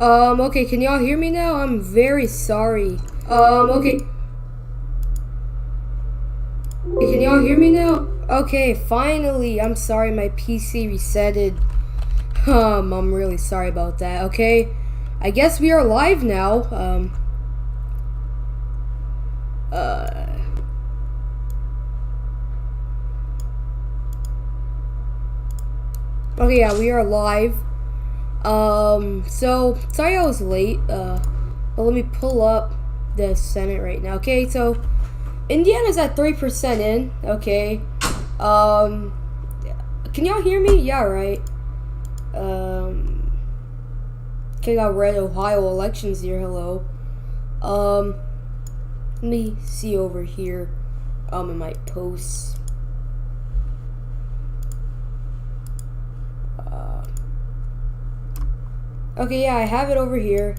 Okay, can y'all hear me now? I'm very sorry. Okay. Can y'all hear me now? Okay, finally. I'm sorry, my PC resetted. I'm really sorry about that, okay? I guess we are live now. Okay, yeah, we are live. So, sorry I was late, but let me pull up the Senate right now. Okay, so, Indiana's at 3% in, okay. Can y'all hear me? Yeah, right. Okay, got red Ohio elections here, hello. Let me see over here, in my posts. Okay, yeah, I have it over here.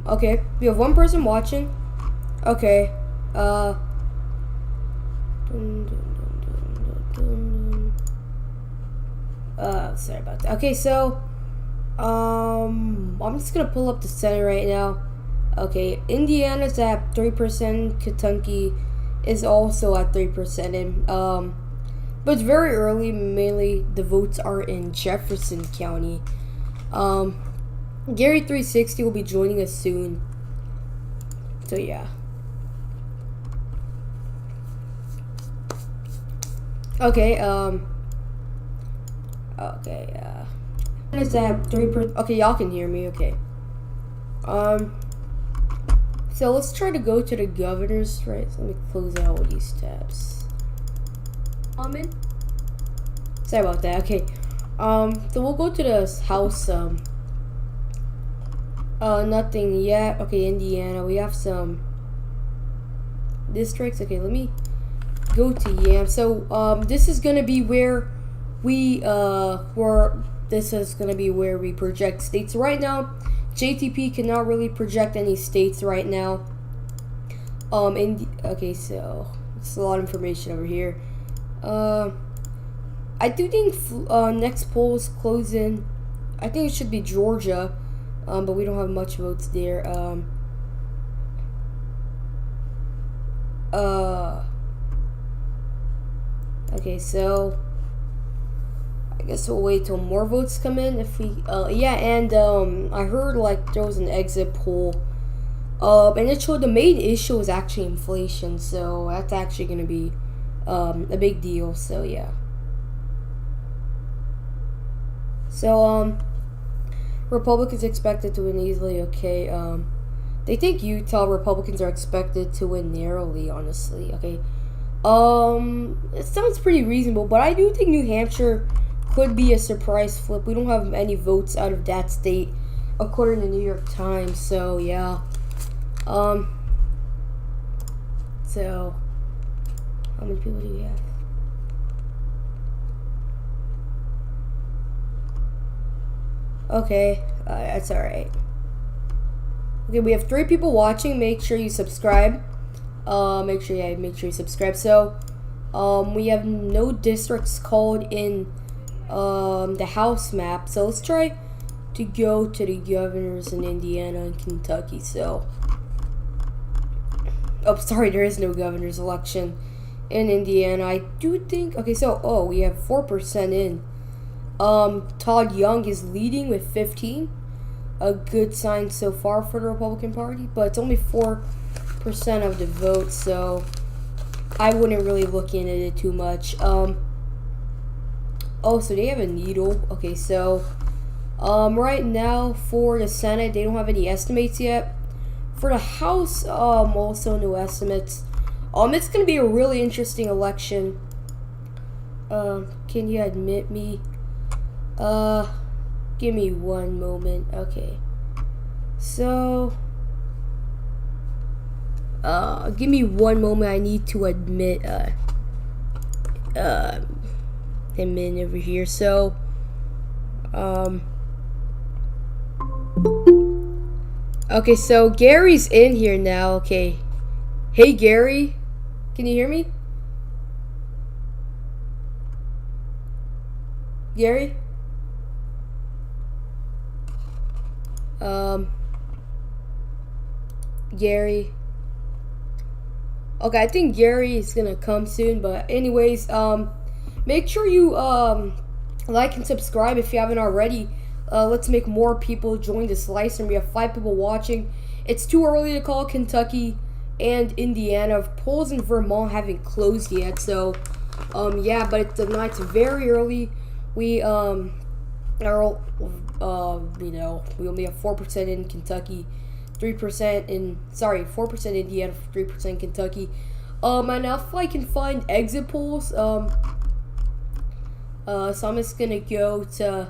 Okay, we have one person watching. Okay, sorry about that. Okay, so, I'm just gonna pull up the Senate right now. Okay, Indiana's at 3%. Kentucky is also at 3%. And, but it's very early. Mainly, the votes are in Jefferson County. Gary 360 will be joining us soon. So yeah. Okay. Okay. Is that 3%? Okay, y'all can hear me. Okay. So let's try to go to the governors. Right. So let me close out all these tabs. Sorry about that. Okay. So we'll go to the House. Nothing yet. Okay, Indiana. We have some districts. Okay, let me go to Yam. So, this is gonna be where we this is gonna be where we project states. Right now, JTP cannot really project any states right now. Okay, so it's a lot of information over here. I do think next polls close in. I think it should be Georgia, but we don't have much votes there. Okay, so I guess we'll wait till more votes come in. If we, yeah, and I heard like there was an exit poll, and it showed the main issue was actually inflation. So that's actually gonna be a big deal. So yeah. So Republicans expected to win easily. Okay. They think Utah Republicans are expected to win narrowly. Honestly. Okay. It sounds pretty reasonable, but I do think New Hampshire could be a surprise flip. We don't have any votes out of that state, according to New York Times. So yeah. So how many people do we have? Okay, that's alright. Okay, we have 3 people watching. Make sure you subscribe. Make sure you subscribe. So, we have no districts called in the House map. So let's try to go to the governors in Indiana and Kentucky. So, oh, sorry, there is no governor's election in Indiana. I do think. Okay, so we have 4% in. Todd Young is leading with 15. A good sign so far for the Republican Party, but it's only 4% of the vote, so I wouldn't really look into it too much. So they have a needle. Okay, so right now for the Senate, they don't have any estimates yet. For the House, also no estimates. It's gonna be a really interesting election. Can you admit me? Give me one moment. Okay. So, give me one moment. I need to admit, him in over here. So, okay, so Gary's in here now. Okay. Hey, Gary. Can you hear me? Gary? Um, Gary. Okay, I think Gary is gonna come soon. But anyways, make sure you like and subscribe if you haven't already. Let's make more people join this live stream. We have 5 people watching. It's too early to call Kentucky and Indiana. Polls in Vermont haven't closed yet, so yeah, but it's very early. We are we only have 4% in Kentucky, 3% in 4% Indiana, 3% Kentucky. And if I can find exit polls, so I'm just gonna go to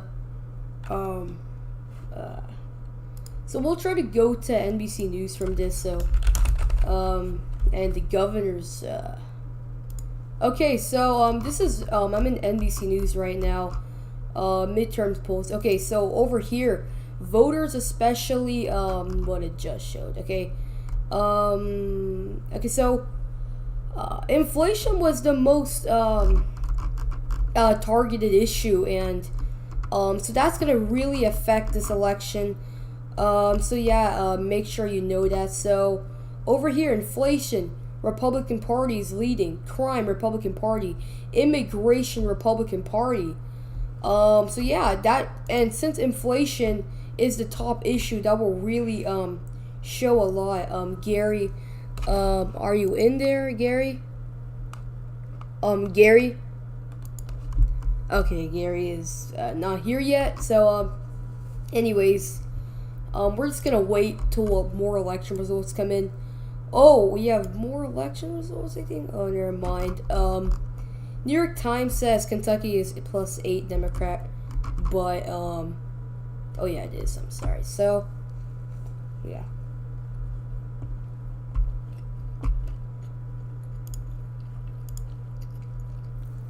so we'll try to go to NBC News from this. So and the governor's okay, so this is I'm in NBC News right now. Midterms polls. Okay, so over here, voters especially what it just showed. Okay. Okay, so inflation was the most targeted issue, and so that's gonna really affect this election. So yeah, make sure you know that. So over here, inflation, Republican Party is leading. Crime, Republican Party. Immigration, Republican Party. So yeah, that, and since inflation is the top issue, that will really show a lot. Gary, are you in there, Gary? Gary. Okay, Gary is not here yet. So anyways, we're just gonna wait till more election results come in. Oh, we have more election results, I think. Oh, never mind. New York Times says Kentucky is +8 Democrat, but oh yeah, it is. I'm sorry. So yeah.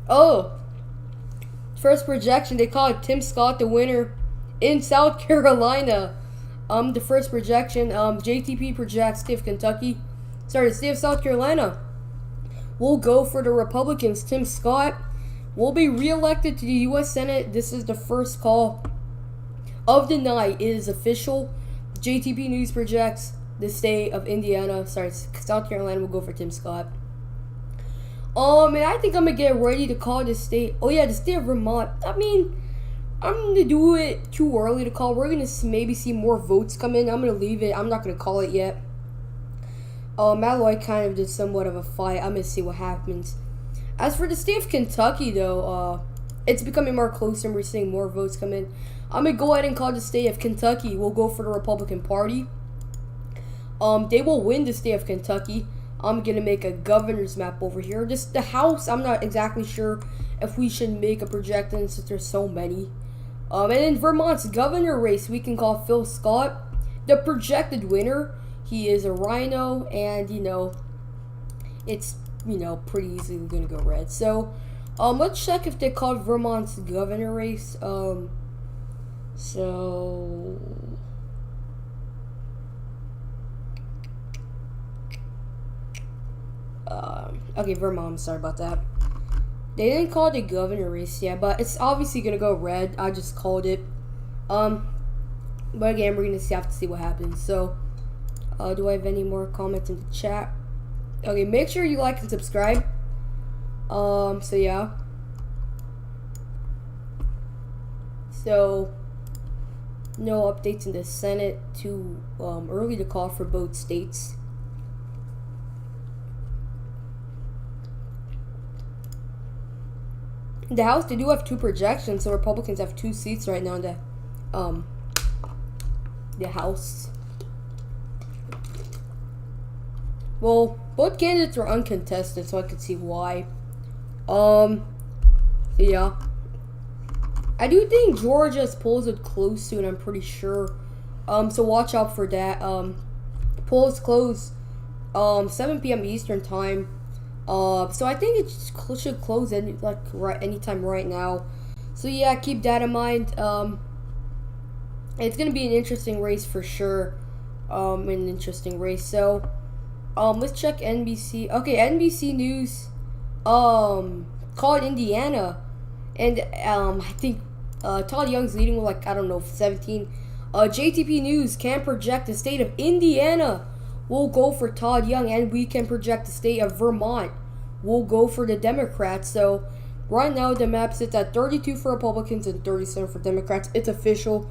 Oh, first projection, they call it Tim Scott the winner in South Carolina. The first projection, JTP projects the state of South Carolina will go for the Republicans. Tim Scott will be reelected to the U.S. Senate. This is the first call of the night. It is official. JTP News projects the state of South Carolina will go for Tim Scott. And I think I'm gonna get ready to call the state. Oh yeah, the state of Vermont. I mean, I'm gonna do it too early to call. We're gonna maybe see more votes come in. I'm gonna leave it. I'm not gonna call it yet. Malloy kind of did somewhat of a fight. I'm gonna see what happens. As for the state of Kentucky, though, it's becoming more closer, and we're seeing more votes come in. I'm gonna go ahead and call the state of Kentucky. We'll go for the Republican Party. They will win the state of Kentucky. I'm gonna make a governor's map over here. Just the House, I'm not exactly sure if we should make a projection since there's so many. And in Vermont's governor race, we can call Phil Scott the projected winner. He is a rhino, and it's pretty easily gonna go red. So let's check if they called Vermont's governor race. Okay, Vermont, sorry about that. They didn't call it the governor race yet, but it's obviously gonna go red. I just called it. But again, we're gonna have to see what happens. So do I have any more comments in the chat? Okay, make sure you like and subscribe. So yeah. So no updates in the Senate. Too early to call for both states. The House, they do have 2 projections, so Republicans have 2 seats right now in the House. Well, both candidates are uncontested, so I can see why. Yeah. I do think Georgia's polls would close soon, I'm pretty sure. So watch out for that. Polls close 7 p.m. Eastern time. So I think it should close anytime right now. So yeah, keep that in mind. It's gonna be an interesting race for sure. An interesting race. So let's check NBC. Okay, NBC News called Indiana, and I think Todd Young's leading with 17 JTP News can project the state of Indiana will go for Todd Young, and we can project the state of Vermont will go for the Democrats. So right now the map sits at 32 for Republicans and 37 for Democrats. It's official.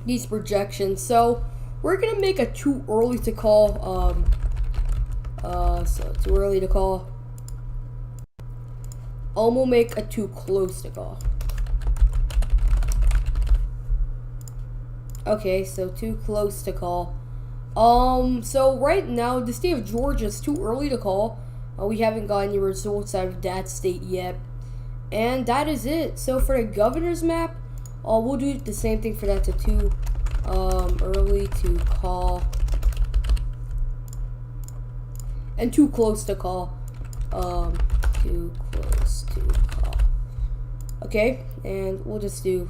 These projections. So we're gonna make a too early to call. So too early to call. We'll make a too close to call. Okay, so too close to call. So right now the state of Georgia is too early to call. We haven't got any results out of that state yet, and that is it. So for the governor's map, we'll do the same thing for that to too early to call and too close to call. Too close to call. Okay, and we'll just do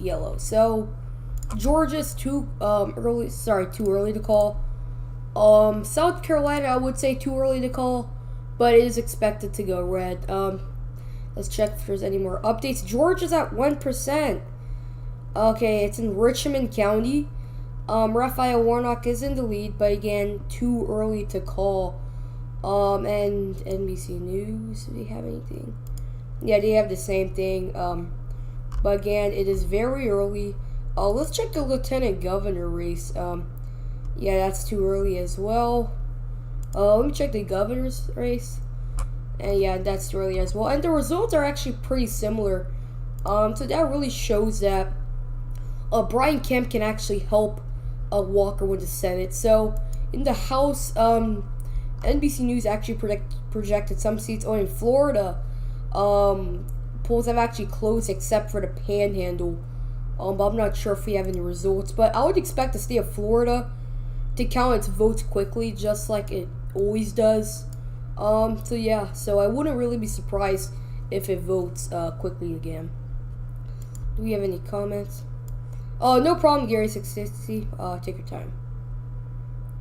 yellow. So Georgia's too early. Sorry, too early to call. South Carolina, I would say too early to call, but it is expected to go red. Let's check if there's any more updates. Georgia's at 1%. Okay, it's in Richmond County. Raphael Warnock is in the lead, but again, too early to call. And NBC News, do they have anything? Yeah, they have the same thing. But again, it is very early. Let's check the lieutenant governor race. Yeah, that's too early as well. Let me check the governor's race. And yeah, that's too early as well. And the results are actually pretty similar. So that really shows that Brian Kemp can actually help Walker win the Senate. So in the House, NBC News actually projected some seats. In Florida, polls have actually closed except for the Panhandle. But I'm not sure if we have any results. But I would expect the state of Florida to count its votes quickly, just like it always does. So yeah, so I wouldn't really be surprised if it votes quickly again. Do we have any comments? No problem, Gary660. Take your time.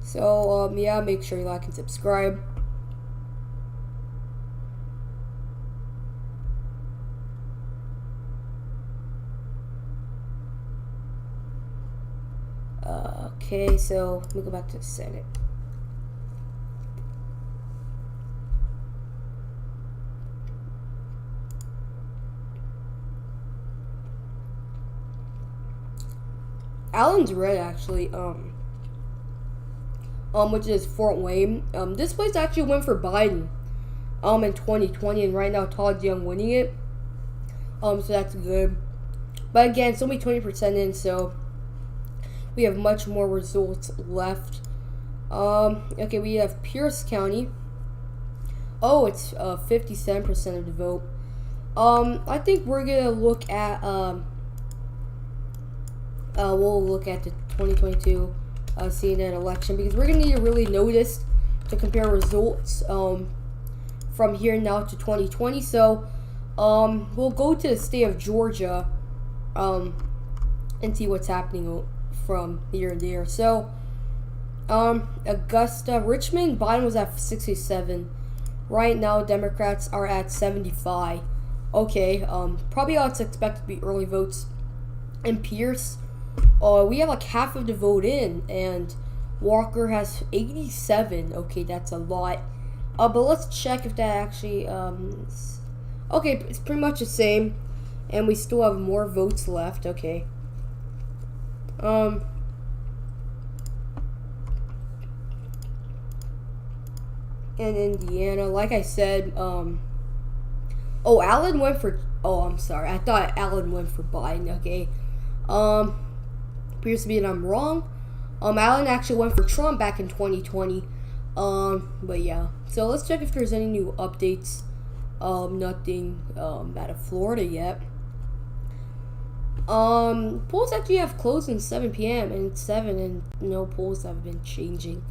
So yeah, make sure you like and subscribe. Okay, so let me go back to the Senate. Allen's red actually, which is Fort Wayne. This place actually went for Biden, in 2020, and right now Todd Young winning it. So that's good. But again, it's only 20% in, so we have much more results left. Okay, we have Pierce County. Oh, it's 57% of the vote. I think we're gonna look at we'll look at the 2022 CNN election, because we're gonna need to really notice to compare results from here now to 2020. So we'll go to the state of Georgia and see what's happening from here and there. So Augusta, Richmond, Biden was at 67. Right now Democrats are at 75. Okay, probably all it's expected to be early votes. In Pierce, we have like half of the vote in, and Walker has 87. Okay, that's a lot. But let's check if that actually okay, it's pretty much the same, and we still have more votes left. Okay. In Indiana, like I said, Allen went for, I'm sorry, I thought Allen went for Biden. Okay. Appears to be that I'm wrong. Allen actually went for Trump back in 2020. But yeah. So let's check if there's any new updates. Nothing out of Florida yet. Polls actually have closed in 7 p.m. and it's 7, and no polls have been changing.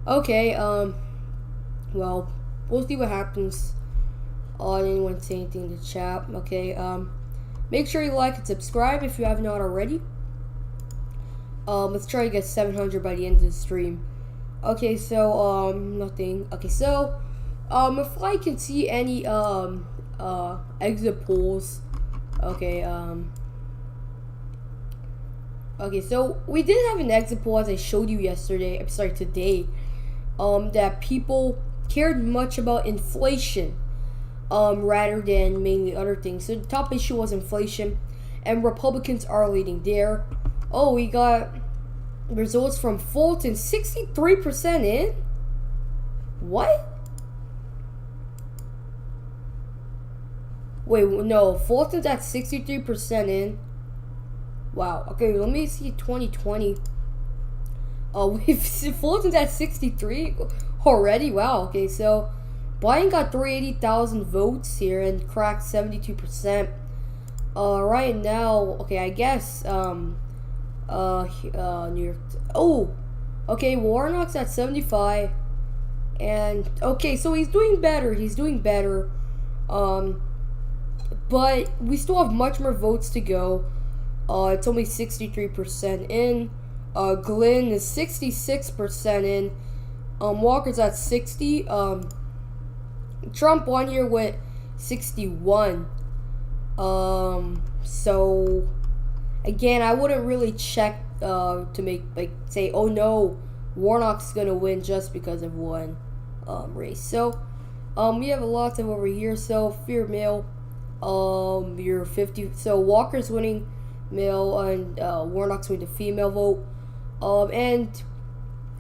Okay, well, we'll see what happens. I didn't want to say anything in the chat. Okay, make sure you like and subscribe if you have not already. Let's try to get 700 by the end of the stream. Okay, so, nothing. Okay, so, if I can see any, exit polls. Okay, Okay, so we did have an exit poll as I showed you yesterday. I'm sorry, today. That people cared much about inflation, rather than mainly other things. So the top issue was inflation, and Republicans are leading there. Oh, we got results from Fulton, 63% in. What? Wait, no, Fulton's at 63% in. Wow. Okay, let me see 2020. We've Fulton's at 63 already. Wow. Okay, so Biden got 380,000 votes here and cracked 72%. Right now, okay, I guess New York. Oh, okay, Warnock's at 75, and okay, so he's doing better. He's doing better. But we still have much more votes to go. It's only 63% in. Glenn is 66% in. Walker's at 60. Trump won here with 61. So again, I wouldn't really check to make say, oh no, Warnock's gonna win just because of one race. So we have a lot of over here. So fear male, you're 50. So Walker's winning male and Warnock's winning the female vote. And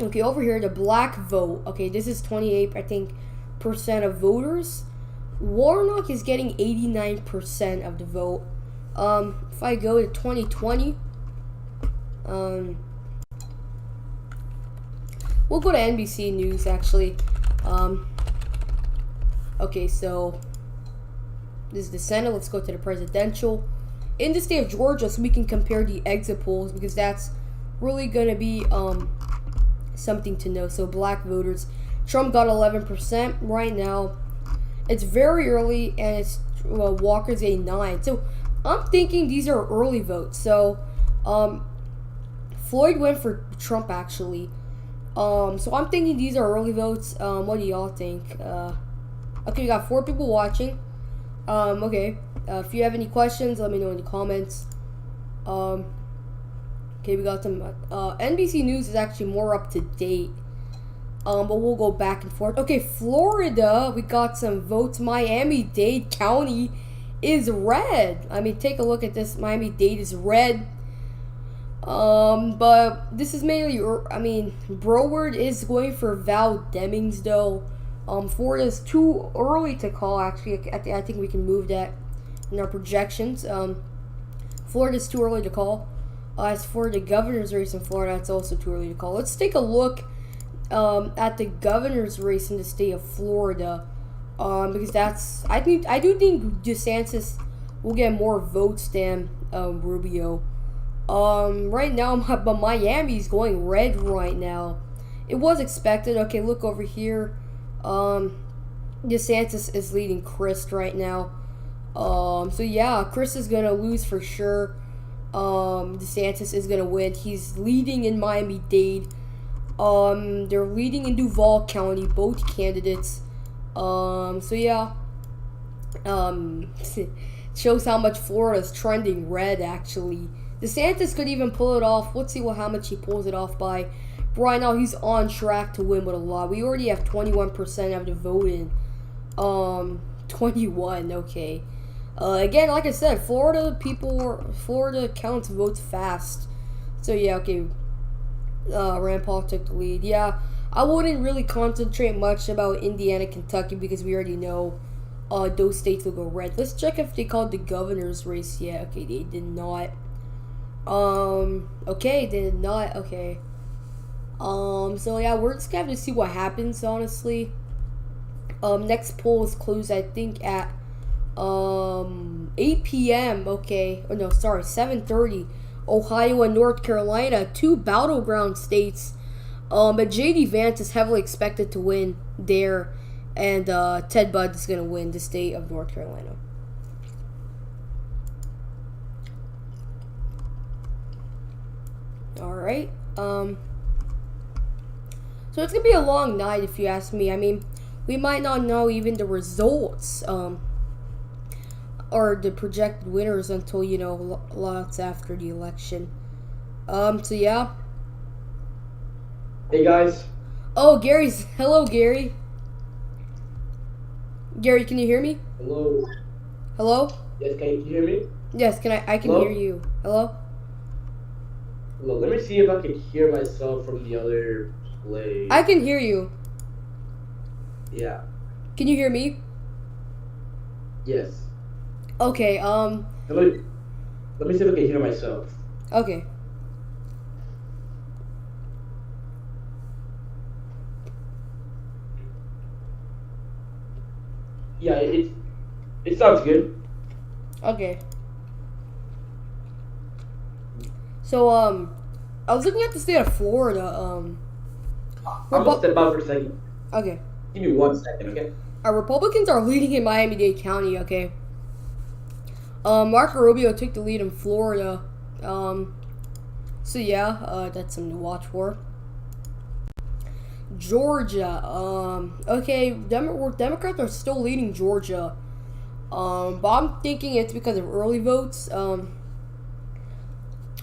okay, over here the black vote. Okay, this is 28, I think, percent of voters. Warnock is getting 89% of the vote. If I go to 2020, we'll go to NBC News actually. Okay, so this is the Senate. Let's go to the presidential. In the state of Georgia, so we can compare the exit polls because that's really gonna be something to know. So black voters, Trump got 11% right now. It's very early, and it's Walker's a 9. So I'm thinking these are early votes. So Floyd went for Trump actually. So I'm thinking these are early votes. What do y'all think? Okay, we got 4 people watching. Okay. If you have any questions, let me know in the comments. Okay, we got some. NBC News is actually more up to date. But we'll go back and forth. Okay, Florida, we got some votes. Miami-Dade County is red. I mean, take a look at this. Miami-Dade is red. But this is mainly, I mean, Broward is going for Val Demings, though. Florida's too early to call, actually. I think we can move that in our projections. Florida's too early to call. As for the governor's race in Florida, it's also too early to call. Let's take a look at the governor's race in the state of Florida, because that's I do think DeSantis will get more votes than Rubio. Right now, but Miami's going red right now. It was expected. Okay, look over here. DeSantis is leading Chris right now. So yeah, Chris is gonna lose for sure. DeSantis is gonna win. He's leading in Miami-Dade. They're leading in Duval County, both candidates. So yeah. Shows how much Florida's trending red, actually. DeSantis could even pull it off. Let's see how much he pulls it off by. Right now, he's on track to win with a lot. We already have 21% of the vote in. 21, okay. Again, like I said, Florida counts votes fast. So yeah, okay. Rand Paul took the lead. Yeah, I wouldn't really concentrate much about Indiana, Kentucky, because we already know those states will go red. Let's check if they called the governor's race yet. Okay, they did not. Okay, they did not. Okay. So yeah, we're just gonna have to see what happens, honestly. Next poll is closed, I think, at 8 p.m. Okay, oh no, sorry, 7:30. Ohio and North Carolina, 2 battleground states. But J.D. Vance is heavily expected to win there, and Ted Budd is gonna win the state of North Carolina. All right. So it's gonna be a long night, if you ask me. I mean, we might not know even the results, or the projected winners until, lots after the election. So yeah. Hey guys. Oh, hello, Gary. Gary, can you hear me? Hello. Hello? Yes, can you hear me? Yes, I can hear Hello? you. Hello? Hello. Let me see if I can hear myself from the other I place. can hear you. Yeah. Can you hear me? Yes. Okay, Let me see if I can hear myself. okay. Yeah, it sounds good. Okay. So, I was looking at the state of Florida, I'm gonna Repu- step out for a second. okay. Give me 1 second, okay? Our Republicans are leading in Miami-Dade County, okay? Marco Rubio took the lead in Florida. So yeah, that's something to watch for. Georgia, okay, Democrats are still leading Georgia. But I'm thinking it's because of early votes. I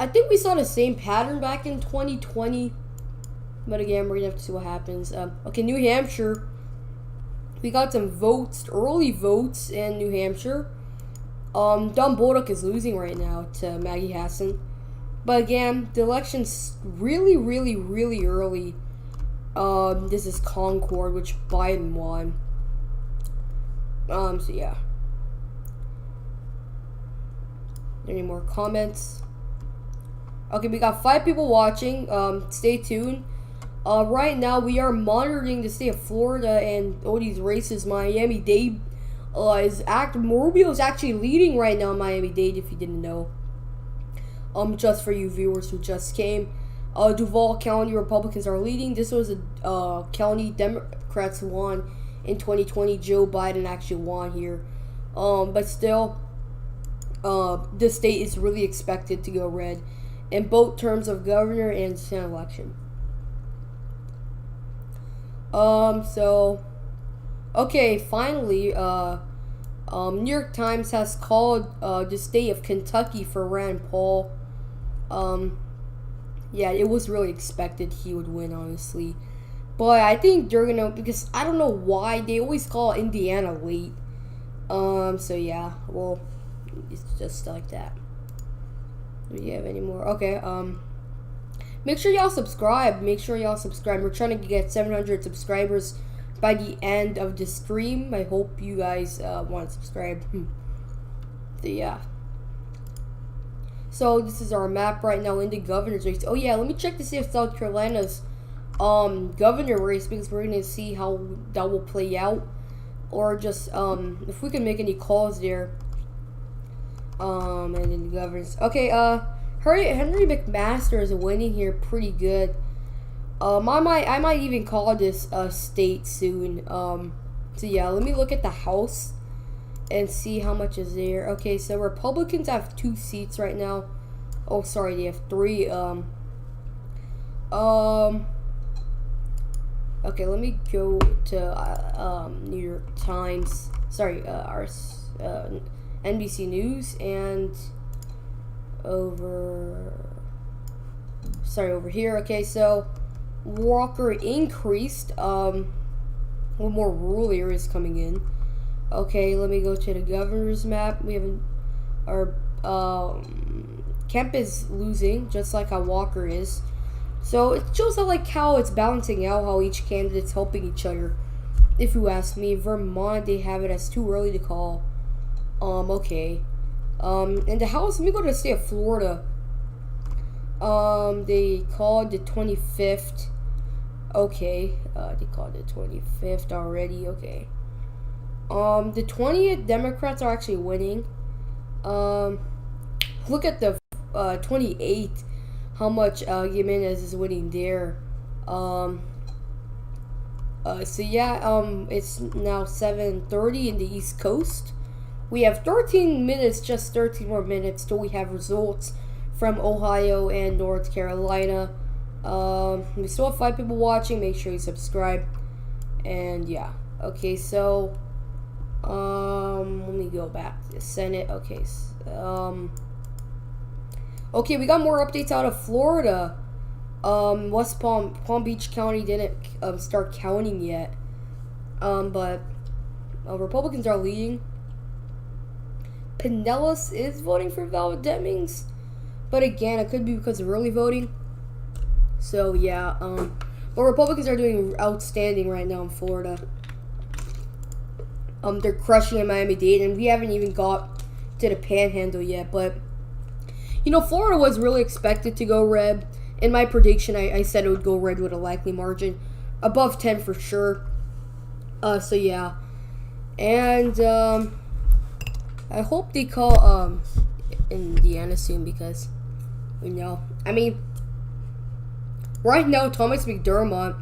think we saw the same pattern back in 2020. But again, we're gonna have to see what happens. Okay, New Hampshire. We got some votes, early votes in New Hampshire. Don Bolduc is losing right now to Maggie Hassan. But again, the election's really, really, really early. This is Concord, which Biden won. So yeah. Any more comments? Okay, we got 5 people watching. Stay tuned. Right now, we are monitoring the state of Florida and all these races. Miami-Dade Rubio is actually leading right now in Miami-Dade, if you didn't know. Just for you viewers who just came. Duval County Republicans are leading. This was a county Democrats won in 2020. Joe Biden actually won here. But still, the state is really expected to go red in both terms of governor and Senate election. So, okay, finally, New York Times has called the state of Kentucky for Rand Paul. Yeah, it was really expected he would win, honestly. But I think they're gonna, because I don't know why they always call Indiana late. So yeah, well, it's just like that. Do you have any more? Okay, make sure y'all subscribe. We're trying to get 700 subscribers by the end of the stream. I hope you guys want to subscribe. So yeah. So this is our map right now in the governor's race. Oh yeah, let me check to see if South Carolina's governor race, because we're gonna see how that will play out, or just if we can make any calls there. And then the governors. Okay, Henry McMaster is winning here pretty good. I might even call this state soon. So yeah, let me look at the House and see how much is there. Okay, so Republicans have 2 seats right now. Oh, sorry, they have 3. Okay, let me go to New York Times. Sorry, our NBC News and over here. Okay, so Walker increased. One more rural areas coming in. Okay, let me go to the governor's map. We have our Kemp is losing, just like how Walker is. So it shows how it's balancing out, how each candidate's helping each other. If you ask me, Vermont, they have it as too early to call. Okay. In the House, let me go to the state of Florida. They called the 25th. Okay. They called the 25th already. Okay. The 20th Democrats are actually winning. Look at the 28th. How much Jimenez is winning there. So yeah, it's now 7:30 in the East Coast. We have 13 minutes, just 13 more minutes till we have results from Ohio and North Carolina. We still have 5 people watching. Make sure you subscribe. And yeah, okay. So let me go back to the Senate. Okay. Okay, we got more updates out of Florida. West Palm Beach County didn't start counting yet. But Republicans are leading. Pinellas is voting for Val Demings, but again, it could be because of early voting. So yeah, but Republicans are doing outstanding right now in Florida. They're crushing in Miami-Dade, and we haven't even got to the Panhandle yet. But you know, Florida was really expected to go red. In my prediction, I said it would go red with a likely margin, above 10 for sure. So yeah, and I hope they call Indiana soon because you know, I mean, right now Thomas McDermott,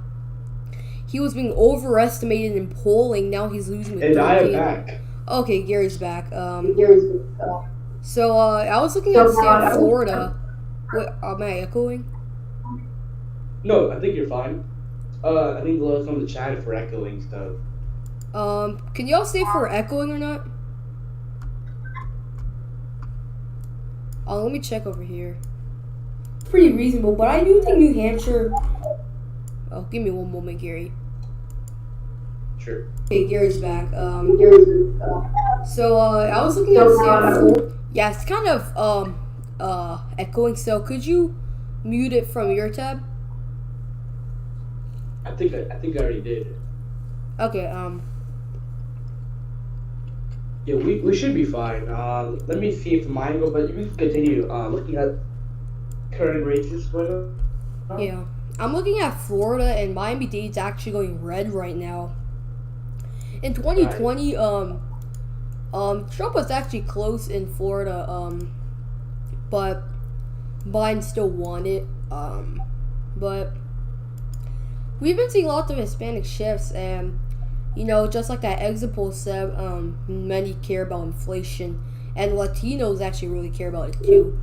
he was being overestimated in polling. Now he's losing with 13. And I am back. Okay, Gary's back. So I was looking at the state of Florida. What am I echoing? No, I think you're fine. I think let us know in the chat if we're echoing stuff. Can y'all say if we're echoing or not? Let me check over here. It's pretty reasonable, but I do think New Hampshire. Oh, give me one moment, Gary. Sure. Okay, Gary's back. So I was looking at the state of Florida. Yeah, it's kind of echoing. So could you mute it from your tab? I think I already did. Okay. Yeah, we should be fine. Let me see if mine go, but you can continue looking at current races. Yeah, I'm looking at Florida, and Miami-Dade's actually going red right now. In 2020, Trump was actually close in Florida, but Biden still won it. But we've been seeing lots of Hispanic shifts, and you know, just like that exit poll said, many care about inflation, and Latinos actually really care about it too.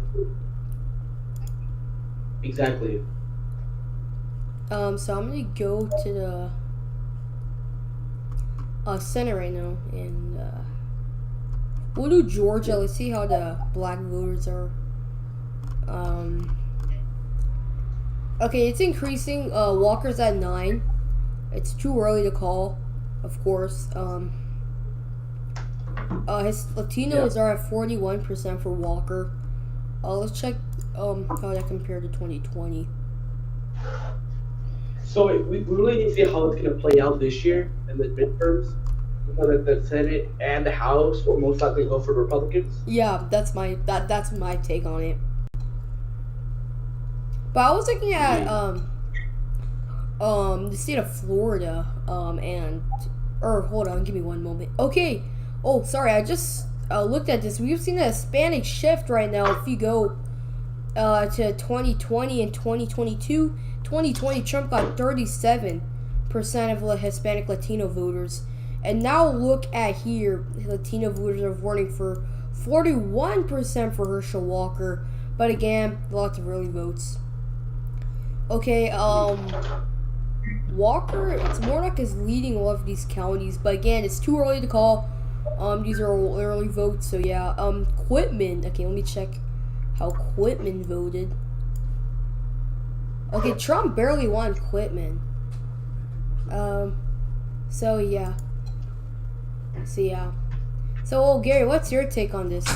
Exactly. So I'm gonna go to the Senate right now, and we'll do Georgia. Let's see how the black voters are. Okay, it's increasing. Walker's at 9. It's too early to call, of course. His Latinos are at 41% for Walker. Let's check how that compared to 2020. So we really need to see how it's going to play out this year in the midterms. Because the Senate and the House will most likely go for Republicans. Yeah, that's my take on it. But I was looking at the state of Florida hold on, give me one moment. Okay. Oh, sorry, I just looked at this. We've seen a Hispanic shift right now. If you go to 2020 and 2022, 2020 Trump got 37% of the Hispanic Latino voters. And now look at here, Latino voters are voting for 41% for Herschel Walker. But again, lots of early votes. Okay, Walker, it's more like is leading a lot of these counties, but again, it's too early to call. These are early votes, so yeah. Quitman, okay, let me check how Quitman voted. Okay, Trump barely won Quitman. So yeah. So, Gary, what's your take on this?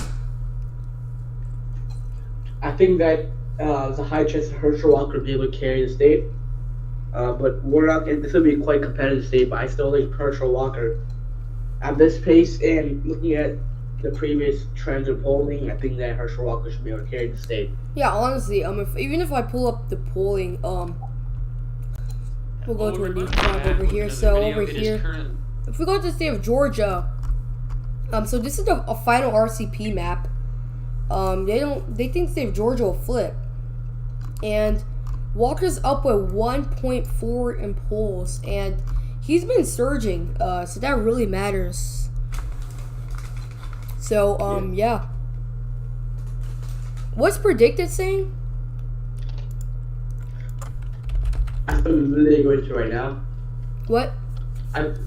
I think that there's a high chance that Herschel Walker will be able to carry the state. But we're not. This will be a quite competitive state. But I still think Herschel Walker, at this pace and looking at the previous trends in polling, I think that Herschel Walker should be able to carry the state. Yeah, honestly, even if I pull up the polling, we'll go to a new tab over here. So over here, if we go to the state of Georgia, so this is a final RCP map. They think the state of Georgia will flip, and Walker's up with 1.4 in polls, and he's been surging, so that really matters. So, yeah. What's predicted saying? I'm literally going to right now. What? Let's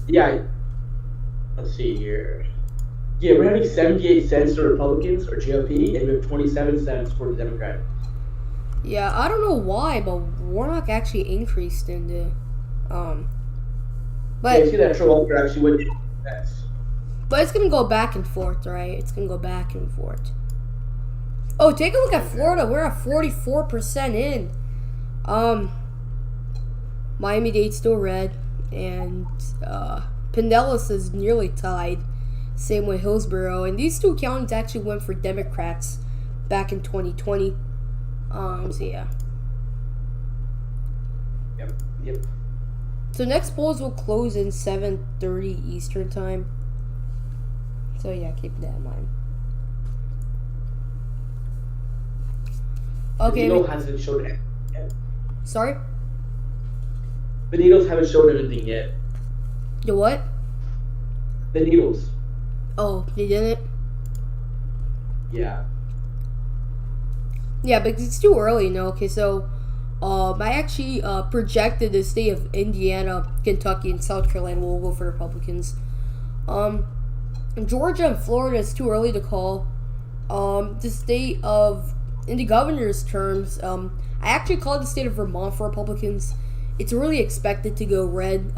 see here. Yeah, we're having 78 cents for Republicans or GOP, and we have 27 cents for the Democrat. Yeah, I don't know why, but Warnock actually increased in the, Yeah, you but see that Herschel Walker actually went. That's it's gonna go back and forth, right? It's gonna go back and forth. Oh, take a look at Florida. We're at 44% in. Miami-Dade's still red, and Pinellas is nearly tied. Same with Hillsborough, and these two counties actually went for Democrats back in 2020. So yeah. Yep. So next polls will close in 7:30 Eastern time. So yeah, keep that in mind. Okay. The needle hasn't showed anything yet. Sorry? The needles haven't showed anything yet. The what? The needles. Oh, they didn't? Yeah. Yeah, but it's too early, you know. Okay, so I actually projected the state of Indiana, Kentucky, and South Carolina will go for Republicans. Georgia and Florida is too early to call. The state of, in the governor's terms, I actually called the state of Vermont for Republicans. It's really expected to go red.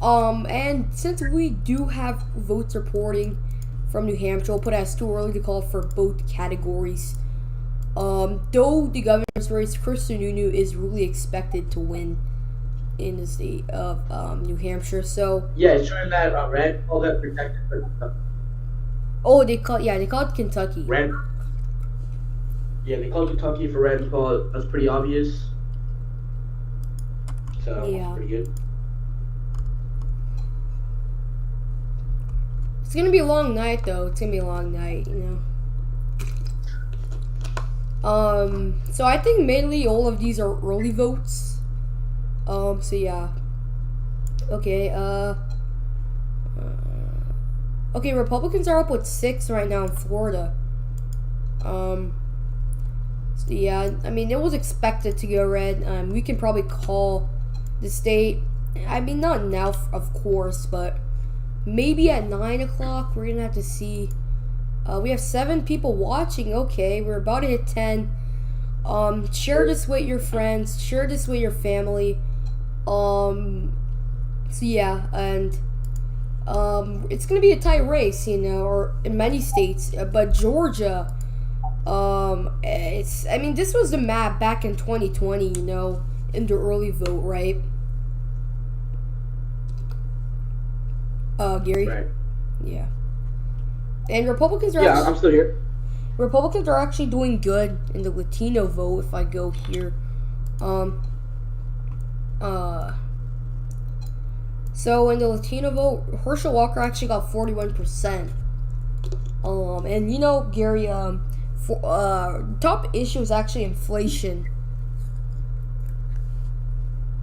And since we do have votes reporting from New Hampshire, I'll put it as too early to call for both categories. Though the governor's race, Chris Sununu is really expected to win in the state of New Hampshire. So yeah, it's showing that red, all that protected for Kentucky. oh, they called Kentucky. Red. Yeah, they called Kentucky for red because that's pretty obvious. So Yeah. pretty good. It's gonna be a long night, though. It's gonna be a long night, you know. So I think mainly all of these are early votes. So yeah. Okay, okay, Republicans are up with 6 right now in Florida. So yeah, I mean, it was expected to go red. We can probably call the state. I mean, not now, of course, but maybe at 9 o'clock. We're gonna have to see. We have 7 people watching. Okay, we're about to hit 10. Share this with your friends. Share this with your family. So yeah, and it's gonna be a tight race, you know, or in many states. But Georgia, it's. I mean, this was the map back in 2020. You know, in the early vote, right? Gary. Right. Yeah. And Republicans are Yeah, I'm still here. Republicans are actually doing good in the Latino vote. If I go here, so in the Latino vote, Herschel Walker actually got 41%. And you know, Gary, top issue is actually inflation.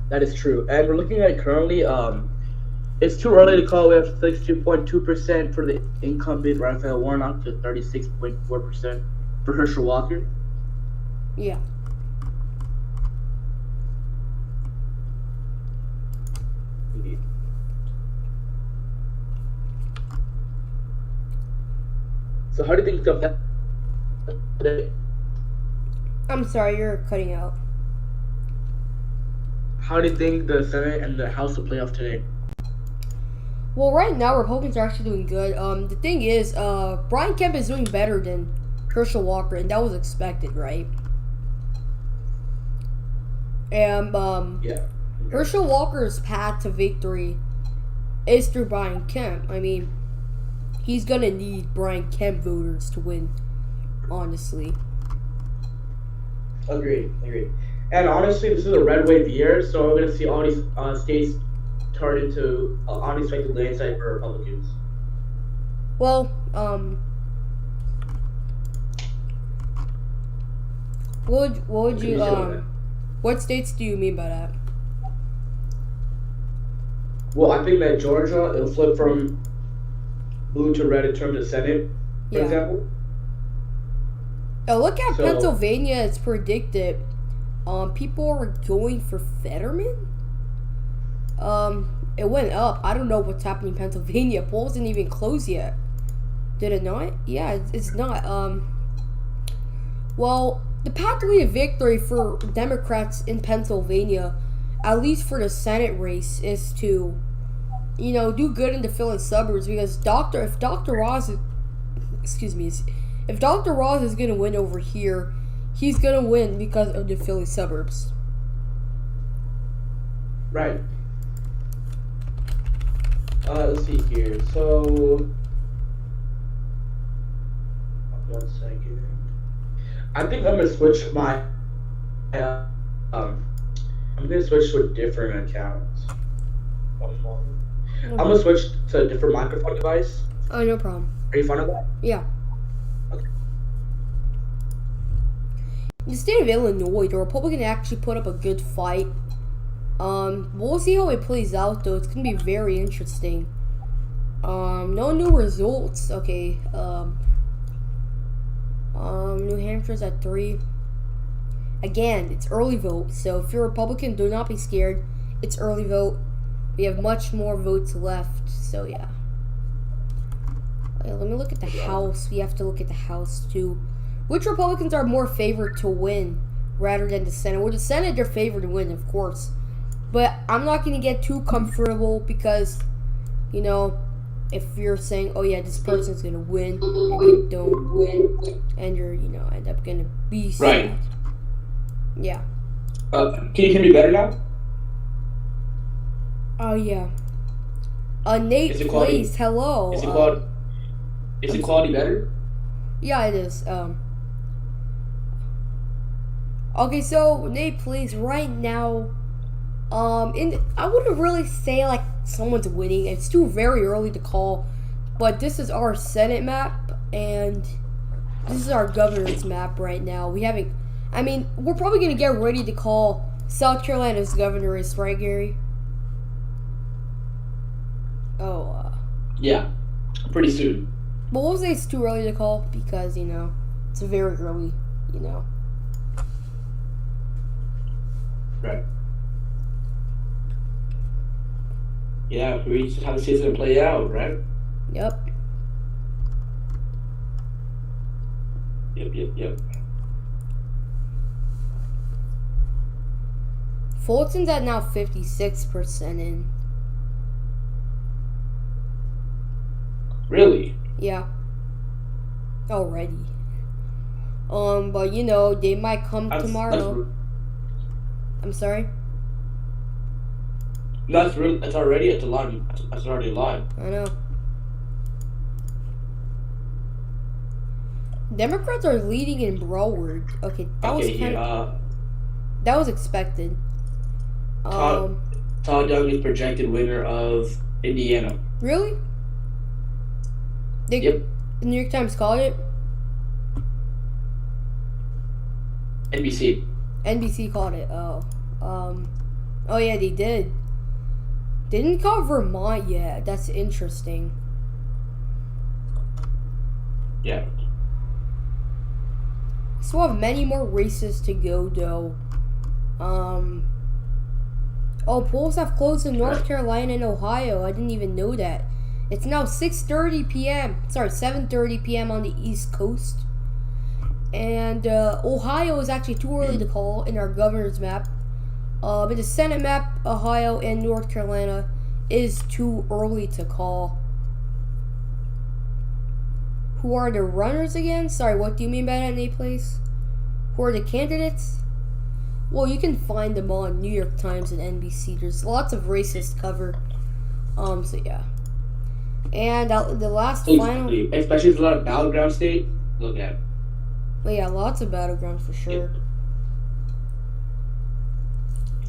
That is true, and we're looking at currently. It's too early to call. We have 62.2% for the incumbent Raphael Warnock to 36.4% for Herschel Walker. Yeah. Indeed. So how do you think of that today? I'm sorry, you're cutting out. How do you think the Senate and the House will play off today? Well, right now Republicans are actually doing good. The thing is, Brian Kemp is doing better than Herschel Walker, and that was expected, right? And Yeah. Herschel Walker's path to victory is through Brian Kemp. I mean, he's gonna need Brian Kemp voters to win, honestly. Agreed. And honestly, this is a red wave year, so we're going to see all these states turn into unexpected landslide for Republicans. Well, what would you what states do you mean by that? Well, I think that Georgia, it'll flip from blue to red in terms of Senate, for Yeah. example. Oh, look at So- Pennsylvania. It's predicted. People are going for Fetterman. It went up. I don't know what's happening in Pennsylvania. Polls didn't even close yet. Did it not? Yeah, it's not. Well, the pathway to victory for Democrats in Pennsylvania, at least for the Senate race, is to, do good in the Philly suburbs because if Dr. Ross is gonna win over here, he's gonna win because of the Philly suburbs. Right. Let's see here. So, 1 second. I think I'm gonna switch my. I'm gonna switch to a different account. 1 moment. I'm gonna switch to a different microphone device. Oh, no problem. Are you fine with that? Yeah. Okay. In the state of Illinois, the Republicans actually put up a good fight. We'll see how it plays out, though. It's gonna be very interesting. No new results. Okay. New Hampshire's at 3. Again, it's early vote, so if you're a Republican, do not be scared. It's early vote. We have much more votes left, so yeah. Okay, let me look at the House. We have to look at the House, too. Which Republicans are more favored to win rather than the Senate? Well, the Senate, they're favored to win, of course. But I'm not going to get too comfortable because, if you're saying, oh yeah, this person's going to win, and you don't win, and you're, end up going to be sad. Right. Yeah. Can you hear me better now? Oh, yeah. Nate, please, hello. Is it quality better? Yeah, it is. Okay, so Nate, please, right now, I wouldn't really say like someone's winning. It's too very early to call, but this is our Senate map and this is our governor's map right now. We're probably gonna get ready to call South Carolina's governor race, right, Gary? Oh. Yeah, pretty soon. But we'll say it's too early to call because it's very early. Right. Yeah, we just have to see it play out, right? Yep. Yep. Fulton's at now 56% in. Really? Yeah. Already. But they might come tomorrow. I'm sorry? That's already at the line. That's already live. I know. Democrats are leading in Broward. Okay, that was expected. Todd Young is projected winner of Indiana. Really? Yep. The New York Times called it? NBC called it. Oh yeah, they did. They didn't call Vermont yet. That's interesting. Yeah. Still have many more races to go, though. Polls have closed in North Carolina and Ohio. I didn't even know that. It's now 7:30 p.m. on the East Coast. And Ohio is actually too early to call in our governor's map. But the Senate map, Ohio and North Carolina is too early to call. Who are the runners again? Sorry, what do you mean by that, Nate, please? Who are the candidates? Well, you can find them on New York Times and NBC. There's lots of races covered. So yeah. And the last final... Especially if there's a lot of Battleground state. Look at it. Well, yeah, lots of Battleground for sure. Yeah.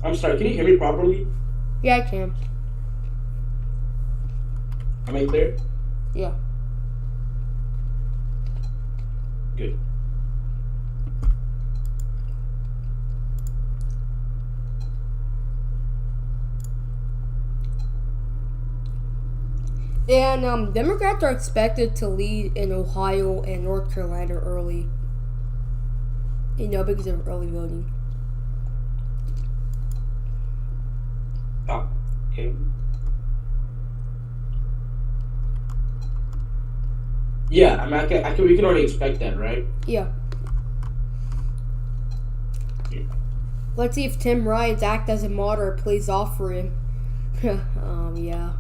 I'm sorry, can you hear me properly? Yeah, I can. Am I clear? Yeah. Good. And Democrats are expected to lead in Ohio and North Carolina early. Because of early voting. Okay. Yeah, I mean, we can already expect that, right? Yeah. Let's see if Tim Ryan's act as a moderate plays off for him. Yeah.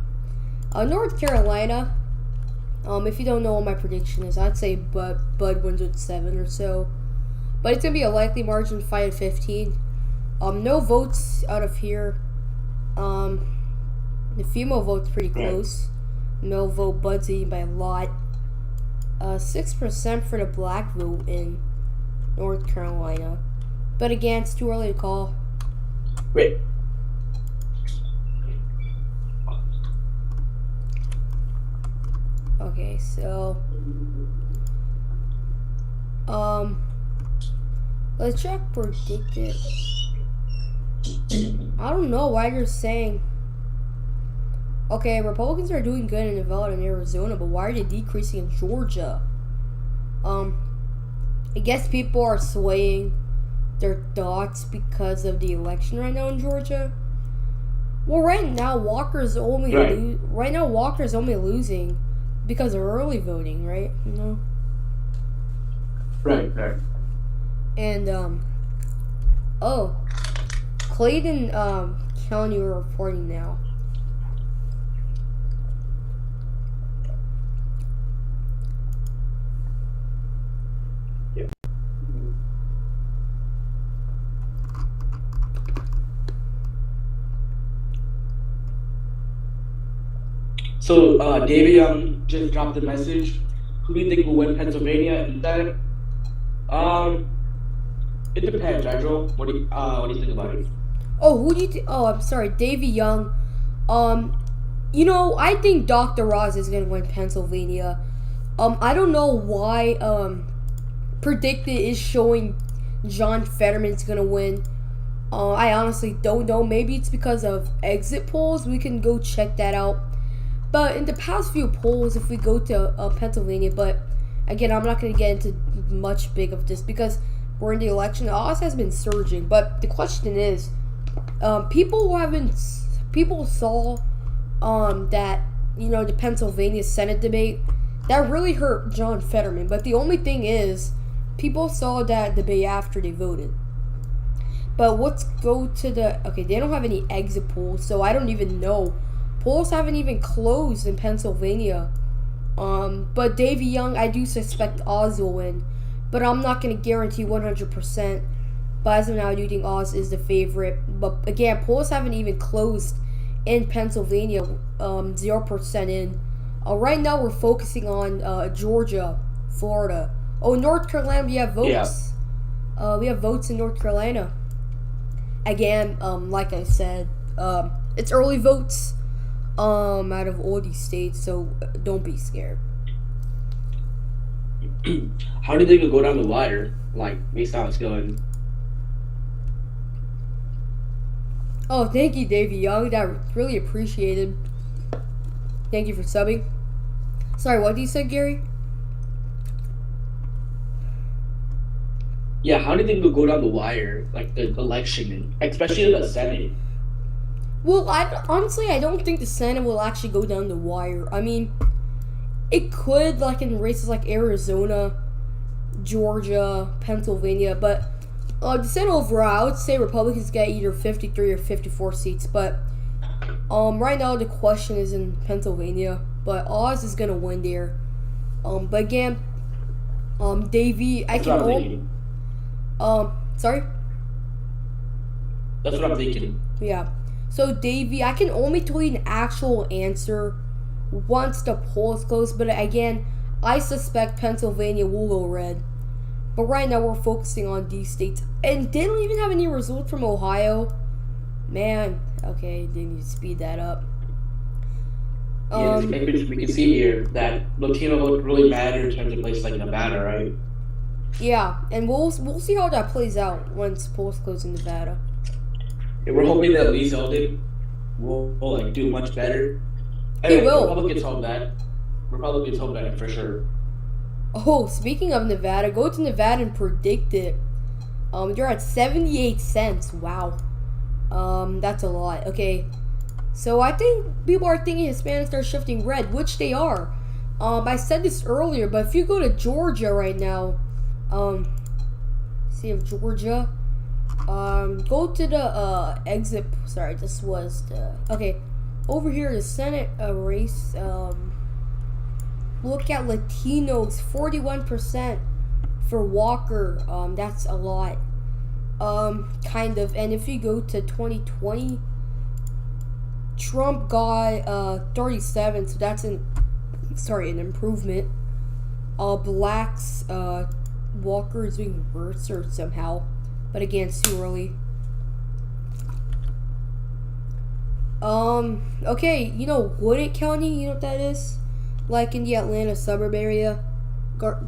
North Carolina. If you don't know what my prediction is, I'd say Bud wins with 7 or so. But it's gonna be a likely margin 5-15. No votes out of here. The female vote's pretty close. Male vote, Bud's leading by a lot. 6% for the black vote in North Carolina. But again, it's too early to call. Wait. Okay, so let's check predicted. I don't know why you're saying. Okay, Republicans are doing good in Nevada and Arizona, but why are they decreasing in Georgia? I guess people are swaying their thoughts because of the election right now in Georgia. Well, right now Walker's only Walker's only losing because of early voting, right? You know. Right. And oh, Clayton County we're reporting now. So, David just dropped a message. Who do you think will win Pennsylvania instead? It depends, right, Joel? What do you think about it? Oh, who do you think? Oh, I'm sorry, Davy Young. You know, I think Dr. Roz is gonna win Pennsylvania. I don't know why. Predicted is showing John Fetterman's gonna win. I honestly don't know. Maybe it's because of exit polls. We can go check that out. But in the past few polls, if we go to Pennsylvania, but again, I'm not going to get into much big of this because we're in the election. The odds has been surging. But the question is, people saw that, you know, the Pennsylvania Senate debate, that really hurt John Fetterman. But the only thing is, people saw that debate after they voted. But let's go to okay, they don't have any exit polls, so I don't even know. Polls haven't even closed in Pennsylvania. But Davy Young, I do suspect Oz will win. But I'm not going to guarantee 100%. But as of now, I do think Oz is the favorite. But again, polls haven't even closed in Pennsylvania. 0% in. Right now, we're focusing on Georgia, Florida. Oh, North Carolina, we have votes. Yeah. We have votes in North Carolina. Again, like I said, it's early votes. Out of all these states, so don't be scared. How do you think it'll go down the wire? Like, based on how it's going? Oh, thank you, Davey Young. That's really appreciated. Thank you for subbing. Sorry, what did you say, Gary? Yeah, how do you think it'll go down the wire? Like, the election, especially in the Senate? Well, honestly, I don't think the Senate will actually go down the wire. I mean, it could, like in races like Arizona, Georgia, Pennsylvania, but the Senate overall, I would say Republicans get either 53 or 54 seats. But right now the question is in Pennsylvania, but Oz is gonna win there. But again, Davey, I can only. Sorry. That's what I'm thinking. Yeah. So, Davey, I can only tell you an actual answer once the polls close. But again, I suspect Pennsylvania will go red. But right now, we're focusing on these states. And didn't even have any results from Ohio. Man, okay, they need to speed that up. Yeah, we can see here that Latino vote really matters in terms of places like Nevada, right? Yeah, and we'll see how that plays out once polls close in Nevada. And we're hoping that Lee Zeldin will like do much better. He will. Republicans hope that. Republicans hope that for sure. Oh, speaking of Nevada, go to Nevada and predict it. You're at 78 cents. Wow. That's a lot. Okay. So I think people are thinking Hispanics are shifting red, which they are. I said this earlier, but if you go to Georgia right now, state of Georgia, go to the exit. Sorry, this was the okay. Over here, the Senate race. Look at Latinos, 41% for Walker. That's a lot. Kind of. And if you go to 2020, Trump got 37, so that's an improvement. Blacks, Walker is doing worse or somehow, but again, it's too early. Okay, you know Wooded County, you know what that is? Like in the Atlanta suburb area,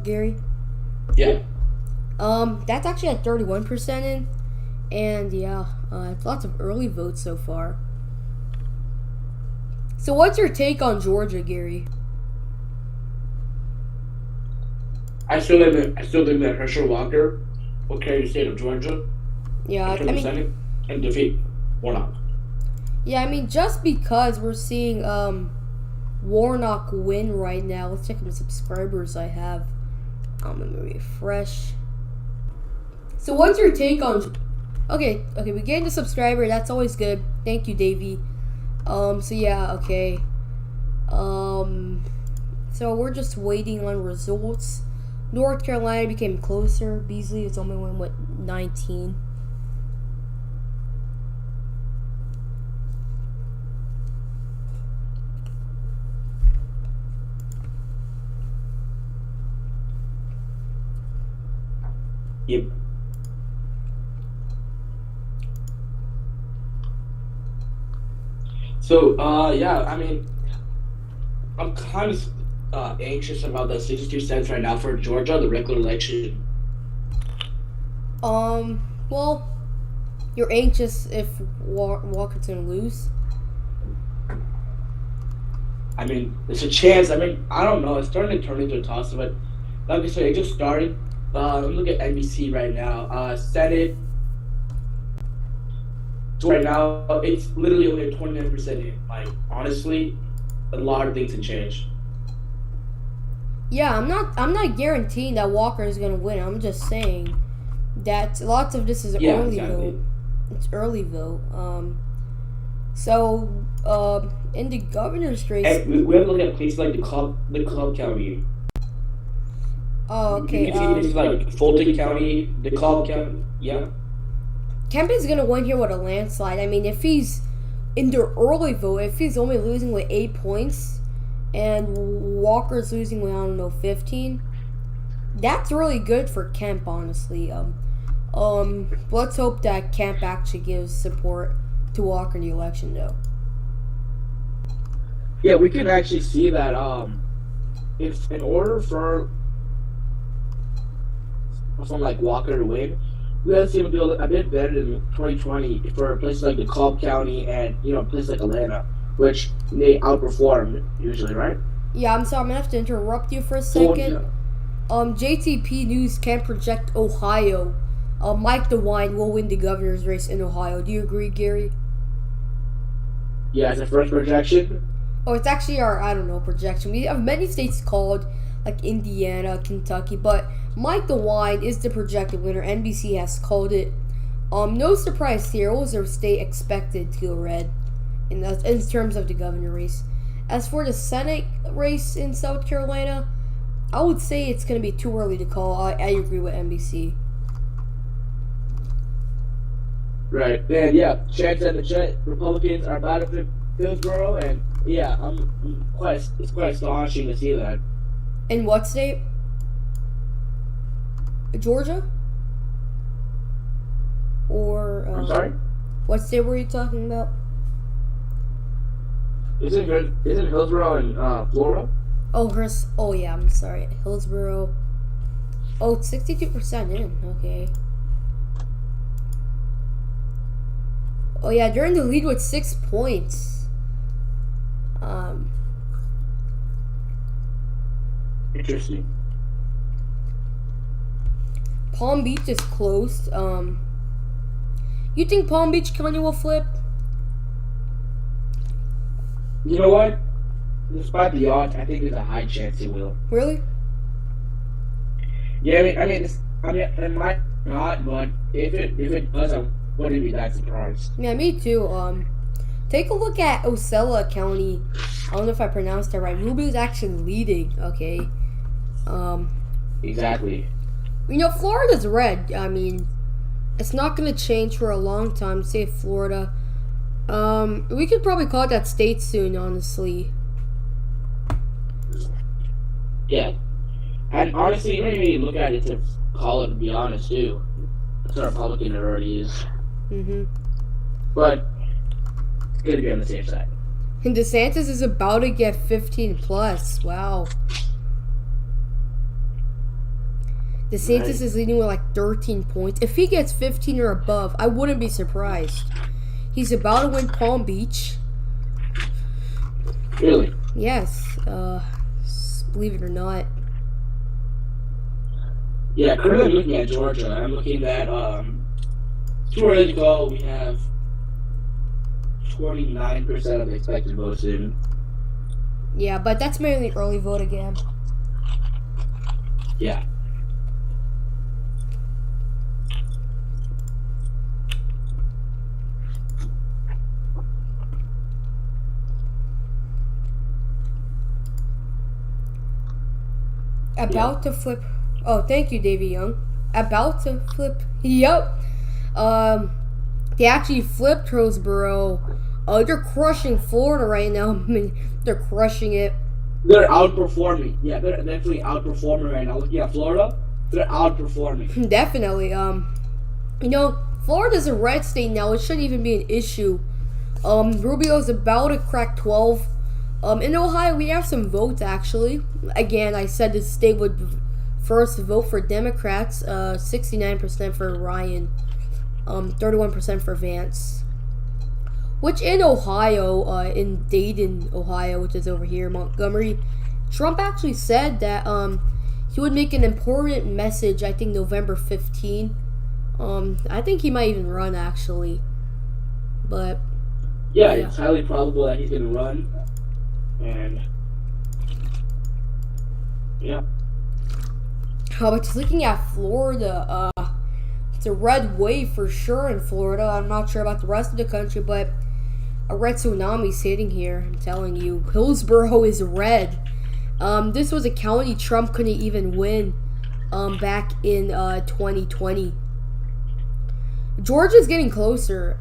Gary? Yeah. That's actually at 31% in, and yeah, lots of early votes so far. So what's your take on Georgia, Gary? I still think that Herschel Walker will carry the state of Georgia. Yeah, I mean, Senate and defeat Warnock. Yeah, I mean, just because we're seeing Warnock win right now. Let's check how many subscribers I have. I'm gonna refresh. So what's your take on? Okay, we gained a subscriber. That's always good. Thank you, Davey. So yeah, okay. So we're just waiting on results. North Carolina became closer. Beasley is only won with 19. Yep. So, yeah, I mean, I'm kind of anxious about the 62 cents right now for Georgia, the regular election. Well, you're anxious if Walker's gonna lose. I mean, there's a chance. I mean, I don't know. It's starting to turn into a toss, but like I said, it just started. Let me look at NBC right now. Senate. Right now, it's literally only 29% in. Like, honestly, a lot of things can change. Yeah, I'm not guaranteeing that Walker is gonna win. I'm just saying that lots of this is early vote. It's early vote. So in the governor's race, and we have to look at places like the Club County. Oh, okay. You can see like Fulton County, the Club County. Yeah. Kemp is gonna win here with a landslide. I mean, if he's in the early vote, if he's only losing with 8 points, and Walker's losing with, I don't know, 15, that's really good for Kemp, honestly. Let's hope that Kemp actually gives support to Walker in the election, though. Yeah, we can actually see that. If in order for someone like Walker to win, we have to see him do a bit better than 2020 for places like DeKalb County and places like Atlanta, which they outperform usually, right? Yeah, I'm sorry, I'm gonna have to interrupt you for a second. JTP News can project Ohio. Mike DeWine will win the governor's race in Ohio. Do you agree, Gary? Yeah, it's a first projection. Oh, it's actually our, I don't know, projection. We have many states called, like Indiana, Kentucky, but Mike DeWine is the projected winner. NBC has called it. No surprise here. What was their state expected to go red in terms of the governor race? As for the Senate race in South Carolina, I would say it's going to be too early to call. I agree with NBC. Right. And yeah, chance and the Republicans are about to Hillsborough, and yeah, it's quite astonishing to see that. In what state? Georgia? Or I'm sorry? What state were you talking about? Isn't Hillsborough in Florida? Oh yeah, I'm sorry. Hillsborough. Oh, it's 62% in. Okay. Oh yeah, they're in the lead with 6 points. Interesting. Palm Beach is closed. You think Palm Beach County will flip? You know what? despite the odds, I think there's a high chance he will. Really? Yeah, it might not, but if it does, I wouldn't be that surprised. Yeah, me too. Take a look at Ocella County. I don't know if I pronounced that right. Rubio's actually leading. Okay. Exactly. You know, Florida's red. I mean, it's not gonna change for a long time. Say Florida. We could probably call it that state soon, honestly. Yeah. And honestly, you don't even look at it to call it, to be honest, too. It's a Republican it already is. But it's good to be on the safe side. And DeSantis is about to get 15 plus. Wow. DeSantis is leading with like 13 points. If he gets 15 or above, I wouldn't be surprised. He's about to win Palm Beach. Really? Yes. Believe it or not. Yeah, currently looking at Georgia. I'm looking at 2 early to go. We have 29% of the expected votes in. Yeah, but that's mainly early vote again. Yeah. About to flip. Oh, thank you, Davey Young. About to flip. Yep. They actually flipped Hillsborough. They're crushing Florida right now. I mean, they're crushing it. They're outperforming. Yeah, they're definitely outperforming right now. Looking at Florida, they're outperforming. Definitely. You know, Florida's a red state now. It shouldn't even be an issue. Rubio's about to crack 12. In Ohio, we have some votes, actually. Again, I said the state would first vote for Democrats, 69% for Ryan, 31% for Vance. Which in Ohio, in Dayton, Ohio, which is over here, Montgomery, Trump actually said that he would make an important message, I think November 15. I think he might even run, actually. But yeah, it's highly probable that he's going to run. And yeah. How about just looking at Florida? It's a red wave for sure in Florida. I'm not sure about the rest of the country, but a red tsunami's hitting here. I'm telling you, Hillsborough is red. This was a county Trump couldn't even win back in 2020. Georgia's getting closer.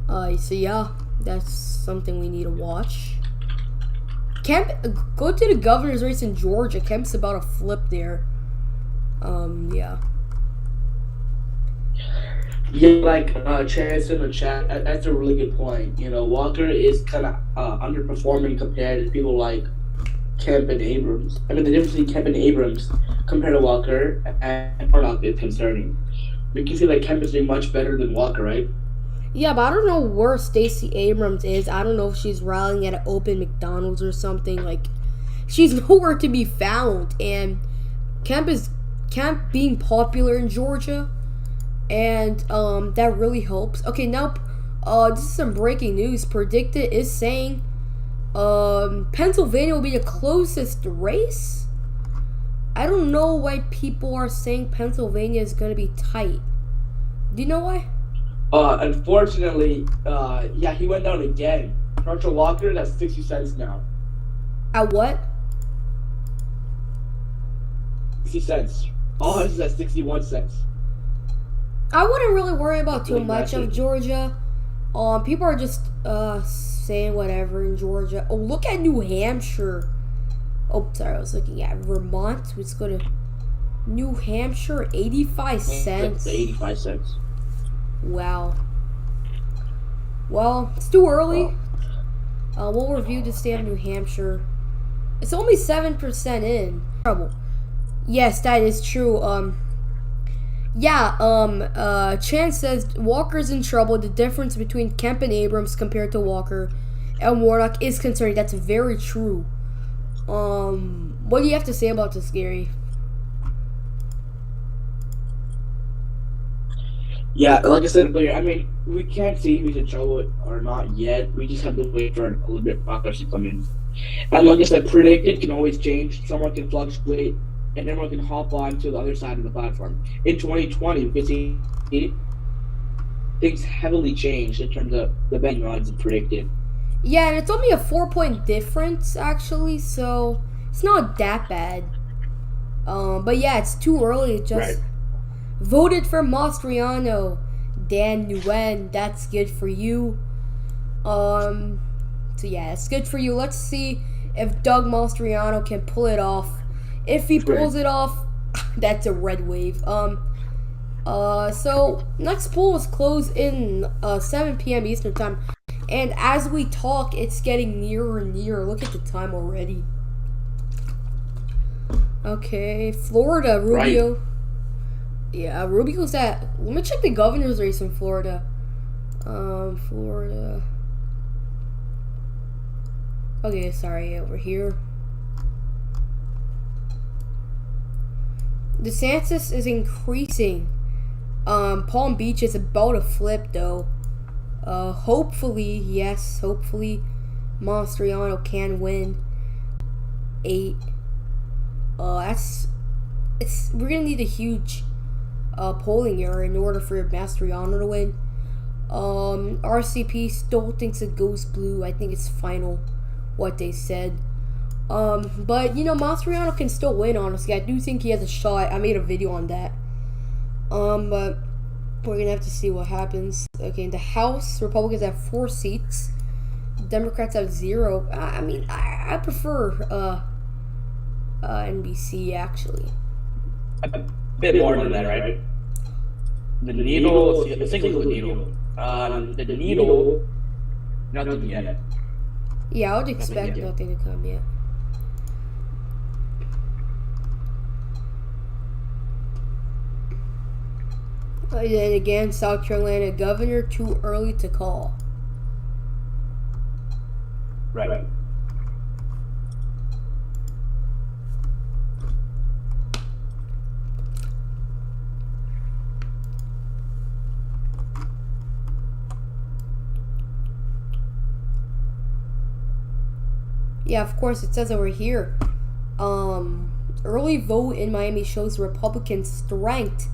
So yeah, that's something we need to watch. Kemp, go to the governor's race in Georgia. Kemp's about to flip there. Yeah. Yeah, like Chance in the chat, that's a really good point. You know, Walker is kind of underperforming compared to people like Kemp and Abrams. I mean, the difference between Kemp and Abrams compared to Walker and Warnock is concerning. We can see that Kemp is doing much better than Walker, right? Yeah, but I don't know where Stacey Abrams is. I don't know if she's rallying at an open McDonald's or something. Like, she's nowhere to be found. And Kemp being popular in Georgia, and that really helps. Okay, now this is some breaking news. Predicted is saying Pennsylvania will be the closest race. I don't know why people are saying Pennsylvania is going to be tight. Do you know why? Unfortunately, yeah, he went down again. Herschel Walker, that's 60 cents now. At what? 60 cents. All his is at 61 cents. I wouldn't really worry about too Like much of Georgia. People are just saying whatever in Georgia. Oh, look at New Hampshire. Oh, sorry, I was looking at Vermont. Let's go to New Hampshire, 85 cents. 85 cents. Wow. Well, it's too early. We'll review the state of New Hampshire. It's only 7% in. Trouble. Yes, that is true. Chance says Walker's in trouble. The difference between Kemp and Abrams compared to Walker and Warnock is concerning. That's very true. What do you have to say about this, Gary? Yeah, like I said earlier, I mean, we can't see if he's in trouble or not yet. We just have to wait for a little bit of progress to come in. And like I said, predicted can always change. Someone can fluctuate, and everyone can hop on to the other side of the platform. In 2020, we can see things heavily changed in terms of the betting odds and predicted. Yeah, and it's only a 4-point difference actually, so it's not that bad. But yeah, it's too early. It just voted for Mastriano. Dan Nguyen, that's good for you. So yeah, it's good for you. Let's see if Doug Mastriano can pull it off. If he pulls it off, that's a red wave. So next poll was closed in 7 p.m. Eastern time, and as we talk, it's getting nearer and nearer. Look at the time already. Okay, Florida, Rubio. Right. Yeah, Rubio's at. Let me check the governor's race in Florida. Florida. Okay, sorry, over here. DeSantis is increasing. Palm Beach is about to flip though. Hopefully, Mastriano can win 8. We're gonna need a huge polling error in order for Mastriano to win. RCP still thinks it goes blue. I think it's final what they said. But you know, Mastriano can still win, honestly. I do think he has a shot. I made a video on that. But we're gonna have to see what happens. Okay, in the House, Republicans have 4 seats. Democrats have 0. I mean, I prefer NBC actually. A bit more than that, right? The needle, let's take a look at the needle. The needle, nothing yet. Yeah, I would expect nothing to come yet. And again, South Carolina governor, too early to call. Right. Yeah, of course, it says over here. Early vote in Miami shows Republican strength.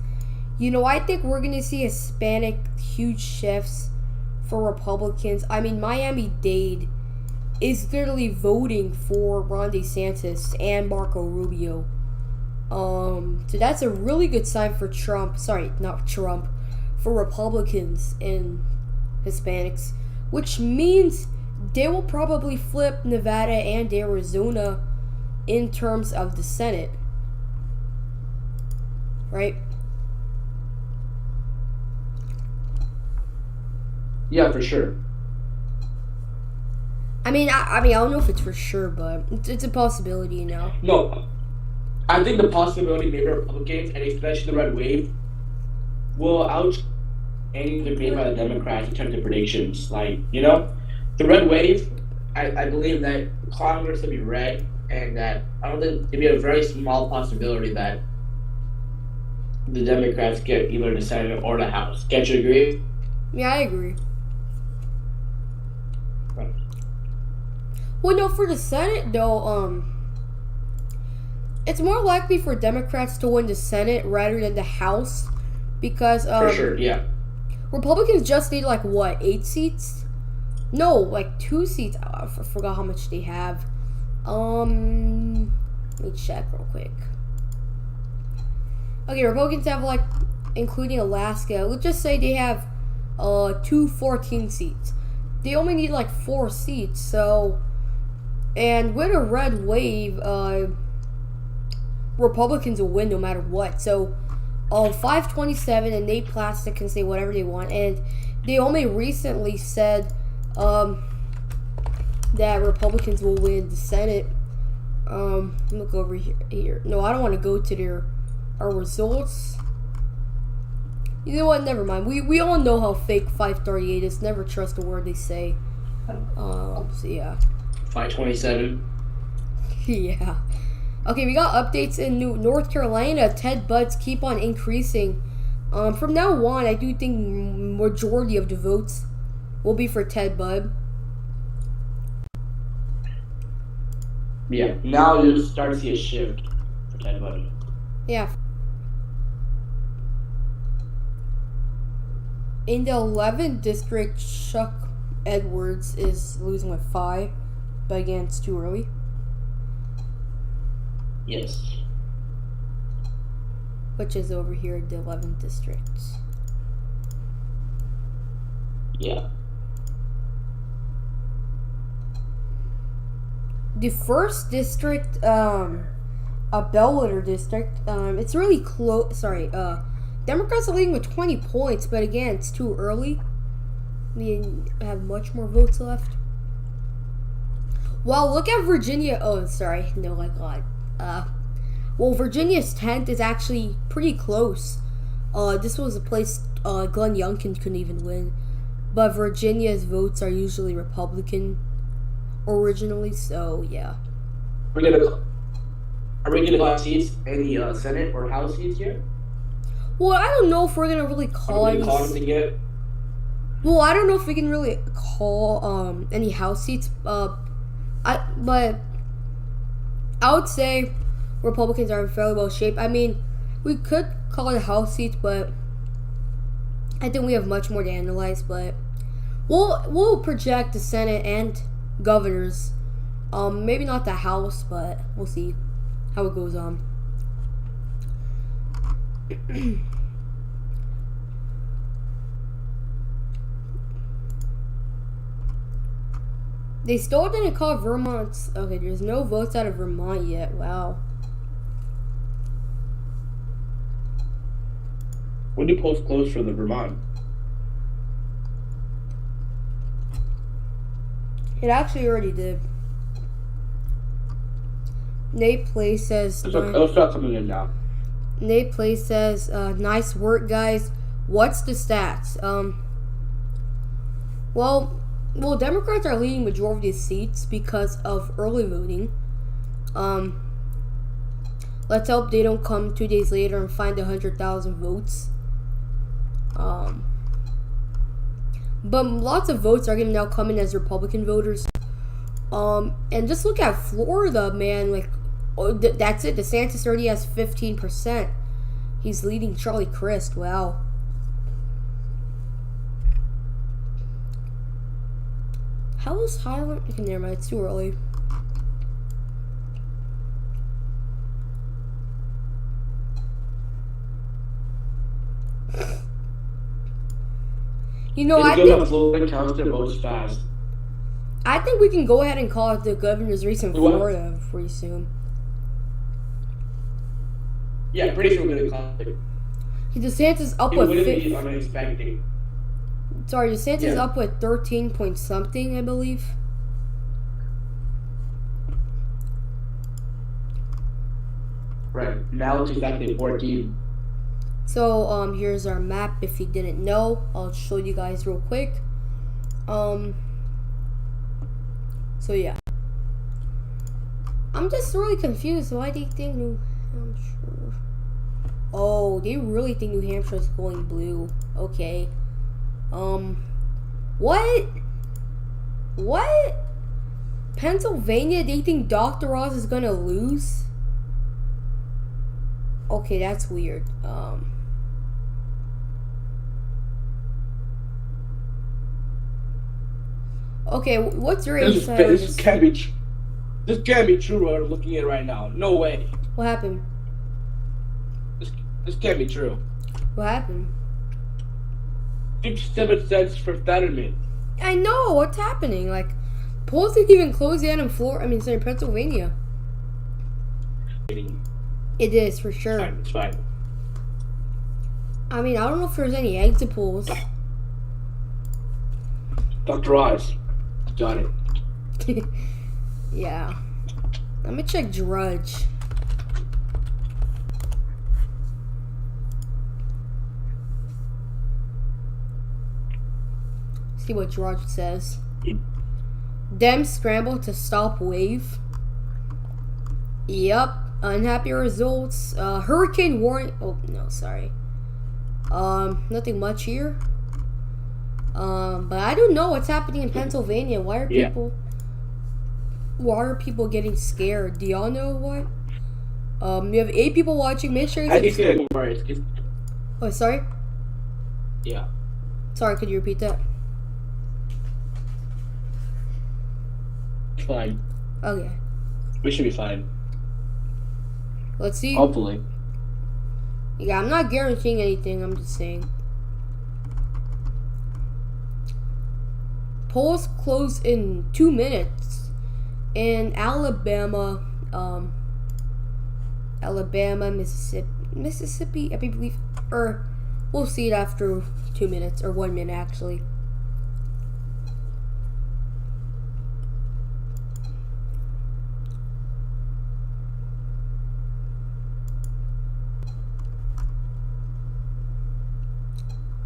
You know, I think we're going to see Hispanic huge shifts for Republicans. I mean, Miami-Dade is literally voting for Ron DeSantis and Marco Rubio. So that's a really good sign for Trump. Sorry, not Trump. For Republicans and Hispanics. Which means they will probably flip Nevada and Arizona in terms of the Senate. Right? Yeah, for sure. I mean, I don't know if it's for sure, but it's a possibility, you know. No, I think the possibility maybe Republicans, and especially the red wave, will out anything made by the Democrats in terms of predictions. Like, you know, the red wave, I believe that Congress will be red, and that I don't think it'd be a very small possibility that the Democrats get either the Senate or the House. Can't you agree? Yeah, I agree. Well, no, for the Senate, though, it's more likely for Democrats to win the Senate rather than the House, because, for sure, yeah. Republicans just need, like, what, 8 seats? No, like, 2 seats. I forgot how much they have. Let me check real quick. Okay, Republicans have, like, including Alaska, let's just say they have, 2 14 seats. They only need, like, 4 seats, so... And with a red wave, Republicans will win no matter what. So, 527 and Nate Plastic can say whatever they want. And they only recently said that Republicans will win the Senate. Look over here. No, I don't want to go to our results. You know what? Never mind. We all know how fake 538 is. Never trust a word they say. So yeah. 527. Yeah. Okay, we got updates in North Carolina. Ted Butts keep on increasing. From now on, I do think majority of the votes will be for Ted Budd. Yeah, now you'll start to see a shift for Ted Budd. Yeah. In the 11th district, Chuck Edwards is losing with 5, but again, it's too early. Yes. Which is over here in the 11th district. Yeah. The 1st district, a bellwether district, it's really close. Sorry, Democrats are leading with 20 points, but again, it's too early. We have much more votes left. Well, look at Virginia. Oh, sorry. No, like God. Well, Virginia's 10th is actually pretty close. This was a place Glenn Youngkin couldn't even win. But Virginia's votes are usually Republican originally, so yeah. Are we gonna call seats any Senate or House seats here? Well, I don't know if we're gonna really call any. Well, I don't know if we can really call any House seats. But I would say Republicans are in fairly well shape. I mean, we could call it House seats, but I think we have much more to analyze. But we'll project the Senate and governors. Maybe not the House, but we'll see how it goes on. They still didn't call Vermont's. Okay, there's no votes out of Vermont yet. Wow. When do polls close for the Vermont? It actually already did. Nate Play says. It'll start coming in now. Nate Play says, "Nice work, guys. What's the stats?" Well, Democrats are leading majority of seats because of early voting. Let's hope they don't come 2 days later and find 100,000 votes. But lots of votes are going to now come in as Republican voters. And just look at Florida, man. Like, that's it. DeSantis already has 15%. He's leading Charlie Crist. Wow. How is Highland? Okay, never mind. It's too early. You know, I think we can go ahead and call it the governor's race in Florida pretty soon. Yeah, pretty soon we're gonna call it. DeSantis up with unexpected. Sorry, DeSantis up with 13 point something, I believe. Right. Now it's exactly 14. So, here's our map. If you didn't know, I'll show you guys real quick. So yeah. I'm just really confused. Why do you think New Hampshire? Oh, they really think New Hampshire is going blue. Okay. What? Pennsylvania, they think Dr. Oz is gonna lose? Okay, that's weird. Okay, what's your insight? This can't be true. This can't be true. We're looking at it right now. No way. What happened? This can't be true. What happened? 57 cents for Fetterman. I know what's happening. Like, polls didn't even close yet in Florida. I mean, sorry, Pennsylvania. It is for sure. It's fine. I mean, I don't know if there's any exit polls. Dr. Oz. Got it. Yeah. Let me check Drudge. See what Drudge says. Dems scramble to stop wave. Yep. Unhappy results. Hurricane warning. Oh, no, sorry. Nothing much here. But I don't know what's happening in Pennsylvania. Why are people getting scared? Do y'all know what? We have 8 people watching. Make sure you subscribe. Oh, sorry? Yeah. Sorry, could you repeat that? Fine. Okay. We should be fine. Let's see. Hopefully. Yeah, I'm not guaranteeing anything. I'm just saying. Polls close in 2 minutes. In Alabama, Mississippi, I believe, or we'll see it after 2 minutes, or 1 minute actually.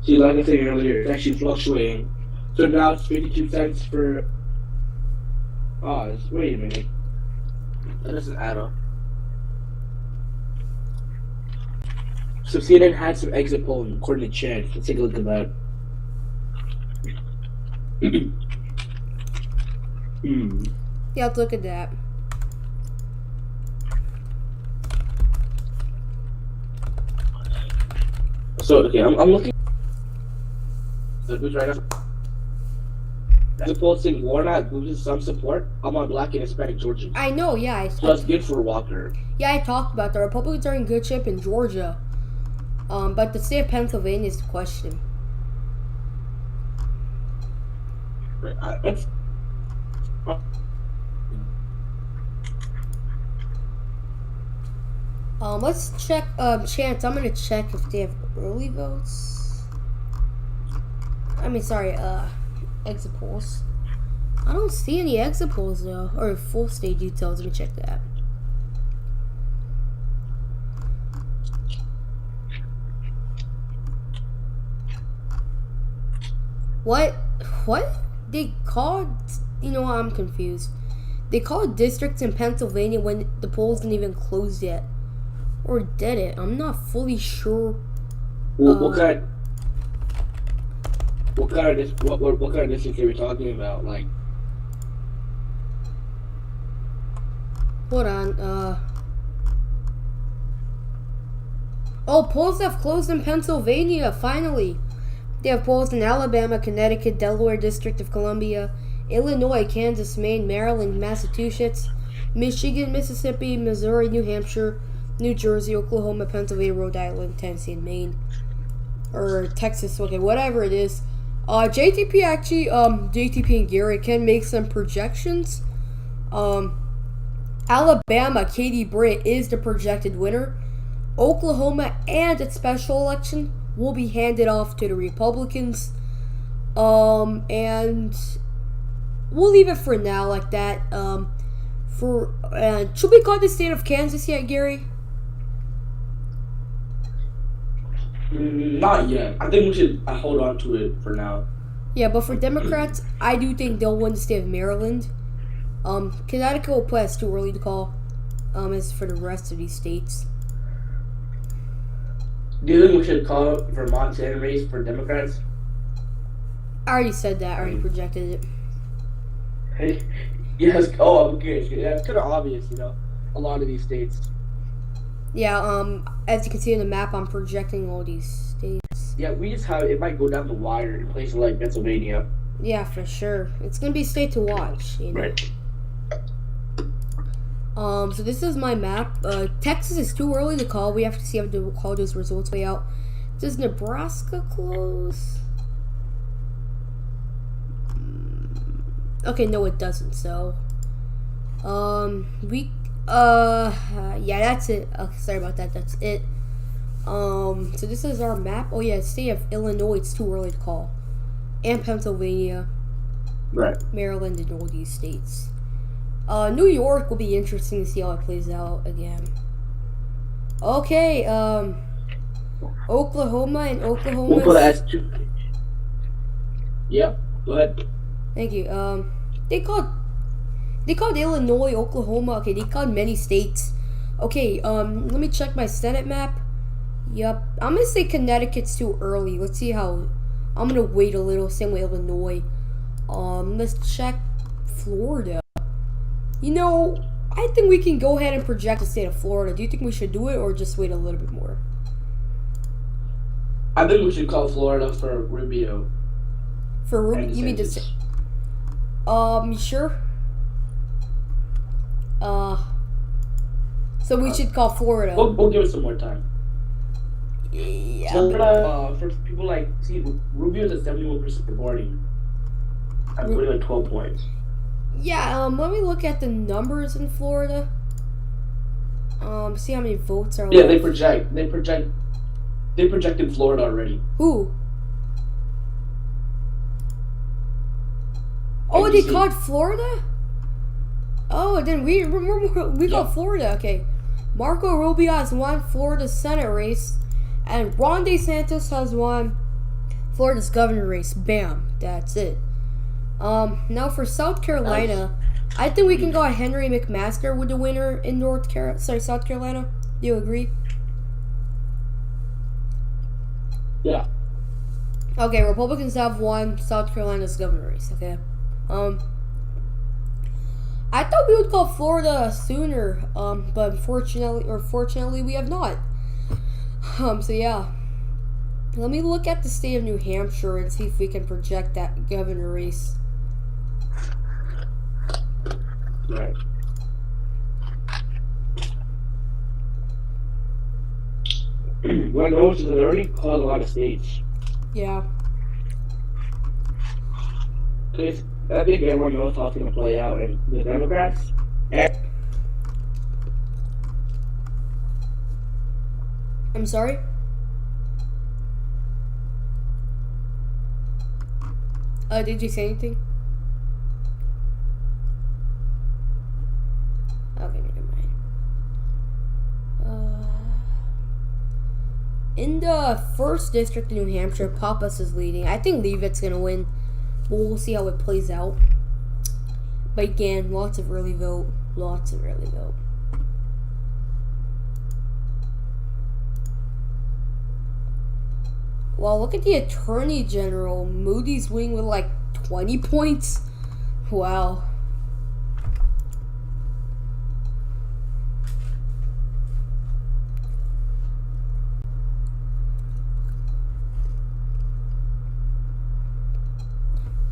See, like I said earlier, it's actually fluctuating. So now it's 52 cents for. Oh, wait a minute. That doesn't add up. So CNN had some exit polling according to Chance. Let's take a look at that. Yeah, let's look at that. So, okay, I'm looking. So, who's right now? Exit poll saying Warnock loses some support among Black and Hispanic Georgians. I know, yeah. So that's good for Walker. Yeah, I talked about the Republicans are in good shape in Georgia. But the state of Pennsylvania is the question. Right, let's check, Chance, I'm gonna check if they have early votes. Exit polls. I don't see any exit polls though, or full state details. Let me check that. What? They called, I'm confused. They called districts in Pennsylvania when the polls didn't even close yet. Or did it? I'm not fully sure. What kind of districts are we talking about? Like, hold on. Oh, polls have closed in Pennsylvania. Finally, they have polls in Alabama, Connecticut, Delaware, District of Columbia, Illinois, Kansas, Maine, Maryland, Massachusetts, Michigan, Mississippi, Missouri, New Hampshire, New Jersey, Oklahoma, Pennsylvania, Rhode Island, Tennessee, and Maine. Or Texas, okay, whatever it is. JTP and Gary can make some projections. Alabama, Katie Britt is the projected winner. Oklahoma and its special election will be handed off to the Republicans. And we'll leave it for now like that. Should we call the state of Kansas yet, Gary? Not yet. I think we should hold on to it for now. Yeah, but for Democrats, I do think they'll win the state of Maryland. Connecticut will play. It's too early to call. As for the rest of these states. Do you think we should call Vermont Senate race for Democrats? I already said that. I already projected it. Hey, yes. Oh, I'm curious. Yeah, it's kind of obvious, a lot of these states. Yeah, as you can see in the map, I'm projecting all these states. Yeah, it might go down the wire in places like Pennsylvania. Yeah, for sure. It's going to be a state to watch, Right. So this is my map. Texas is too early to call. We have to see how those results play out. Does Nebraska close? Okay, no, it doesn't. So, yeah, that's it. Okay, sorry about that. That's it. So this is our map. Oh yeah, state of Illinois. It's too early to call, and Pennsylvania, Right. Maryland, and all these states. New York will be interesting to see how it plays out again. Okay, Oklahoma and Oklahoma. We'll put it as 2. Yeah, go ahead. Thank you. They called Illinois, Oklahoma. Okay, they called many states. Okay, let me check my Senate map. Yep. I'm gonna say Connecticut's too early. Let's see how. I'm gonna wait a little. Same way Illinois. Let's check Florida. You know, I think we can go ahead and project the state of Florida. Do you think we should do it or just wait a little bit more? I think we should call Florida for Rubio. For Rubio, you mean to say? You sure? So we should call Florida. We'll give it some more time. Yeah. Florida, for people like, see, Rubio's at 71% supporting. I'm putting like 12 points. Yeah, let me look at the numbers in Florida. See how many votes are Yeah, left. they projected Florida already. Who? Oh, they called Florida? Oh, then we got Florida. Okay. Marco Rubio has won Florida's Senate race, and Ron DeSantis has won Florida's governor race. Bam. That's it. Now for South Carolina, I think we can go Henry McMaster with the winner in South Carolina. Do you agree? Yeah. Okay, Republicans have won South Carolina's governor race. Okay. I thought we would call Florida sooner, but fortunately, we have not. So yeah. Let me look at the state of New Hampshire and see if we can project that governor race. Right. When those have already called a lot of states. Yeah. Because I think everyone knows how it's going to play out, and the Democrats. I'm sorry? Did you say anything? Okay, never mind. In the first district in New Hampshire, Pappas is leading. I think Leavitt's gonna win, but we'll see how it plays out. But again, lots of early vote. Well, look at the Attorney General. Moody's winning with like 20 points. Wow.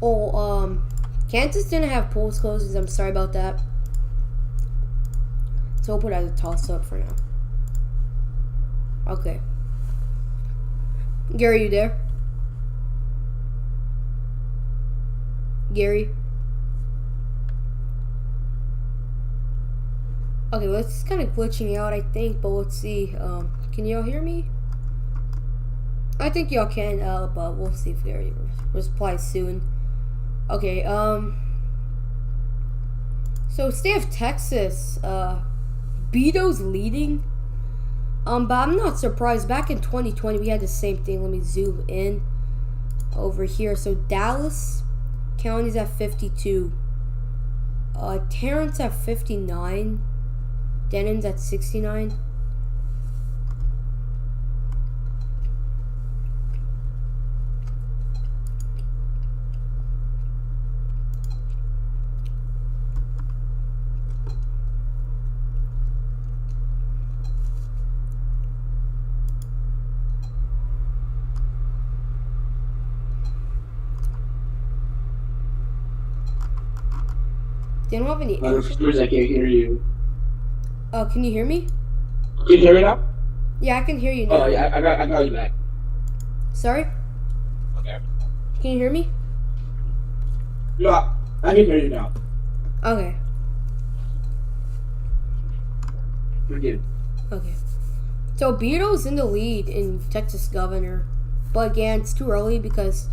Oh, Kansas didn't have polls closings. I'm sorry about that. So we'll put it as a toss-up for now. Okay. Gary, you there? Gary? Okay, well, it's kind of glitching out, I think, but let's see. Can y'all hear me? I think y'all can, but we'll see if Gary replies soon. Okay, so state of Texas, Beto's leading. But I'm not surprised. Back in 2020, we had the same thing. Let me zoom in over here. So Dallas County's at 52. Tarrant's at 59. Denon's at 69. They don't have any I can't hear you. can you hear me? Can you hear me now? Yeah, I can hear you now. Oh, yeah, I got you back. Sorry? Okay. Can you hear me? No, I can hear you now. Okay. We're good. Okay. So Beto's in the lead in Texas governor. But again, it's too early because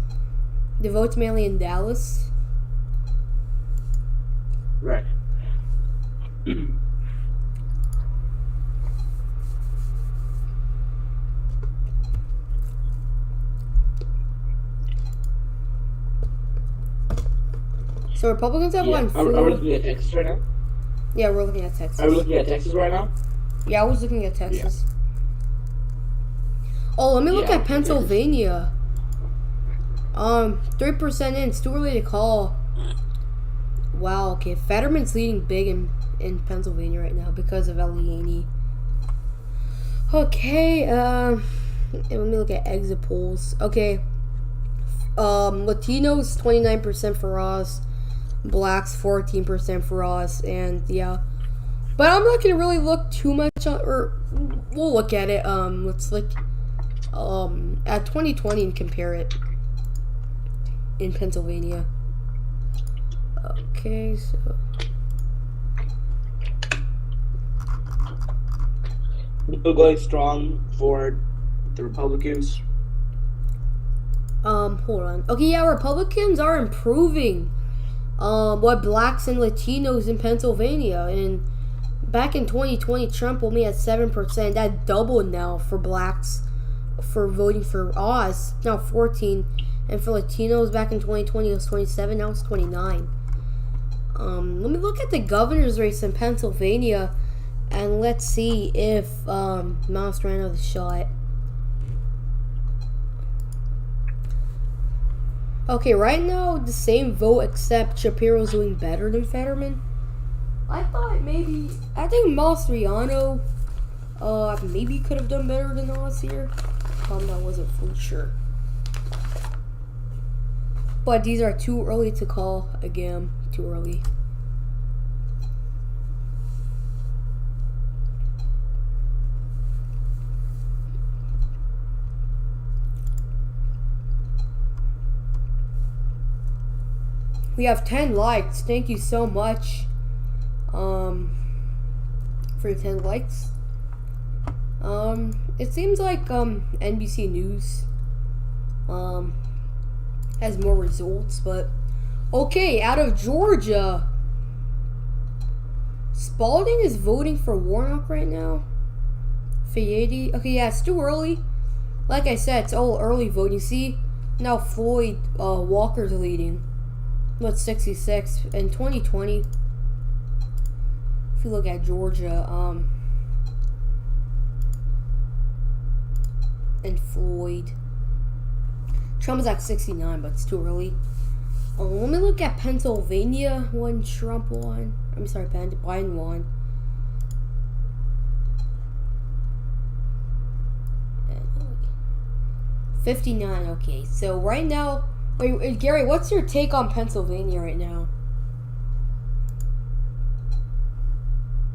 the vote's mainly in Dallas. Right. So Republicans have won 4. Are we looking at Texas right now? Yeah, we're looking at Texas. Are we looking at Texas right now? Yeah, I was looking at Texas. Oh, let me look Yeah, at Pennsylvania. 3% in. It's too early to call. Wow. Okay, Fetterman's leading big in Pennsylvania right now because of Eliani. Okay. Let me look at exit polls. Okay. Latinos 29% for us. Blacks 14% for us, and yeah. But I'm not gonna really look too much on, or we'll look at it. Let's look at 2020 and compare it in Pennsylvania. Okay, so We're going strong for the Republicans. hold on. Okay, yeah, Republicans are improving. What blacks and Latinos in Pennsylvania, and back in 2020, Trump only had 7%. That doubled now for blacks for voting for us. Now 14, and for Latinos back in 2020 it was 27. Now it's 29. Let me look at the governor's race in Pennsylvania, and let's see if Mouse ran out of the shot. Okay, right now the same vote, except Shapiro's doing better than Fetterman. I think Mastriano maybe could have done better than Oz here. That wasn't fully sure. But these are too early to call. Again, too early. We have 10 likes. Thank you so much for 10 likes. It seems like NBC News has more results, but okay, out of Georgia, Spalding is voting for Warnock right now. Fayette. Okay, yeah, it's too early. Like I said, it's all early voting. See, now Floyd Walker's leading. What's 66 in 2020? If you look at Georgia, and Floyd, Trump is at 69, but it's too early. Let me look at Pennsylvania when Trump won. I'm sorry, Biden won. 59. Okay, so right now. Wait, Gary, what's your take on Pennsylvania right now?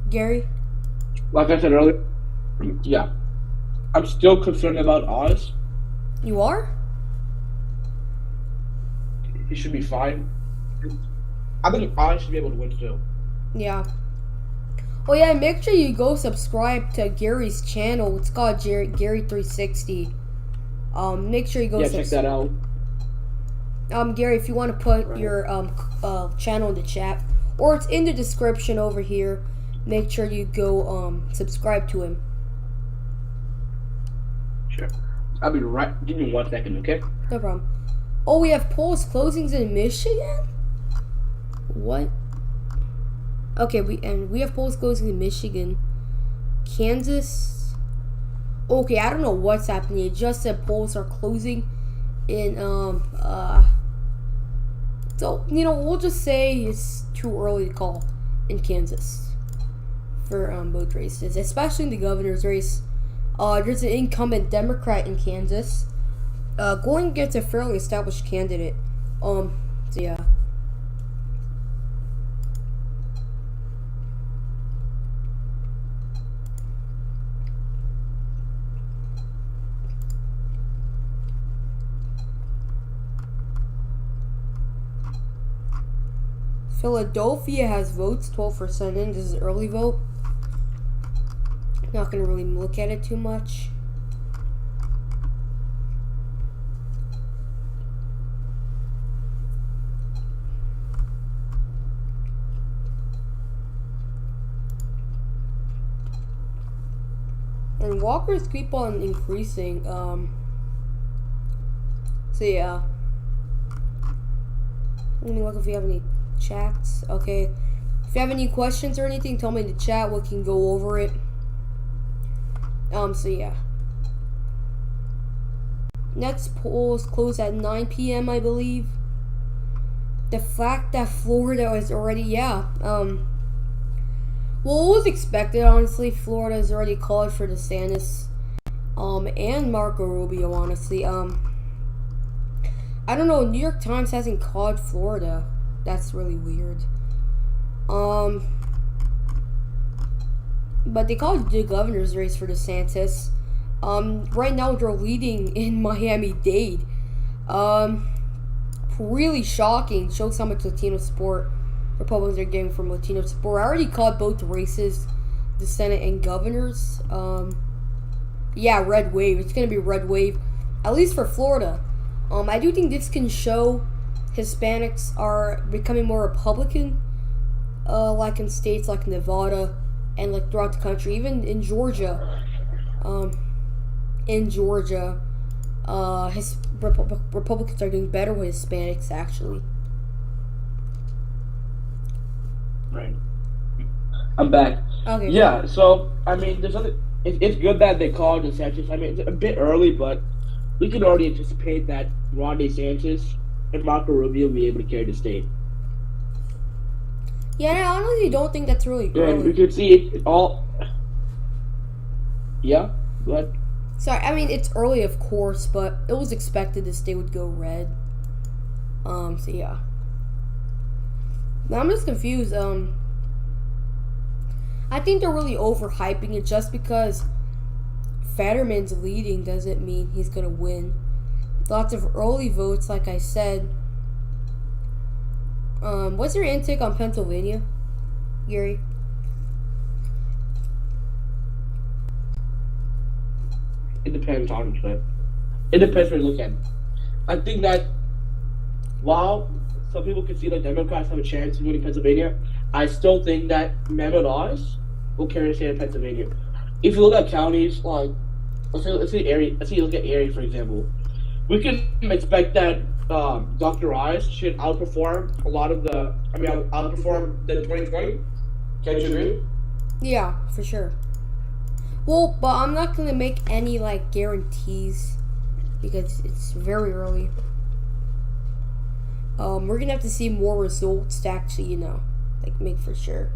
Gary? Like I said earlier, yeah, I'm still concerned about Oz. You are? He should be fine. I think Oz should be able to win too. Yeah. Oh yeah, make sure you go subscribe to Gary's channel. It's called Gary360. Make sure you go check that out. Gary, if you want to put your channel in the chat, or it's in the description over here, make sure you go subscribe to him. Sure. I'll be right. Give me 1 second, okay? No problem. Oh, we have polls closings in Michigan? What? Okay, we have polls closing in Michigan. Kansas. Okay, I don't know what's happening. It just said polls are closing in so, we'll just say it's too early to call in Kansas for both races, especially in the governor's race. There's an incumbent Democrat in Kansas going against a fairly established candidate. So yeah. Philadelphia has votes, 12% in. This is early vote. Not going to really look at it too much. And walkers keep on increasing. So yeah. Let me look if we have any chats. Okay. If you have any questions or anything, tell me in the chat. We can go over it. So yeah. Next polls close at 9 p.m. I believe. The fact that Florida is already well, it was expected honestly. Florida has already called for DeSantis, and Marco Rubio honestly. I don't know. New York Times hasn't called Florida. That's really weird. But they called the governor's race for DeSantis. Right now they're leading in Miami-Dade. Really shocking. Shows how much Latino support Republicans are getting from Latino support. I already called both races, the Senate and governors. Yeah, red wave. It's gonna be red wave, at least for Florida. I do think this can show Hispanics are becoming more Republican, like in states like Nevada and like throughout the country, even in Georgia. Republicans are doing better with Hispanics actually. Right. I'm back. Okay. Yeah. So I mean, there's other. It's good that they called DeSantis. I mean, it's a bit early, but we can already anticipate that Ron DeSantis and Marco Rubio will be able to carry the state. Yeah, I honestly don't think that's really early. And we could see it all. Yeah. Go ahead. Sorry, I mean it's early, of course, but it was expected this state would go red. So yeah. Now I'm just confused. I think they're really overhyping it. Just because Fetterman's leading doesn't mean he's gonna win. Lots of early votes, like I said. What's your intake on Pennsylvania, Gary? It depends, honestly. It depends where you look at it. I think that while some people can see that Democrats have a chance of winning Pennsylvania, I still think that Mehmet Oz will carry the state of Pennsylvania. If you look at counties like, let's say you look at Erie, for example, we can expect that Dr. Oz should outperform outperform the 2020. Can't you agree? Yeah, for sure. Well, but I'm not gonna make any like guarantees because it's very early. We're gonna have to see more results to actually, like make for sure.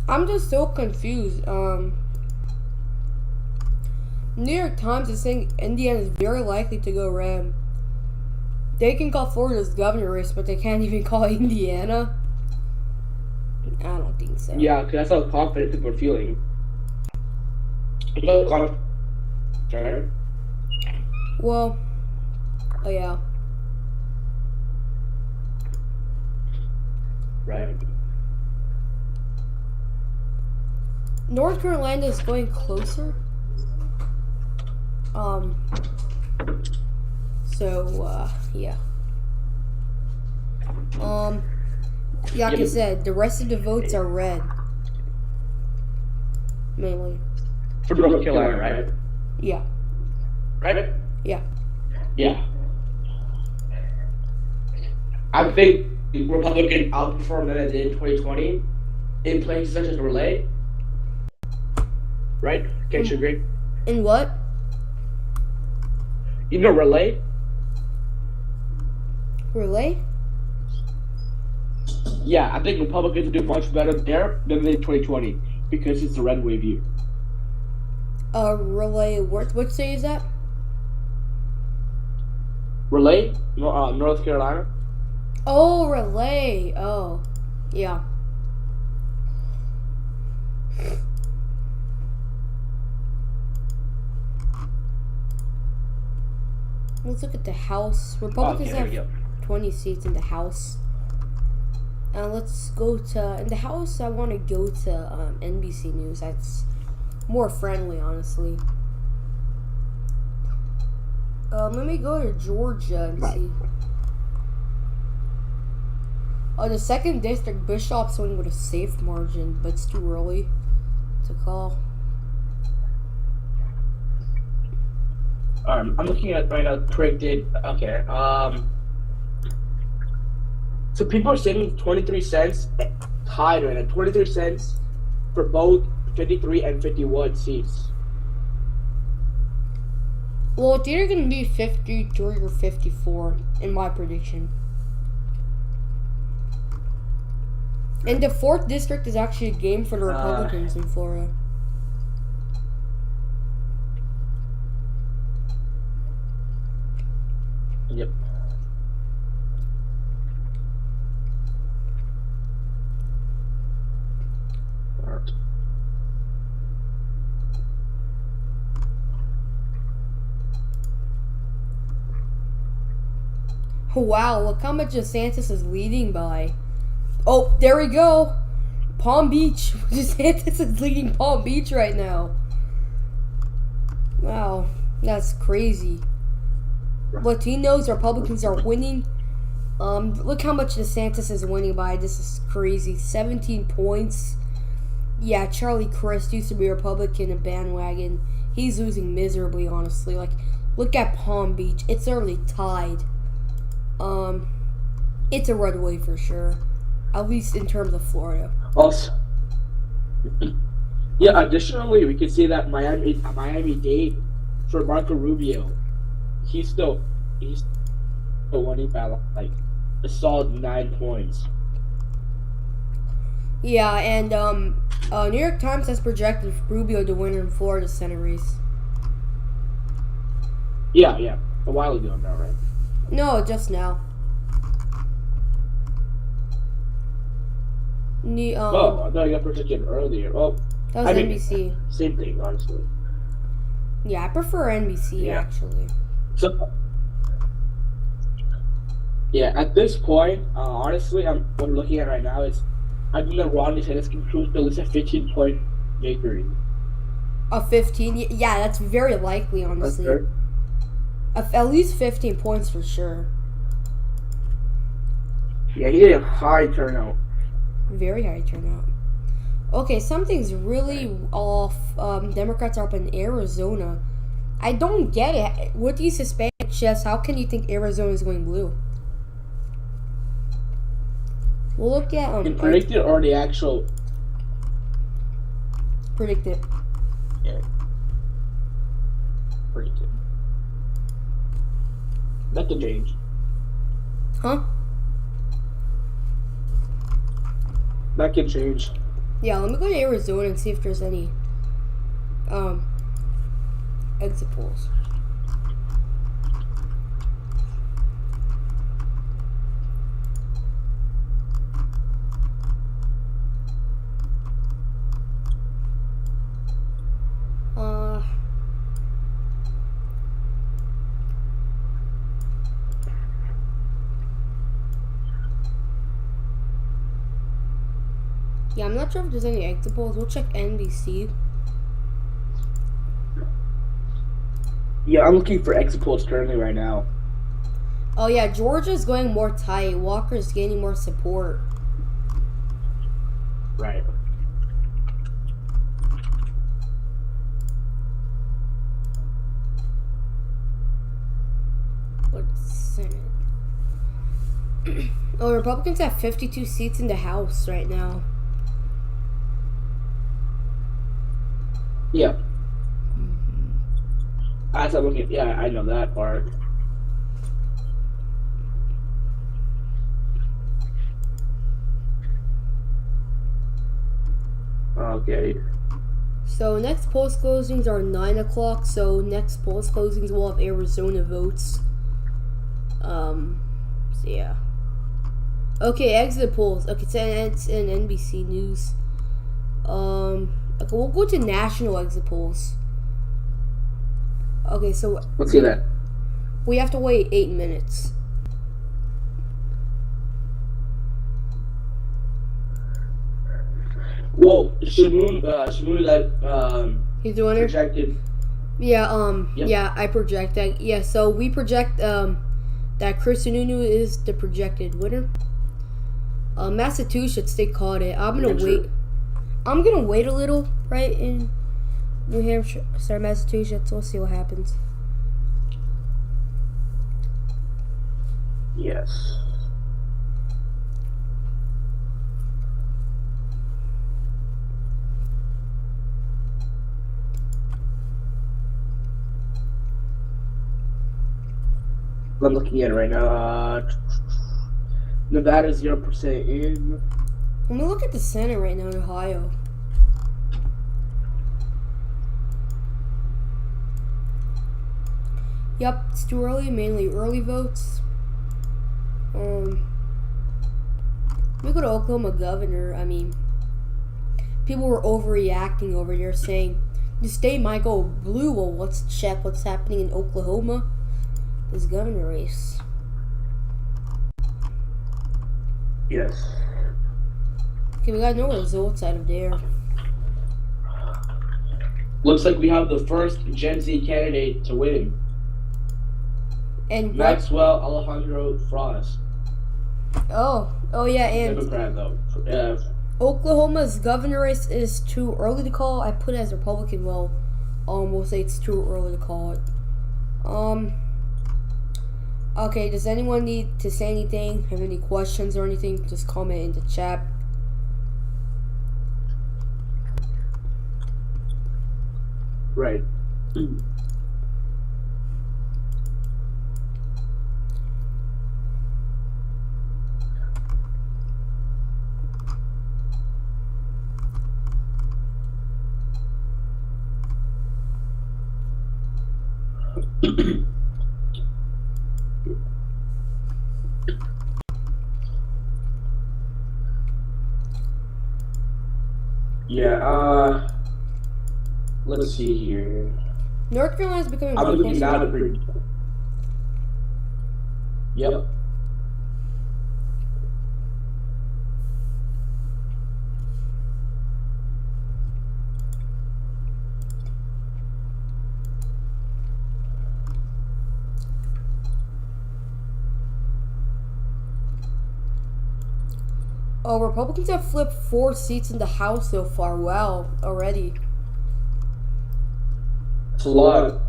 I'm just so confused. New York Times is saying Indiana is very likely to go red. They can call Florida's governor race, but they can't even call Indiana. I don't think so. Yeah, because that's how confident people are feeling. Well, oh yeah. Right. North Carolina is going closer. Yeah. Like I said, the rest of the votes are red. Mainly. For North Carolina, right? Yeah. Right? Yeah. Yeah. I think Republican outperformed than it did in 2020 in places such as Relay. Right? Can't you agree? In what? You know Relay? Relay? Yeah, I think Republicans do much better there than they did in 2020 because it's a red wave year. Relay, what state is that? Relay? North Carolina? Oh, Relay. Oh, yeah. Let's look at the House. Republicans have 20 seats in the House. Let's go to, in the House, I want to go to NBC News. That's more friendly, honestly. Let me go to Georgia and see. The 2nd District, Bishop's winning with a safe margin, but it's too early to call. I'm looking at right now predicted. Okay. So people are saving 23 cents tied right now. 23 cents for both 53 and 51 seats. Well, it's either going to be 53 or 54, in my prediction. And the 4th district is actually a game for the Republicans in Florida. Yep. Alright. Wow, look how much DeSantis is leading by. Oh, there we go. Palm Beach. DeSantis is leading Palm Beach right now. Wow, that's crazy. Latinos, Republicans are winning. Look how much DeSantis is winning by. This is crazy. 17 points. Yeah, Charlie Crist used to be a Republican, a bandwagon. He's losing miserably, honestly. Like, look at Palm Beach. It's already tied. It's a red wave for sure. At least in terms of Florida. Also, yeah. Additionally, we can see that Miami-Dade for Marco Rubio, he's still winning by like a solid 9 points. Yeah, and New York Times has projected Rubio to win in Florida Senate race. Yeah, a while ago now, right? No, just now. Oh, I thought I got projected earlier. Oh, that was NBC. Same thing, honestly. Yeah, I prefer NBC actually. So, yeah, at this point, honestly, what I'm looking at right now is I think that Ron DeSantis can cruise to at least a 15-point victory. A 15? Yeah, that's very likely, honestly. At least 15 points for sure. Yeah, he had a high turnout. Very high turnout. Okay, something's really off. Democrats are up in Arizona. I don't get it. With these Hispanic chefs, how can you think Arizona is going blue? We'll look at the predicted or the actual. Predicted. Yeah. Predicted. That could change. Huh? That could change. Yeah, let me go to Arizona and see if there's any exit polls. Yeah, I'm not sure if there's any exit polls. We'll check NBC. Yeah, I'm looking for exit polls currently right now. Oh yeah, Georgia's going more tight. Walker's gaining more support. Right. What's Senate? Oh, Republicans have 52 seats in the House right now. Yeah. As I'm looking, yeah, I know that part. Okay. So next polls closings are 9 o'clock. So next polls closings will have Arizona votes. So yeah. Okay, exit polls. Okay, it's in NBC News. Okay, we'll go to national exit polls. Okay, so Let's see that. we have to wait 8 minutes. Whoa, Shamoon that He's the winner? projected. Yeah, Yep. yeah, I project that. Yeah, so we project that Chris Sununu is the projected winner. Massachusetts, they called it. I'm gonna wait. I'm gonna wait a little, right, in New Hampshire, Massachusetts. We'll see what happens. Yes. I'm looking at it right now. Nevada 0% in. Let me look at the Senate right now in Ohio. Yep, it's too early, mainly early votes. Let me go to Oklahoma governor. I mean, people were overreacting over there saying the state might go blue. Well, let's check what's happening in Oklahoma. This governor race. Yes. Okay, we got no results out of there. Looks like we have the first Gen Z candidate to win. And Maxwell Alejandro Frost. Oh yeah, and Democrat though. Oklahoma's governor race is too early to call. I put it as Republican. Well, we'll say it's too early to call it. Okay, does anyone need to say anything? Have any questions or anything? Just comment in the chat. Right. Yeah, let's see here. North Carolina is becoming I'm more looking closer. now to bring. Yep. Oh, Republicans have flipped 4 seats in the House so far. Wow, already. It's a lot.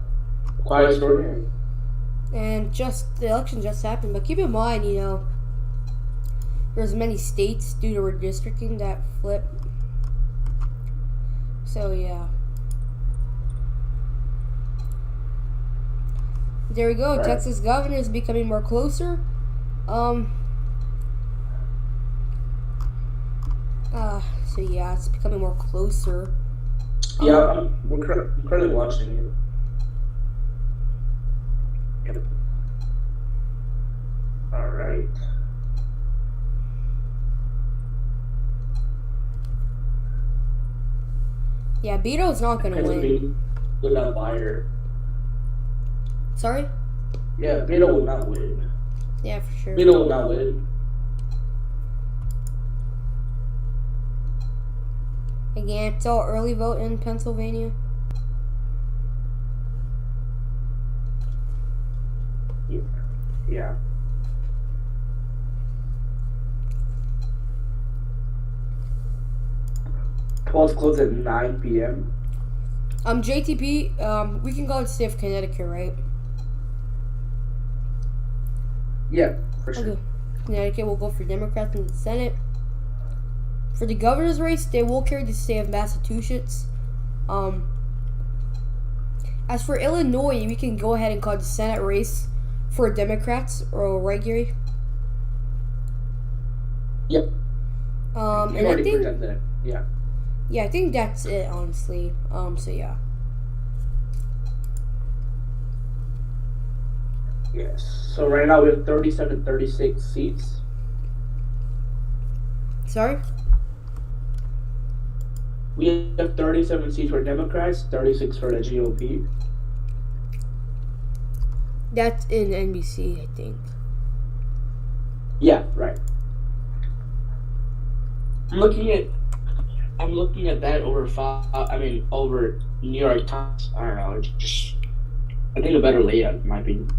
Quite extraordinary. And the election just happened. But keep in mind, there's many states due to redistricting that flip. So yeah. There we go. Right. Texas governor is becoming more closer. So yeah, it's becoming more closer. Yeah, I'm currently watching it. Yep. All right. Yeah, Beto's not gonna win. Would not buyer. Sorry? Yeah, Beto will not win. Yeah, for sure. Beto will not win. Again, it's all early vote in Pennsylvania. Yeah. Polls close at 9 p.m. JTP, we can go to state of Connecticut, right? Yeah, for sure. Okay. Connecticut will go for Democrats in the Senate. For the governor's race, they will carry the state of Massachusetts. As for Illinois, we can go ahead and call the Senate race for Democrats, or right, Gary? Yep. And You I already think, presented it. Yeah. yeah, I think that's it, honestly. So yeah. Yes. So right now we have 37, 36 seats. Sorry? We have 37 seats for Democrats, 36 for the GOP. That's in NBC, I think. Yeah, right. I'm looking at that over over New York Times. I don't know. It's just, I think a better layout, in my opinion.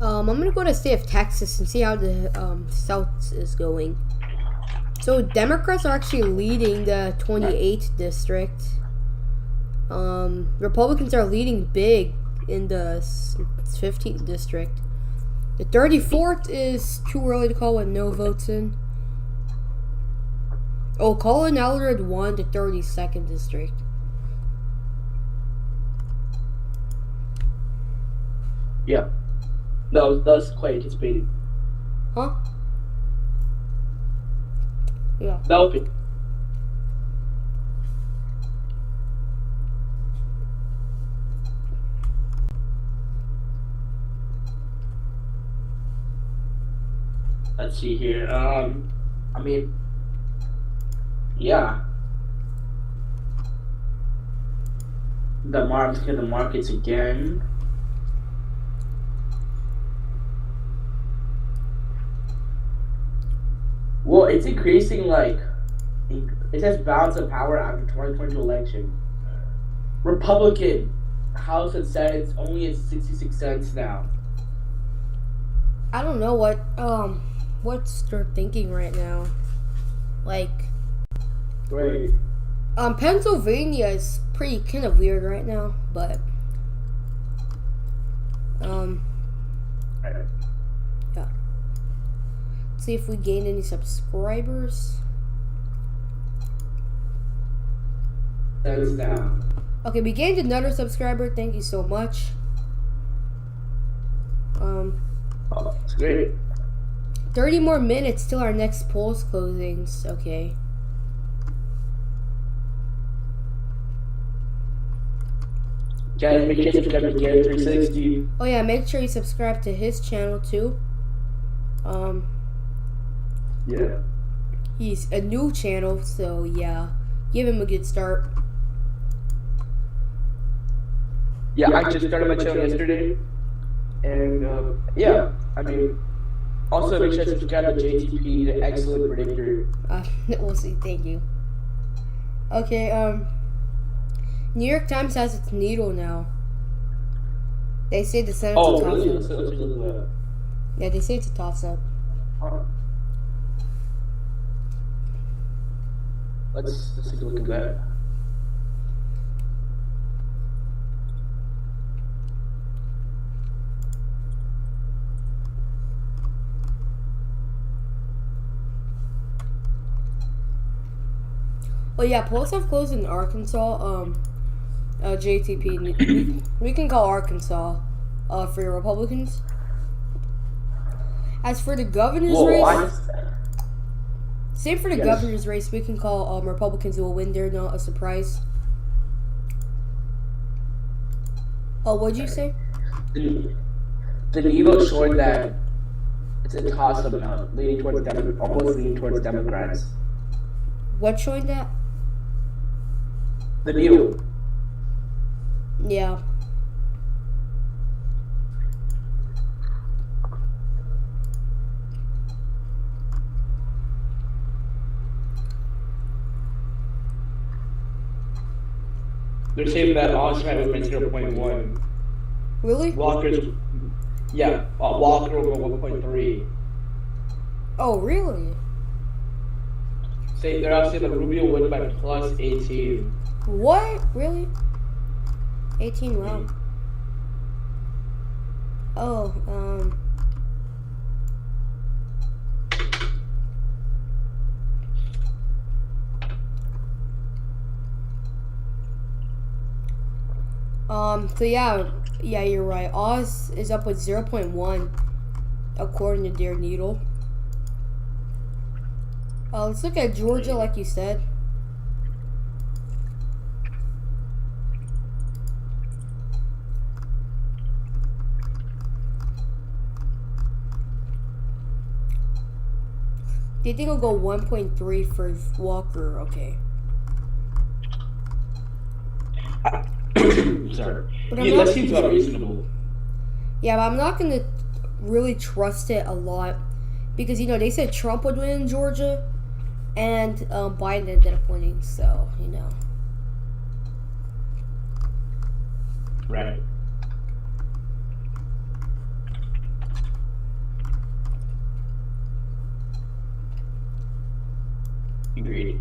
I'm gonna go to state of Texas and see how the South is going. So Democrats are actually leading the 28th district. Republicans are leading big in the 15th district. The 34th is too early to call with no votes in. Oh, Colin Eldred won the 32nd district. Yeah. That was quite anticipated. Huh? Yeah. That would be. Let's see here. I mean, yeah. The markets again. Well, it's increasing like it has balance of power after 2022 election. Republican House and Senate is only at 66 cents now. I don't know what's they're thinking right now. Like, Right. Pennsylvania is pretty kind of weird right now, but yeah. See if we gain any subscribers. Cents now. Okay, we gained another subscriber. Thank you so much. Oh, that's great. 30 more minutes till our next polls closings. Okay. Guys, make sure you subscribe to Gary 360. Oh yeah, make sure you subscribe to his channel too. Yeah. He's a new channel, so yeah, give him a good start. Yeah, I just started my channel yesterday. And yeah, I mean, also make sure to subscribe to JTP, the excellent predictor. We'll see. Thank you. Okay. New York Times has its needle now. They say the Senate's a toss-up. Really? Let's look at that. Yeah, they say it's a toss-up. Let's take a look at that. Oh yeah, polls have closed in Arkansas. JTP. We can call Arkansas. For the Republicans. As for the governor's race, same for the governor's race. We can call Republicans who will win there. Not a surprise. Oh, what'd you say? The needle showing that it's a toss-up now, leaning towards almost leaning towards Democrats. What showing that? The needle. Yeah. They're saying that Oxford was meant 0.1. Really? Walker's, Walker will go 1.3. Oh, really? They're also saying that Rubio win by plus 18. What? Really? 18 round. Oh, so yeah, you're right. Oz is up with 0.1 according to their needle. Let's look at Georgia like you said. They think it'll go 1.3 for Walker. Okay. Sorry. But Yeah, that seems about reasonable. Yeah, but I'm not gonna really trust it a lot because they said Trump would win in Georgia, and Biden ended up winning. So Right. Agreed.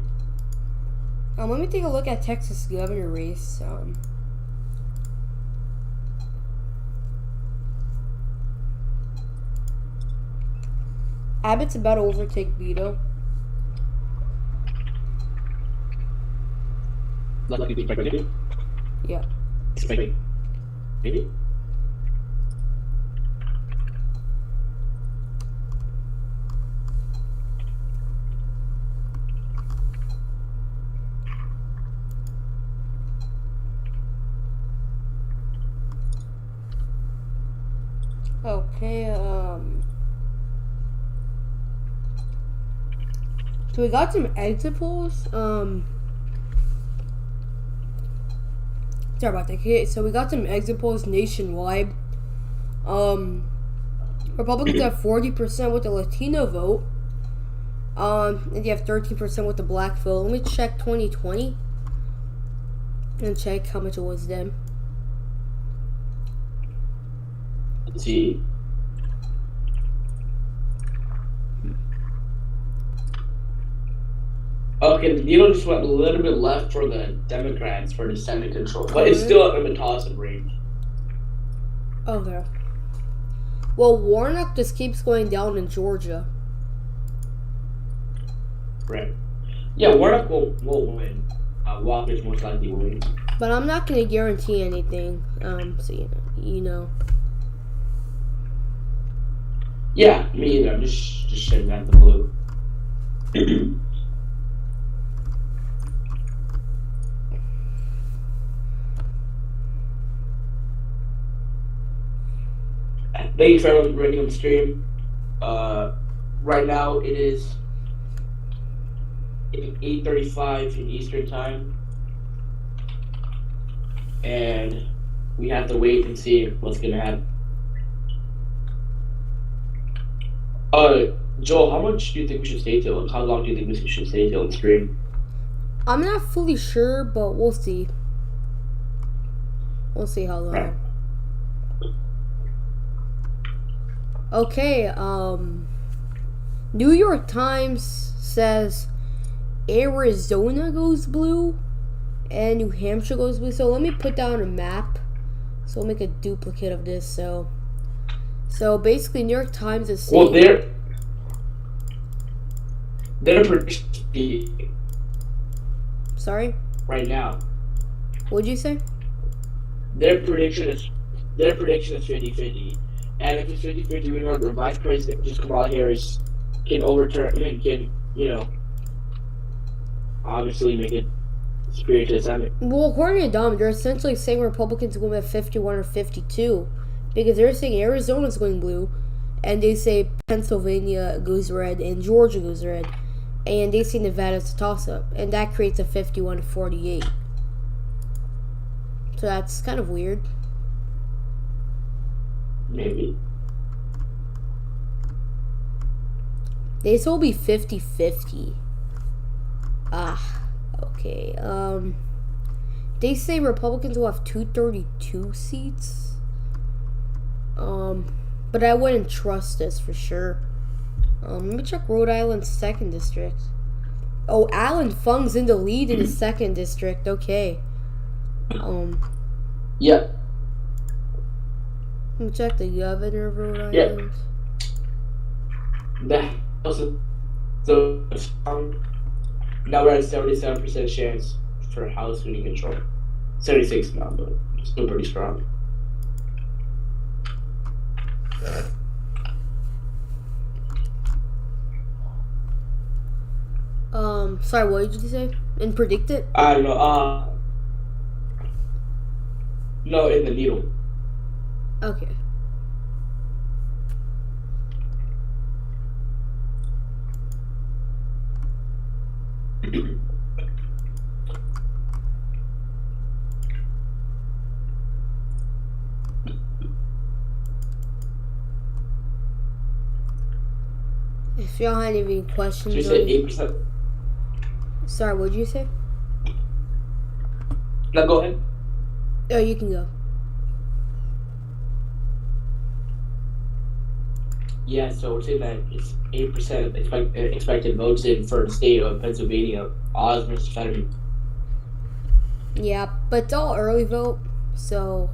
Let me take a look at Texas governor race. Abbott's about to overtake Beto. like expected. Yeah. Expected. Maybe. Okay, so we got some exit polls. Sorry about that. Okay, so we got some exit polls nationwide. Republicans have 40% with the Latino vote. And you have 13% with the black vote. Let me check 2020 and check how much it was then. Let's see. Okay, the needle just went a little bit left for the Democrats for the Senate control, but it's still in the toss-up range. Okay. Well, Warnock just keeps going down in Georgia. Right. Yeah, Warnock will win. Walker's most likely will win. But I'm not going to guarantee anything. So you know. Yeah, me either. I'm just shitting at the blue. Thank you for everyone running on the stream. Right now it is 8:35 in Eastern time, and we have to wait and see what's gonna happen. Joel, how much do you think we should stay till? How long do you think we should stay till on stream? I'm not fully sure, but we'll see. We'll see how long. Right. Okay, New York Times says Arizona goes blue and New Hampshire goes blue. So let me put down a map. So I'll make a duplicate of this. So basically New York Times is saying... Well, their prediction Sorry? right now. What'd you say? Their prediction is 50-50. And if it's 50-50, we know the Vice President, just Kamala Harris, can obviously make it superior to the Senate. Well, according to them, they're essentially saying Republicans are going to have 51 or 52. Because they're saying Arizona's going blue, and they say Pennsylvania goes red, and Georgia goes red. And they say Nevada's a toss-up. And that creates a 51 to 48. So that's kind of weird. Maybe. This will be 50-50. Okay. They say Republicans will have 232 seats. But I wouldn't trust this for sure. Let me check Rhode Island's 2nd district. Oh, Alan Fung's in the lead in the 2nd district. Okay. Yeah. Let me check the governor of Rhode Island. Yeah. So now we're at 77% chance for House winning control. 76 now, but still pretty strong. Sorry, what did you say? And predict it? I don't know. No, in the needle. Okay. If y'all had any questions, So you said 8%. Sorry, what did you say? No, go ahead. Oh, you can go. Yeah, so we're saying that it's 8% expected votes in for the state of Pennsylvania. Oz versus Fetterman. Yeah, but it's all early vote, so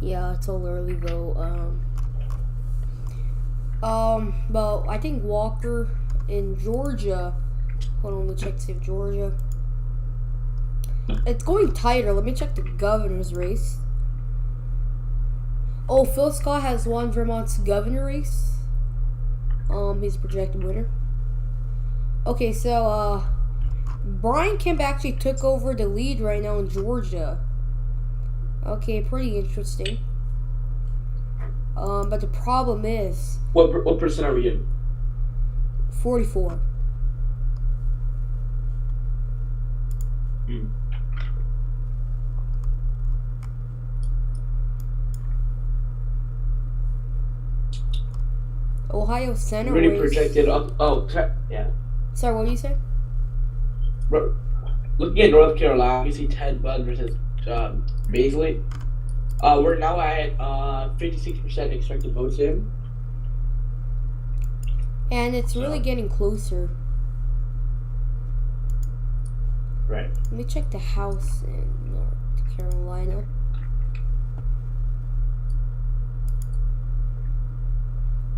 yeah, it's all early vote. Well, I think Walker in Georgia. Hold on, let me check to see if Georgia. It's going tighter. Let me check the governor's race. Oh, Phil Scott has won Vermont's governor race. He's a projected winner. Okay, so Brian Kemp actually took over the lead right now in Georgia. Okay, pretty interesting. But the problem is What percent are we in? 44. Ohio Senate Really race. projected up. Oh, yeah. Sorry, what do you say? Looking at North Carolina, you see Ted Budd versus Baisley. We're now at 56% expected votes in. And it's really getting closer. Right. Let me check the House in North Carolina.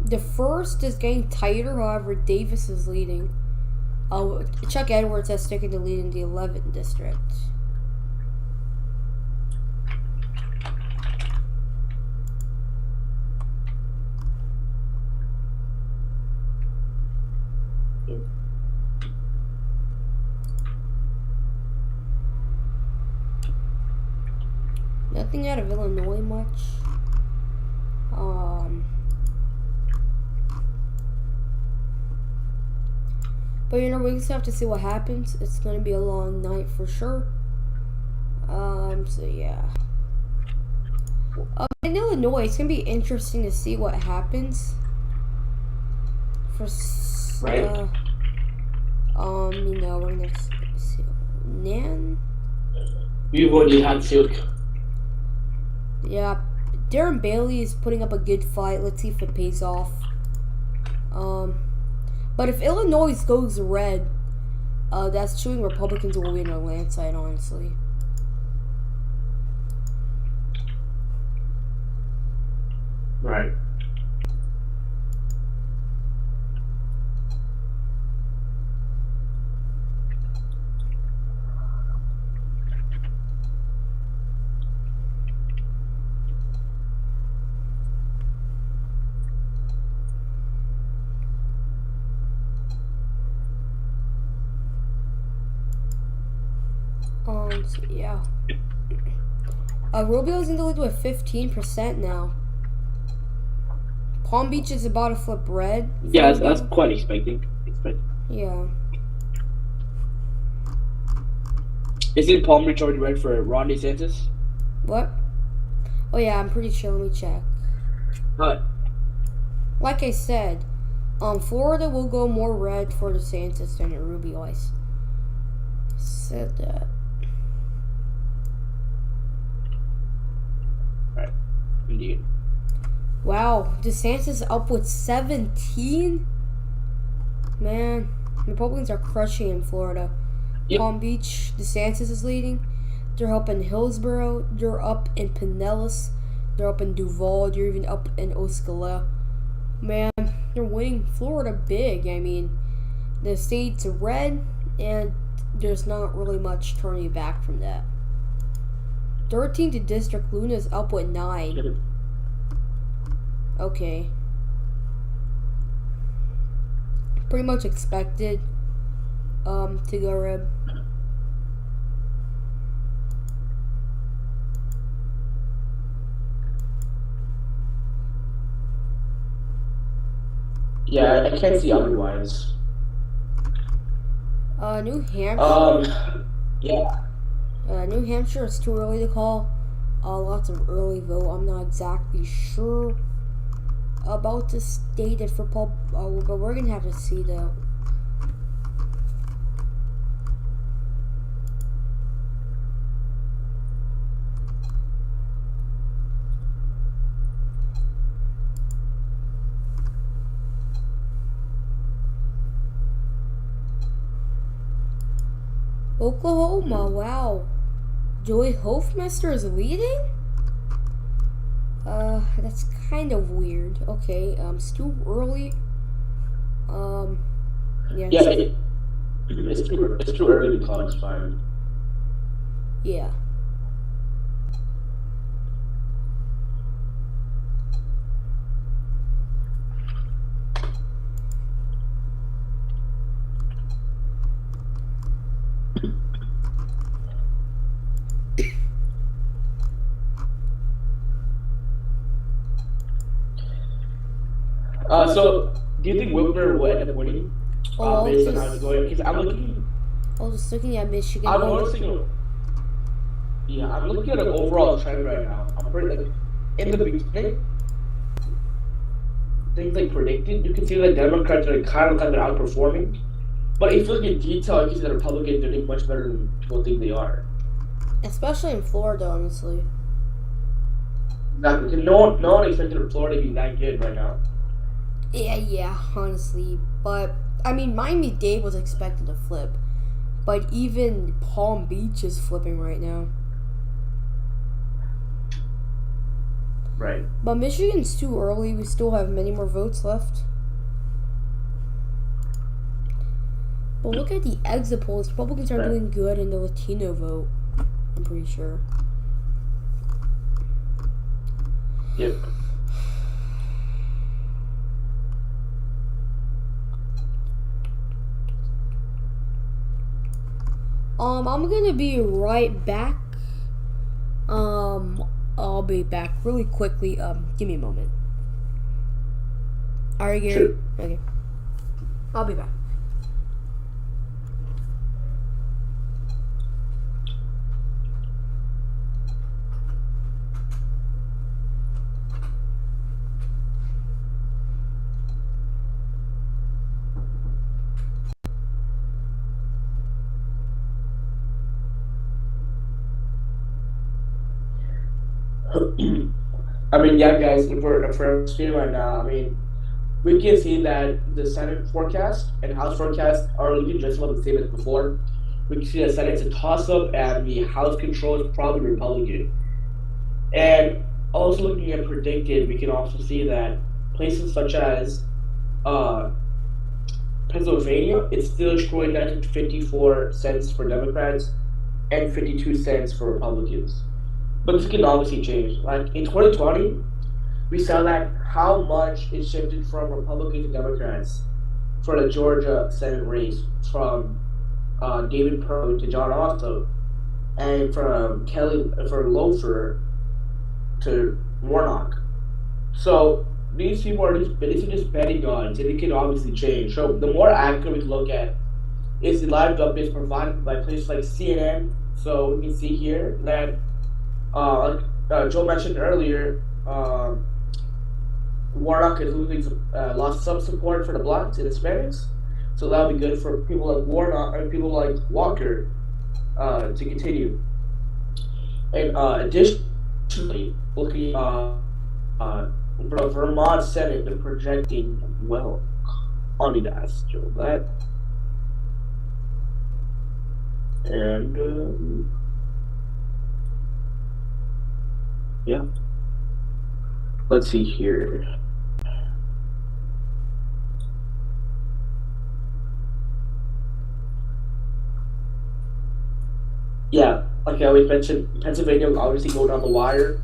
The first is getting tighter, however, Davis is leading. Chuck Edwards has taken the lead in the 11th district. Nothing out of Illinois much. But you know, we just have to see what happens. It's gonna be a long night for sure. So yeah. In Illinois, it's gonna be interesting to see what happens. Right. You know, we're gonna see. Nan? We've already had Silk. Yeah. Darren Bailey is putting up a good fight. Let's see if it pays off. But if Illinois goes red, that's showing Republicans will win a landslide, honestly. Right. So yeah. Rubio's in the lead with 15% now. Palm Beach is about to flip red. Yeah, that's quite expecting. Yeah. Isn't Palm Beach already red for Ron DeSantis? What? Oh yeah, I'm pretty sure. Let me check. What? Like I said, Florida will go more red for DeSantis than Rubio. I said that. Right. Indeed. Wow, DeSantis up with 17? Man, Republicans are crushing in Florida. Yep. Palm Beach, DeSantis is leading. They're up in Hillsborough. They're up in Pinellas. They're up in Duval. They're even up in Osceola. Man, they're winning Florida big. I mean, the state's red, and there's not really much turning back from that. 13th district, Luna's up with 9. Okay. Pretty much expected to go red. Yeah, I can't see otherwise. New Hampshire. Yeah. New Hampshire is too early to call. Lots of early vote. I'm not exactly sure about the state for but we're gonna have to see though. Oklahoma, wow. Joey Hofmeister is leading? That's kind of weird. Okay, still early. Yeah. It's too early to call. It's fine. Yeah. So do you think Wilbur will end up winning? Oh, Based on how it's going, because I was just looking at Michigan. I'm noticing. Yeah, I'm looking at an overall trend right now. I'm pretty like in the beginning, things like predicted. You can see that Democrats are kind of outperforming, but if you look in detail, you can see that Republicans are doing much better than people think they are. Especially in Florida, honestly. Exactly. No one expected Florida to be that good right now. Yeah, honestly. But, I mean, Miami-Dade was expected to flip. But even Palm Beach is flipping right now. Right. But Michigan's too early. We still have many more votes left. But look at the exit polls. Republicans are doing good in the Latino vote. I'm pretty sure. Yep. I'm gonna be right back. I'll be back really quickly. Give me a moment. Are you Gary? Sure. Okay. I'll be back. I mean, yeah, guys, if we're screen right now, I mean, we can see that the Senate forecast and House forecast are looking just about the same as before. We can see that Senate's a toss-up, and the House control is probably Republican. And also looking at predicted, we can also see that places such as Pennsylvania, it's still showing 54 cents for Democrats and 52 cents for Republicans. But this can obviously change. Like in 2020, we saw that how much it shifted from Republicans to Democrats for the Georgia Senate race, from David Perdue to John Ossoff, and from Loeffler to Warnock. So these people are just betting odds, and it can obviously change. So the more accurate we look at is the live updates provided by places like CNN. So we can see here that Joe mentioned earlier, Warnock is losing lost some support for the blacks and Hispanics, so that'll be good for people like Warnock and people like Walker to continue. And additionally, looking for the Vermont Senate, they're projecting well. I'll need to ask Joe that. And yeah. Let's see here. Yeah, like I always mentioned, Pennsylvania will obviously go down the wire.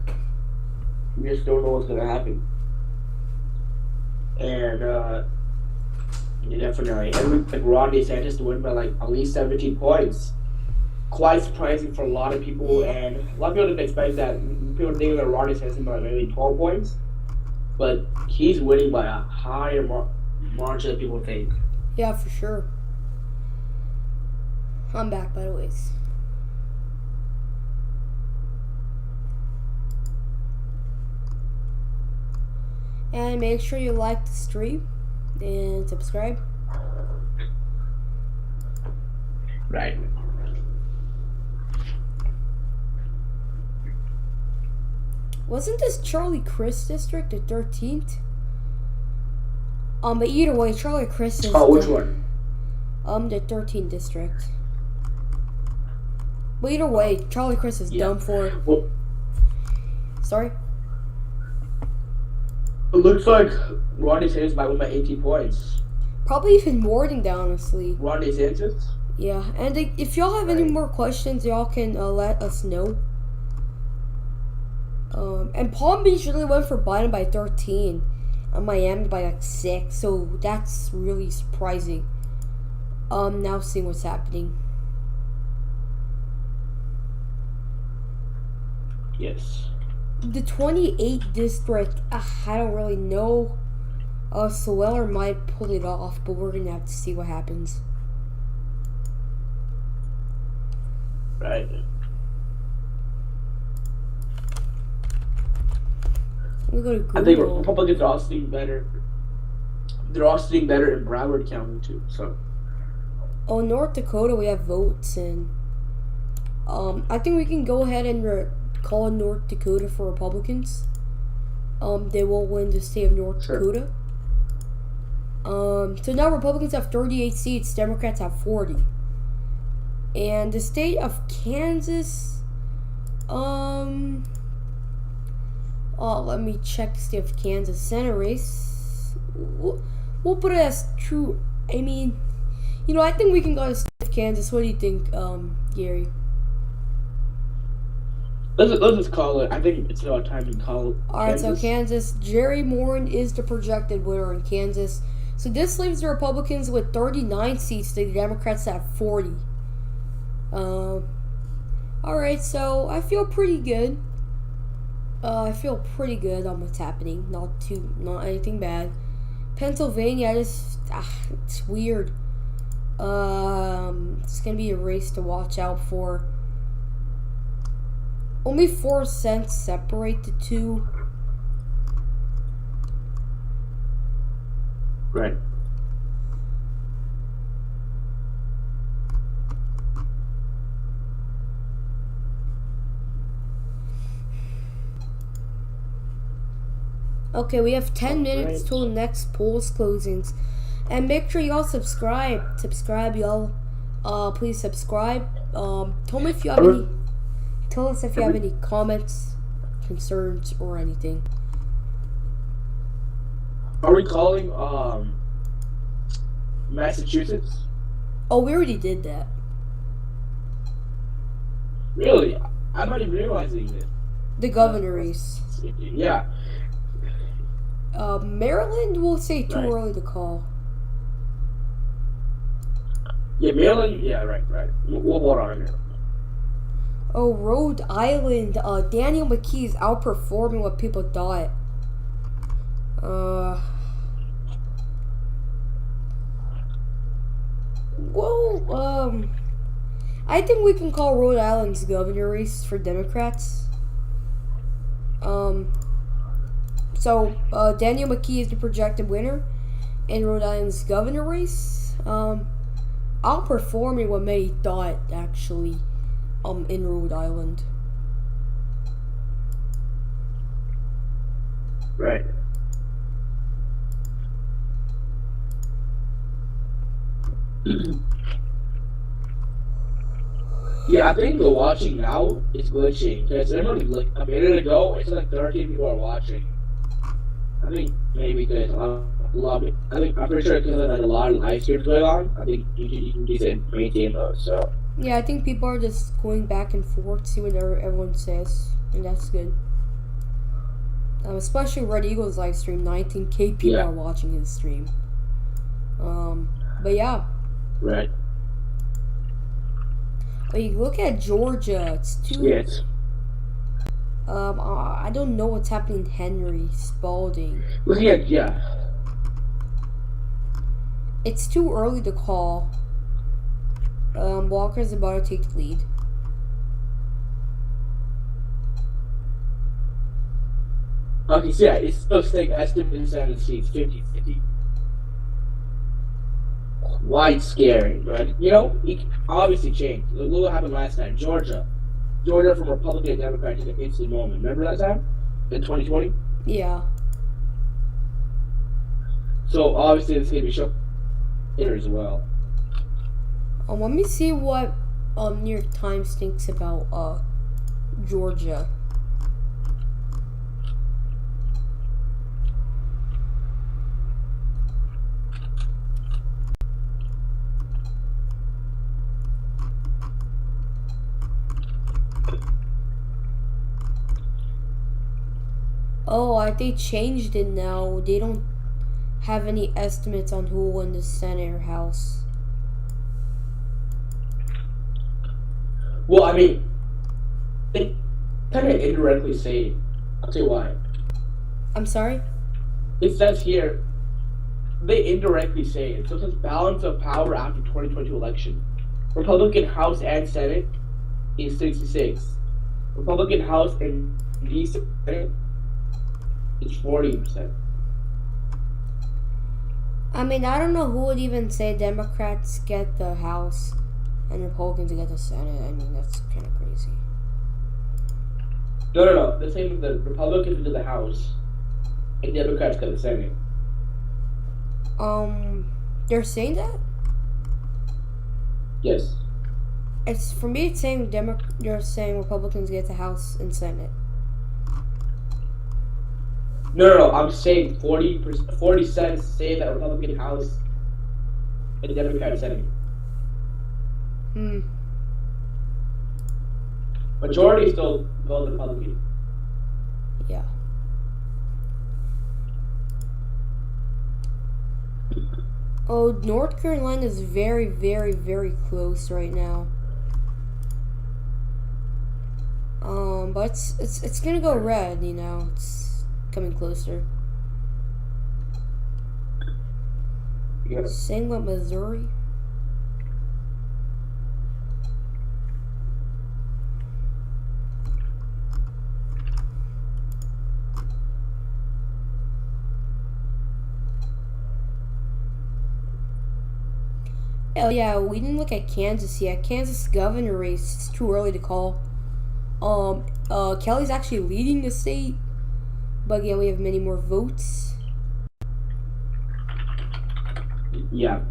We just don't know what's gonna happen. And yeah, definitely. And like Ron DeSantis to win by like at least 17 points. Quite surprising for a lot of people, and a lot of people didn't expect that. People think that Ron DeSantis by maybe 12 points, but he's winning by a higher margin than people think. Yeah, for sure. I'm back, by the way. And make sure you like the stream and subscribe. Right. Wasn't this Charlie Crist district, the 13th? But either way, Charlie Crist is which one? The 13th district. But either way, Charlie Crist is done for. Well, sorry? It looks like Ron DeSantis might win by 18 points. Probably even more than that, honestly. Ron DeSantis? Yeah, and if y'all have any Right. more questions, y'all can let us know. And Palm Beach really went for Biden by 13, and Miami by like 6. So that's really surprising. Now seeing what's happening. Yes. The 28th district, I don't really know. Sweller might pull it off, but we're gonna have to see what happens. Right. We go to Google. I think Republicans are also doing better. They're also doing better in Broward County too. So. Oh, North Dakota, we have votes, and I think we can go ahead and call North Dakota for Republicans. They will win the state of North Dakota. So now Republicans have 38 seats, Democrats have 40. And the state of Kansas, let me check the state of Kansas Senate race. We'll put it as true. I mean, I think we can go to the state of Kansas. What do you think, Gary? Let's just call it. I think it's about time to call it. Alright, so Kansas, Jerry Morin is the projected winner in Kansas. So this leaves the Republicans with 39 seats. The Democrats have 40. Alright, so I feel pretty good. I feel pretty good on what's happening. Not anything bad. Pennsylvania, it's weird. It's gonna be a race to watch out for. Only 4 cents separate the two. Right. Okay, we have 10 minutes till the next polls closings. And make sure y'all subscribe. Subscribe, y'all. Please subscribe. Tell me if you have any. Tell us if you have any comments, concerns, or anything. Are we calling Massachusetts? Oh, we already did that. Really? I'm not even realizing this. The governor race. Yeah. Maryland, we'll say too early to call. Yeah, Maryland. Yeah, right. We'll vote on it. Oh, Rhode Island. Daniel McKee is outperforming what people thought. Well, I think we can call Rhode Island's governor race for Democrats. So Daniel McKee is the projected winner in Rhode Island's governor race. Outperforming what many thought, actually, in Rhode Island. Right. Yeah, I think the watching now is glitching because remember like a minute ago it's like 13 people are watching. I think maybe because I'm pretty sure because there's like a lot of live streams going on. I think you can just maintain those. So yeah, I think people are just going back and forth, see what everyone says, and that's good. Especially Red Eagles live stream, 19K people are watching his stream. But yeah. Right. But you look at Georgia, it's too. Yes. I don't know what's happening in Henry, Spalding. Yeah. It's too early to call. Walker's about to take the lead. Okay, so yeah, it's still staying estimated Senate seats, 50-50. Quite scary, right? It obviously changed. Look what happened last time. Georgia from Republican to Democrat in an instant moment. Remember that time? In 2020? Yeah. So obviously it's going to be shown here as well. Let me see what New York Times thinks about Georgia. Oh, they changed it now. They don't have any estimates on who will win the Senate or House. Well, I mean, they kind of indirectly say, I'll tell you why. I'm sorry? It says here, they indirectly say it. So it says balance of power after 2022 election. Republican House and Senate is 66. Republican House and D Senate is 40%. I mean, I don't know who would even say Democrats get the House and Republicans get the Senate. I mean, that's kind of crazy. No. They're saying the Republicans get the House and Democrats get the Senate. They're saying that? Yes. It's for me. It's saying they're saying Republicans get the House and Senate. No. I'm saying 40 cents say that Republican House and Democrat Senate. Majority still vote Republican. Yeah. Oh, North Carolina is very, very, very close right now. But it's gonna go red. You know, it's coming closer. Yeah. Same with Missouri. Oh yeah, we didn't look at Kansas yet. Kansas governor race, it's too early to call. Kelly's actually leading the state, but again, we have many more votes. Yeah.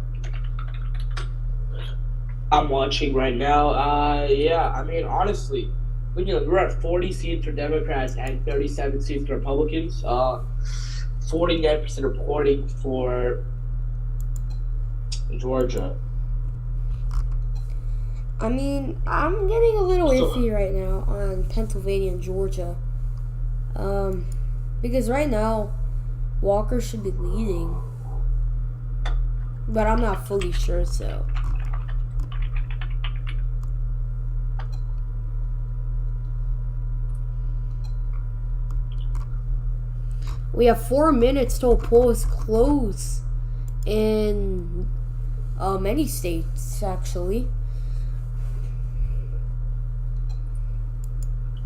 I'm watching right now. Yeah, I mean, honestly, we're at 40 seats for Democrats and 37 seats for Republicans. 49% reporting for Georgia. I mean, I'm getting a little iffy right now on Pennsylvania and Georgia. Because right now, Walker should be leading. But I'm not fully sure, so. We have 4 minutes till poll is closed in many states, actually.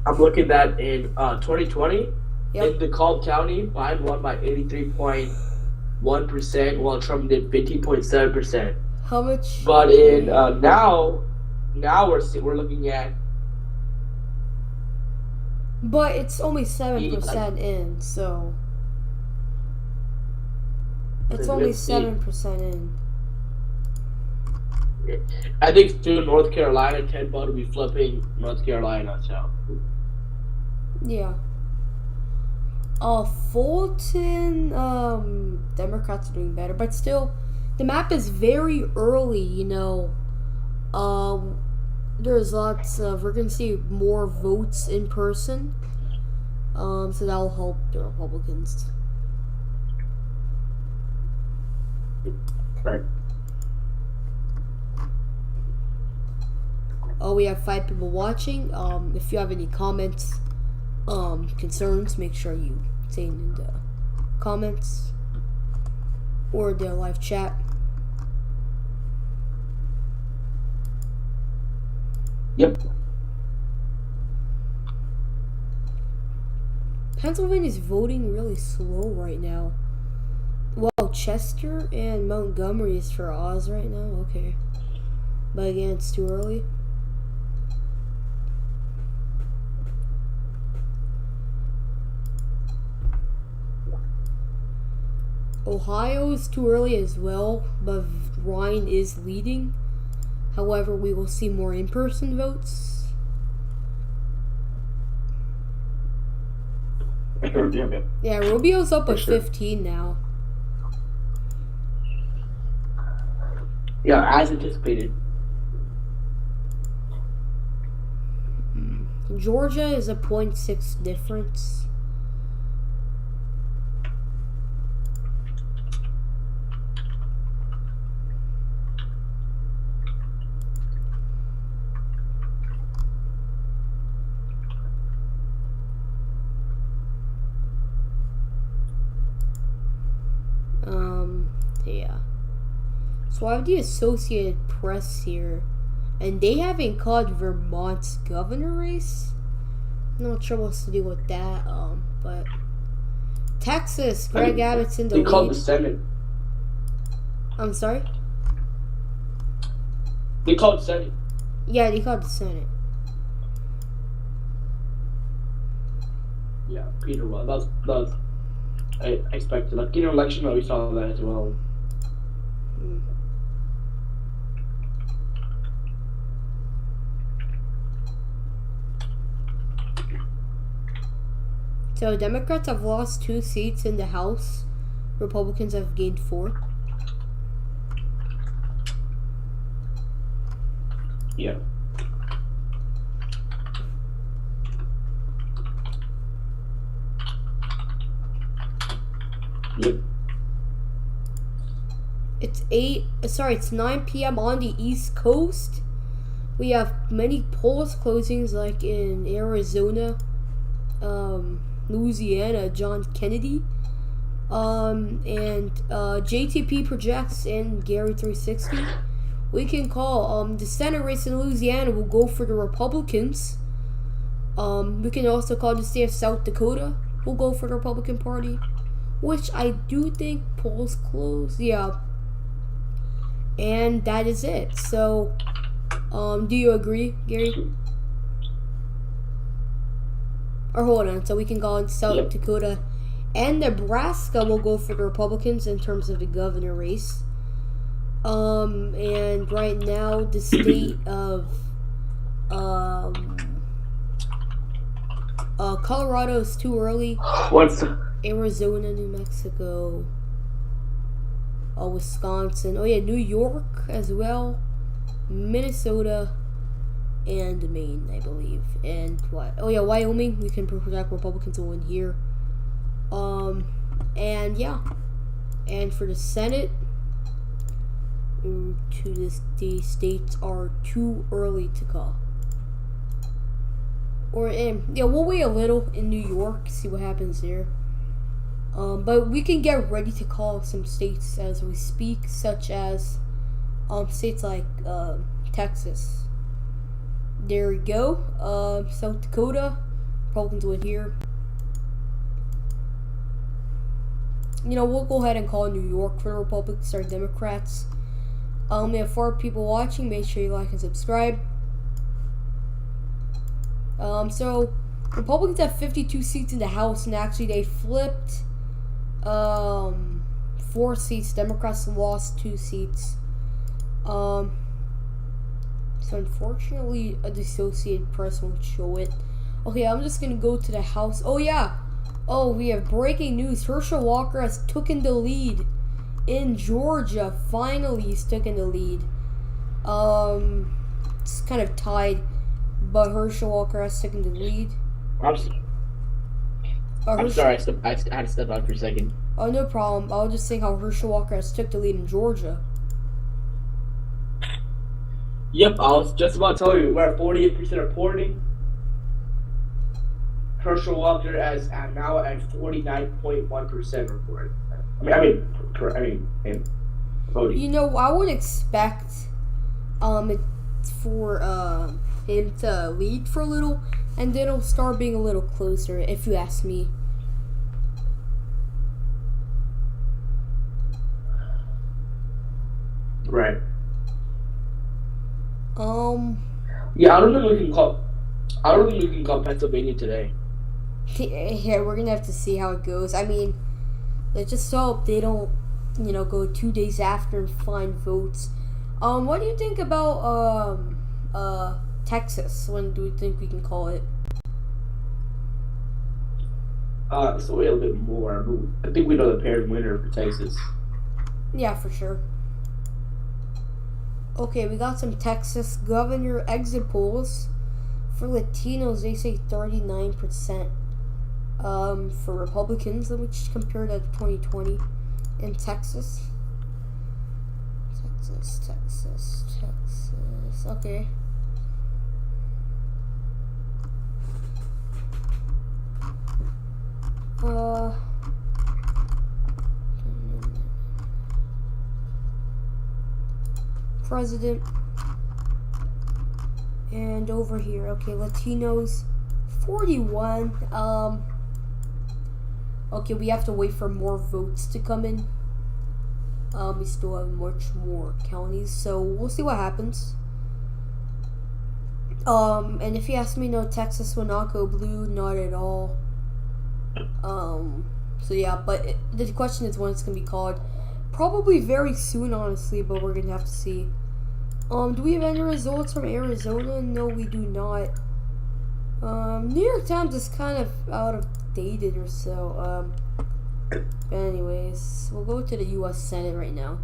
I'm looking at in 2020, Yep. in DeKalb County, Biden won by 83.1%, while Trump did 15.7%. How much? But in now we're looking at. But it's only 7% in, so. It's only 7% in. I think through North Carolina, Ted Bud will be flipping North Carolina. So. Yeah. Fulton, Democrats are doing better, but still, the map is very early, you know. There's lots of, we're gonna see more votes in person. So that'll help the Republicans. Right. Oh, we have 5 people watching. If you have any comments, concerns, make sure you say it in the comments or the live chat. Yep. Pennsylvania's voting really slow right now. Well, Chester and Montgomery is for Oz right now. Okay. But again, it's too early. Ohio is too early as well, but Ryan is leading. However, we will see more in-person votes. Yeah, Rubio's up at 15 now. Yeah, as anticipated. Georgia is a 0.6 difference. So I have the Associated Press here, and they haven't called Vermont's governor race. I'm not sure what's to do with that. But Texas, Greg Abbott's in the lead. They called the Senate. I'm sorry. They called the Senate. Yeah, they called the Senate. Yeah, Peter. Well, that was I expected. Like in an election, we saw that as well. So Democrats have lost 2 seats in the House. Republicans have gained 4. Yeah. Yep. It's 9 p.m. on the East Coast. We have many polls closings like in Arizona, Louisiana, John Kennedy, and JTP projects in Gary 360. We can call the Senate race in Louisiana will go for the Republicans. We can also call the state of South Dakota will go for the Republican Party, which I do think polls close. Yeah. And that is it. So, do you agree, Gary? Or hold on. So we can go in South Dakota and Nebraska will go for the Republicans in terms of the governor race. And right now the state of Colorado is too early. Arizona, New Mexico, Wisconsin. Oh yeah, New York as well, Minnesota, and Maine, I believe. And what? Oh yeah, Wyoming. We can project Republicans will win here. And yeah, and for the Senate, the states are too early to call. Or yeah, we'll wait a little in New York, see what happens there. But we can get ready to call some states as we speak, such as states like Texas. There we go. South Dakota, Republicans win here. You know, we'll go ahead and call New York for the Republicans or Democrats. We have 4 people watching. Make sure you like and subscribe. So Republicans have 52 seats in the House, and actually they flipped 4 seats. Democrats lost 2 seats. So unfortunately, the Associated Press won't show it. Okay, I'm just gonna go to the House. Oh yeah. Oh, we have breaking news. Herschel Walker has taken the lead in Georgia. Finally, he's taken the lead. It's kind of tied, but Herschel Walker has taken the lead. I'm sorry, I had to step out for a second. Oh, no problem. I'll just say how Herschel Walker has took the lead in Georgia. Yep, I was just about to tell you, we're at 48% reporting. Herschel Walker is now at 49.1% reported. I mean, voting. You know, I would expect for him to lead for a little, and then it'll start being a little closer, if you ask me. Right. Yeah, I don't think we can call Pennsylvania today. Yeah, we're gonna have to see how it goes. I mean, let's just hope they don't, go 2 days after and find votes. What do you think about Texas? When do we think we can call it? So a little bit more. I think we know the paired winner for Texas. Yeah, for sure. Okay, we got some Texas governor exit polls. For Latinos, they say 39%. For Republicans, which compared to 2020 in Texas. Texas. Okay. president. And over here, okay, Latinos, 41. Okay, we have to wait for more votes to come in. We still have much more counties, so we'll see what happens. And if you ask me, no, Texas will not go blue, not at all. So yeah, but the question is when it's gonna be called. Probably very soon, honestly, but we're gonna have to see. Do we have any results from Arizona? No, we do not. New York Times is kind of out of dated or so. Anyways, we'll go to the U.S. Senate right now.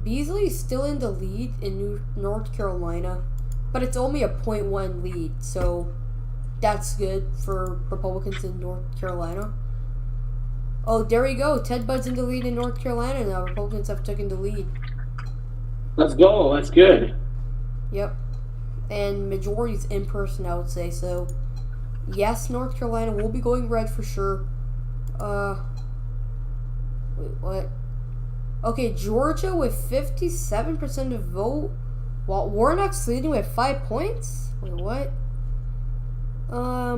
Beasley is still in the lead in North Carolina, but it's only a 0.1 lead, so that's good for Republicans in North Carolina. Oh, there we go. Ted Budd's in the lead in North Carolina now. Republicans have taken the lead. Let's go. That's good. Yep. And majority's in person, I would say. So, yes, North Carolina will be going red for sure. Wait, what? Okay, Georgia with 57% of vote, while Warnock's leading with 5 points? Wait, what? I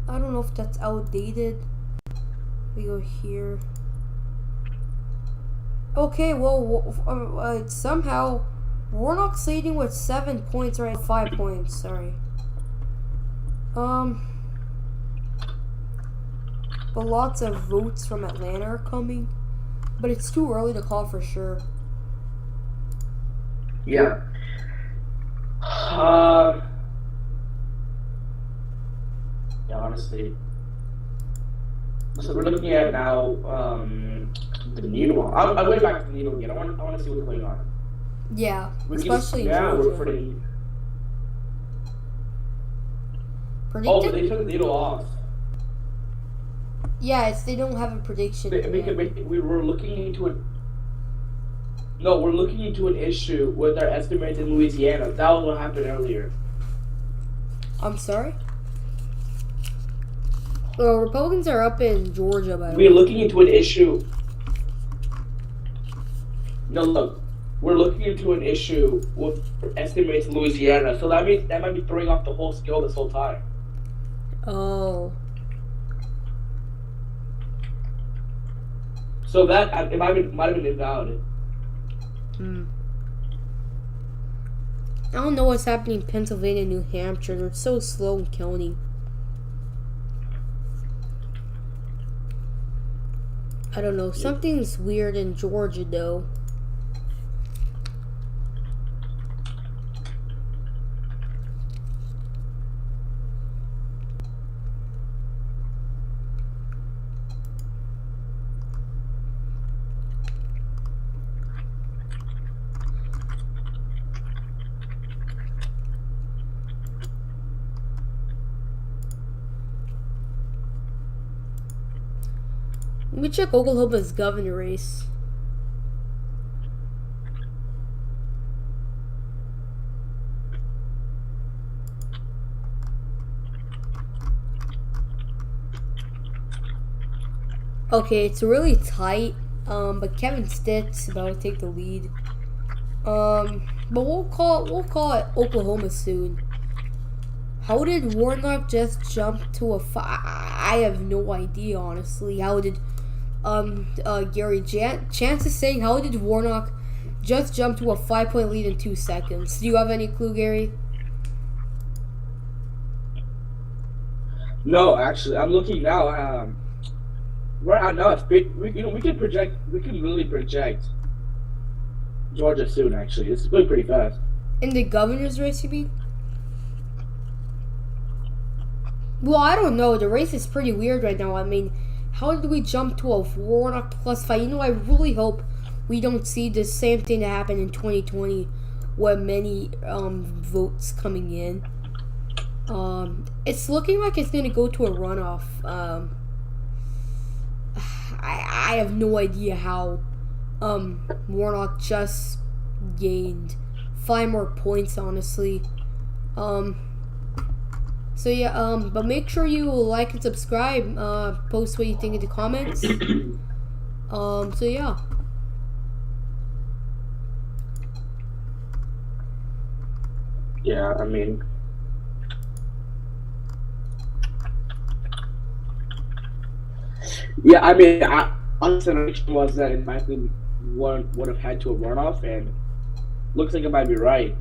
don't know if that's outdated. We go here. Okay, well, somehow Warnock's leading with 7 points, right? 5 points, sorry. But lots of votes from Atlanta are coming. But it's too early to call for sure. Yeah. Yeah, honestly. So we're looking at now the needle. I'm going back to the needle again. I want to see what's going on. Yeah, especially in Georgia. We're pretty. Predicted? Oh, but they took the needle off. Yeah, they don't have a prediction. We were looking into it. No, we're looking into an issue with our estimates in Louisiana. That was what happened earlier. I'm sorry? Well, Republicans are up in Georgia, by the way. We're looking into an issue. No, look. We're looking into an issue with estimates in Louisiana. So that means that might be throwing off the whole scale this whole time. Oh. So that it might have been invalid. I don't know what's happening in Pennsylvania and New Hampshire. They're so slow in counting. I don't know. Something's weird in Georgia, though. Let me check Oklahoma's governor race. Okay, it's really tight. But Kevin Stitt's about to take the lead. But we'll call it Oklahoma soon. How did Warnock just jump to I have no idea, honestly. How did Gary Chance is saying, how did Warnock just jump to a 5-point lead in 2 seconds? Do you have any clue, Gary? No, actually, I'm looking now. We're at now. We can project. We can really project Georgia soon. Actually, it's going pretty fast. In the governor's race, you mean? Well, I don't know. The race is pretty weird right now. I mean, how did we jump to a Warnock +5? You know, I really hope we don't see the same thing that happened in 2020 with many votes coming in. It's looking like it's going to go to a runoff. I have no idea how Warnock just gained 5 more points, honestly. So yeah, but make sure you like and subscribe. Post what you think in the comments. So yeah. Yeah, I mean, honestly, the prediction was that it might be would have had to a runoff, and looks like it might be right.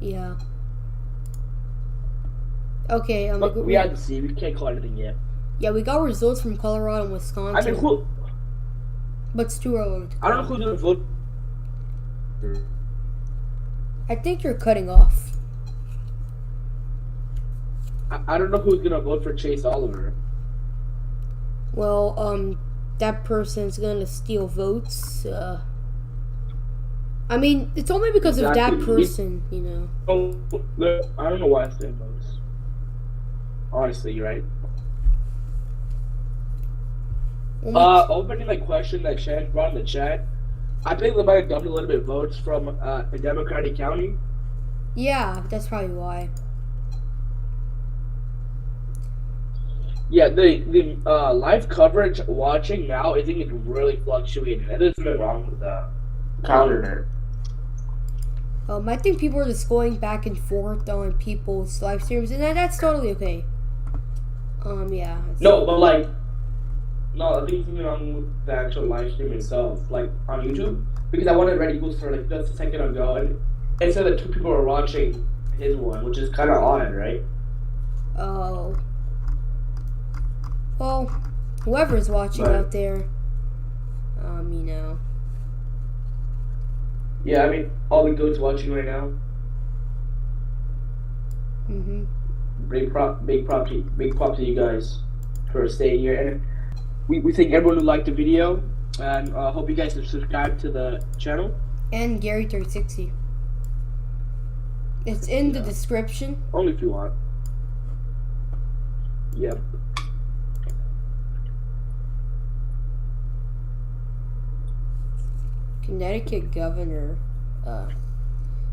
Yeah. Okay. But we had to see. We can't call anything yet. Yeah, we got results from Colorado and I Wisconsin. mean, But it's too early. I don't know who's gonna vote. I think you're cutting off. I don't know who's gonna vote for Chase Oliver. Well, that person's gonna steal votes. I mean, it's only because of that person, you know. Oh, I don't know why I steal votes. Honestly, you're right. Opening the question that Shan brought in the chat, I think they might have dumped a little bit of votes from a Democratic county. Yeah, that's probably why. Yeah, the live coverage watching now, I think it's really fluctuating. There's nothing wrong with the counter. I think people are just going back and forth on people's live streams, and that's totally okay. Yeah. No, but no, I think it's something wrong with the actual live stream itself, like on YouTube, because I wanted Red Eagles for like just a second ago, and it said that 2 people were watching his one, which is kind of odd, right? Oh. Well, whoever's watching out there, you know. Yeah, I mean, all the goats watching right now. Mhm. Big prop to you guys for staying here, and we thank everyone who liked the video, and hope you guys have subscribed to the channel. And Gary 360. It's in the description. Only if you want. Yep. Connecticut governor,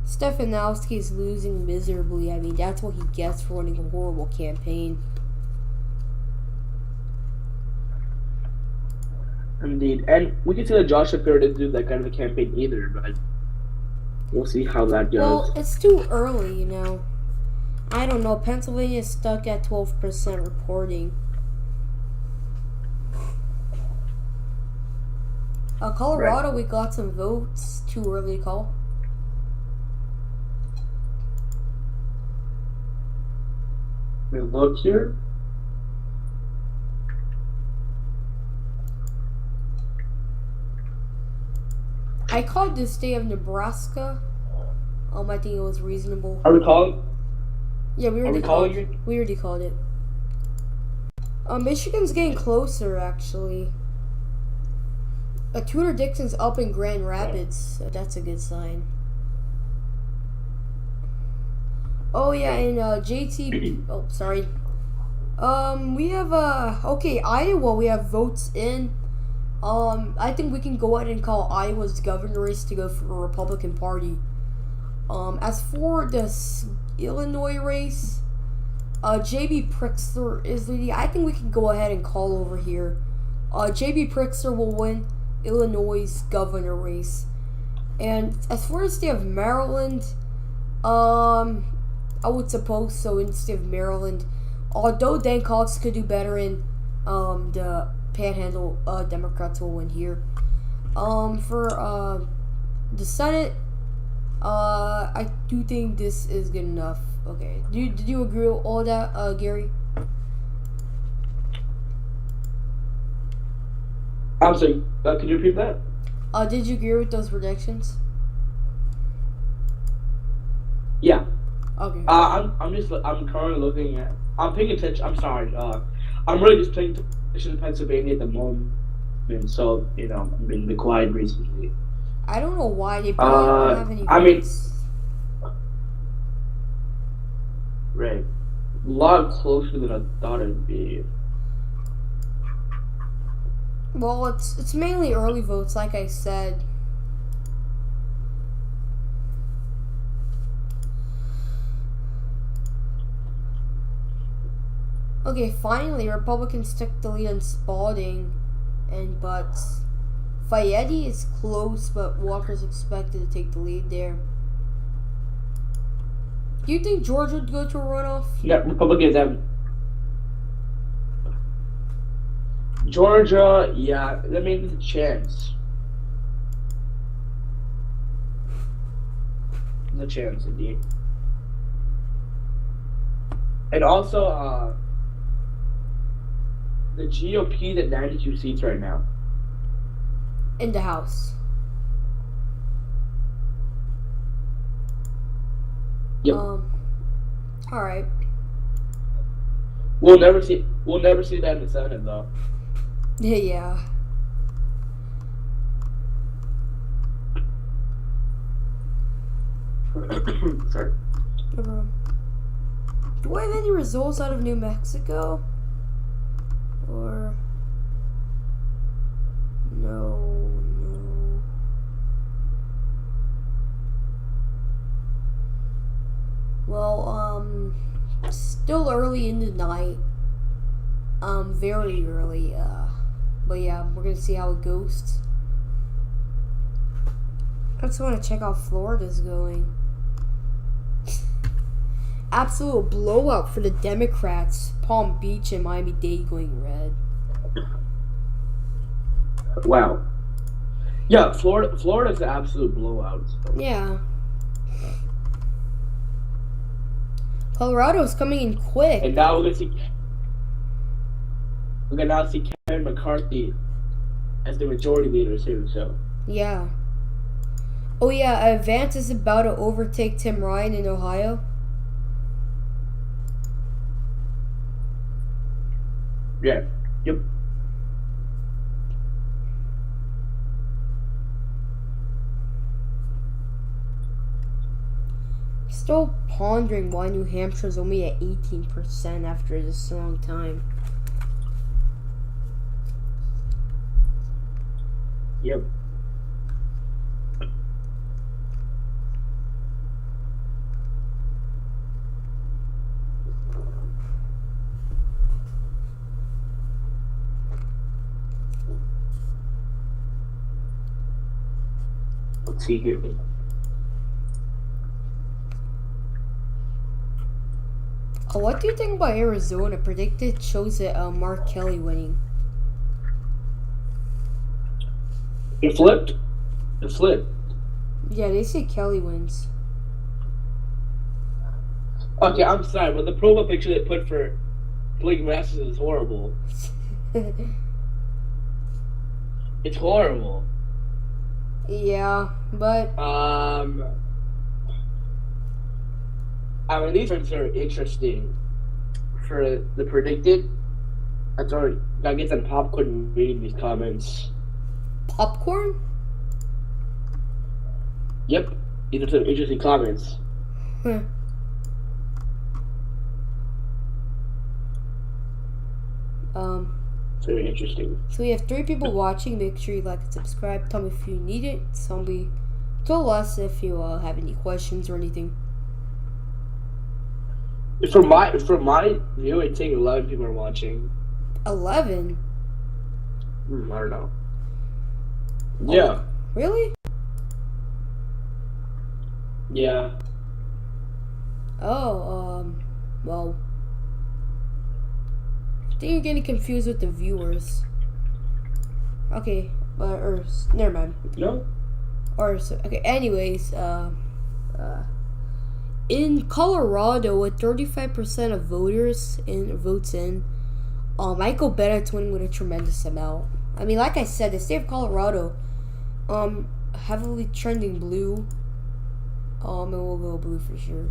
Stefanowski is losing miserably. I mean, that's what he gets for running a horrible campaign. Indeed. And we can see that Josh Shapiro didn't do that kind of a campaign either, but we'll see how that goes. Well, it's too early, you know. I don't know. Pennsylvania is stuck at 12% reporting. Colorado, we got some votes. Too early to call. We look here. I called the state of Nebraska. I think it was reasonable. Are we calling? Yeah, we already called it. We already called it. Michigan's getting closer, actually. Tudor Dixon's up in Grand Rapids, so that's a good sign. Oh yeah, and JT. Oh, sorry. We have okay, Iowa. We have votes in. I think we can go ahead and call Iowa's governor race to go for the Republican Party. As for the Illinois race, J.B. Pritzker is leading. I think we can go ahead and call over here. J.B. Pritzker will win Illinois' governor race. And as for the state of Maryland, I would suppose so in the state of Maryland. Although Dan Cox could do better in the Panhandle, Democrats will win here. For the Senate, I do think this is good enough. Okay, did you agree with all that, Gary? I'm sorry. Can you repeat that? Did you agree with those predictions? Yeah. Okay. I'm currently looking at. I'm paying attention. I'm sorry. I'm really just paying attention to Pennsylvania at the moment, so I'm being quiet recently. I don't know why they probably don't have any votes. Right. A lot closer than I thought it'd be. Well, it's mainly early votes, like I said. Okay, finally, Republicans took the lead on Spalding, but Fayette is close, but Walker's expected to take the lead there. Do you think Georgia would go to a runoff? Yeah, Republicans have Georgia. Yeah, I mean, there's a chance. There's a chance, indeed. And also, the GOP is at 92 seats right now. In the House. Yep. All right. We'll never see that in the Senate, though. Yeah. Sorry. No problem. Do I have any results out of New Mexico? Or no. Well, still early in the night. Very early. But yeah, we're gonna see how it goes. I just want to check how Florida's going. Absolute blowout for the Democrats. Palm Beach and Miami-Dade going red. Wow. Yeah, Florida's an absolute blowout. Yeah. Colorado's coming in quick. And now we're gonna now see Kevin McCarthy as the majority leader too. So Yeah. Oh yeah, Vance is about to overtake Tim Ryan in Ohio. yeah, yep. Still pondering why New Hampshire's only at 18% after this long time. Yep. Let's see here. What do you think about Arizona? Predicted shows it Mark Kelly winning. It flipped. It flipped. Yeah, they say Kelly wins. Okay, I'm sorry, but the profile picture they put for Blake Masters is horrible. It's horrible. Yeah, but I mean, these ones are interesting. For the predicted, that's already. I get some popcorn reading these comments. popcorn? Yep, these are some interesting comments. Huh. Very interesting. So we have 3 people watching. Make sure you like and subscribe. Tell me if you need it. Tell us if you have any questions or anything. For my view, I think 11 people are watching. 11? I don't know. Oh, Yeah. Really? Yeah. Oh, well. I think you're getting confused with the viewers. Okay, never mind. No. Okay, anyways, in Colorado, with 35% of votes in, Michael Bennett's winning with a tremendous amount. I mean, like I said, the state of Colorado, heavily trending blue. And we'll go blue for sure.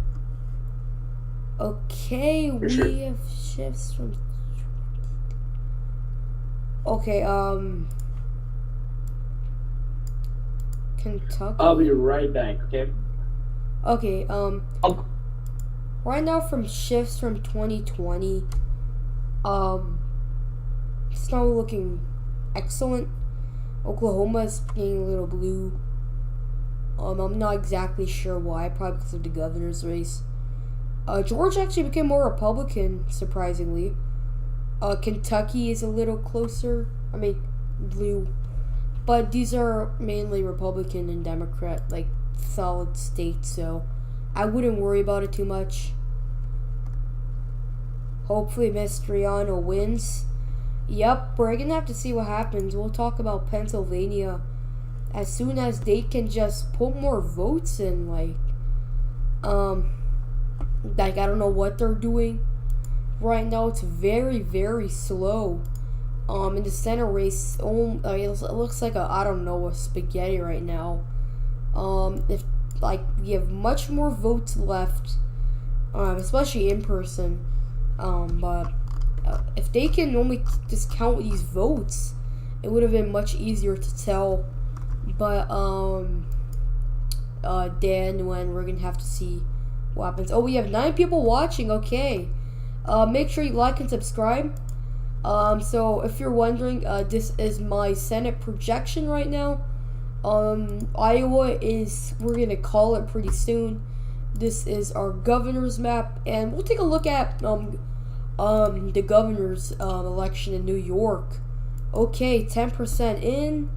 Okay, we have shifts from. Okay, Kentucky. I'll be right back. Okay. Okay, right now from shifts from 2020, it's not looking excellent. Oklahoma's getting a little blue. I'm not exactly sure why, probably because of the governor's race. Georgia actually became more Republican, surprisingly. Kentucky is a little closer. I mean, blue. But these are mainly Republican and Democrat, like, solid states, so I wouldn't worry about it too much. Hopefully Mastriano wins. Yep, we're gonna have to see what happens. We'll talk about Pennsylvania as soon as they can just put more votes in. Like I don't know what they're doing right now. It's very, very slow. In the Senate race, it looks like I don't know, a spaghetti right now. If like we have much more votes left, especially in person. But if they can only just count these votes, it would have been much easier to tell. But then when we're gonna have to see what happens. Oh, we have 9 people watching. Okay, make sure you like and subscribe. So if you're wondering, this is my Senate projection right now. Iowa is, we're gonna call it pretty soon. This is our governor's map, and we'll take a look at the governor's election in New York. Okay, 10% in.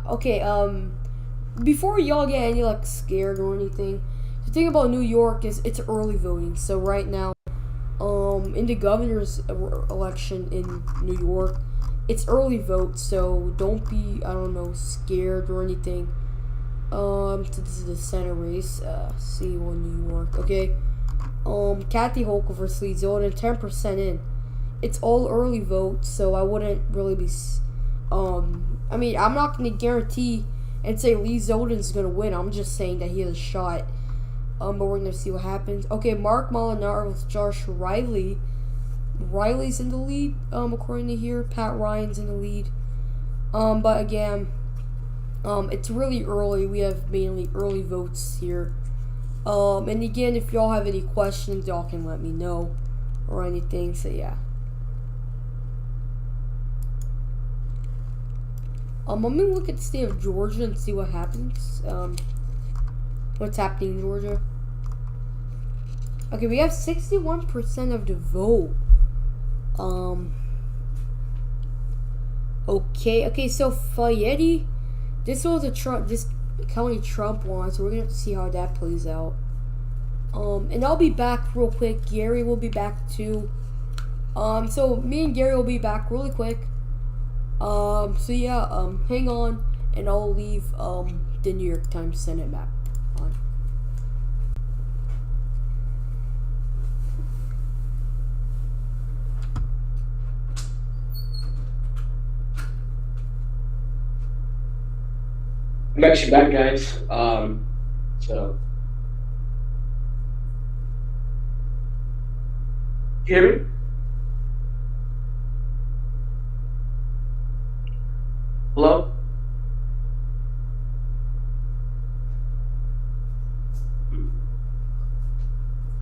Okay, before y'all get any like scared or anything, the thing about New York is it's early voting. So right now, in the governor's election in New York, it's early vote, so don't be, I don't know, scared or anything. So this is the Senate race, C1 New York. Okay, Kathy Hochul versus Lee Zeldin, 10% in. It's all early vote, so I wouldn't really be, I mean, I'm not gonna guarantee and say Lee Zeldin's gonna win. I'm just saying that he has a shot. But we're gonna see what happens. Okay, Mark Molinaro with Josh Riley. Riley's in the lead, according to here. Pat Ryan's in the lead. But again, it's really early. We have mainly early votes here. And again, if y'all have any questions, y'all can let me know or anything. So yeah. I'm gonna look at the state of Georgia and see what happens. What's happening in Georgia? Okay, we have 61% of the vote. Okay, so Fayette, this was this county Trump won, so we're gonna have to see how that plays out. And I'll be back real quick. Gary will be back too. So me and Gary will be back really quick. So yeah, hang on, and I'll leave the New York Times Senate map on. I'm actually back, guys. So you hear me? Hello?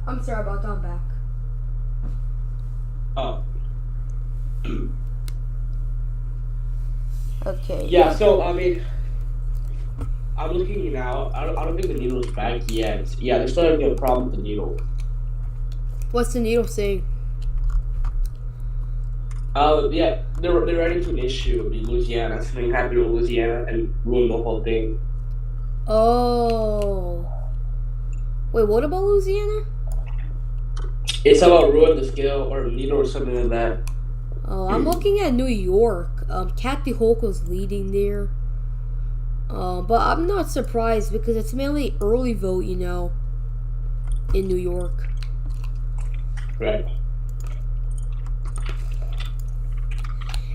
I'm sorry about that. I'm back. Oh. Okay. Yeah, so I mean, I'm looking now. I don't think the needle is back yet. Yeah, they're still having a problem with the needle. What's the needle saying? Yeah, they're running into an issue with Louisiana. Something happened with Louisiana and ruined the whole thing. Oh. Wait, what about Louisiana? It's about ruin the scale or needle or something like that. Oh, I'm looking at New York. Kathy Hochul's leading there. But I'm not surprised because it's mainly early vote, you know, in New York. Right.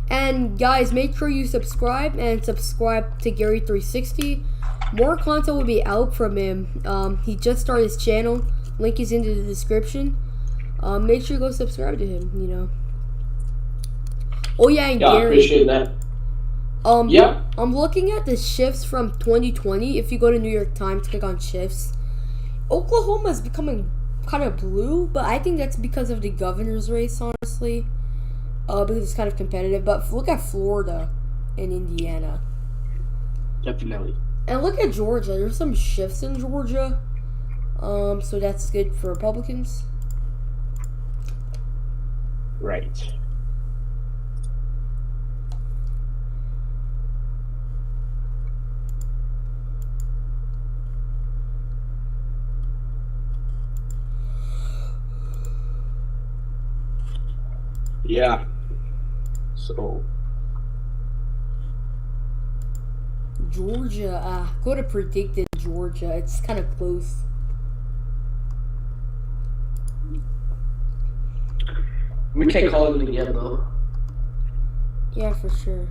And guys, make sure you subscribe and subscribe to Gary360. More content will be out from him. He just started his channel. Link is in the description. Make sure you go subscribe to him, you know. Oh yeah, and Yeah, Gary. I appreciate that. Yeah. I'm looking at the shifts from 2020. If you go to New York Times, click on shifts. Oklahoma is becoming kind of blue, but I think that's because of the governor's race, honestly. Because it's kind of competitive. But look at Florida and Indiana. Definitely. And look at Georgia. There's some shifts in Georgia. So that's good for Republicans. Right. Yeah. So. Georgia, could have predicted Georgia. It's kind of close. We can't call it again, though. Yeah, for sure.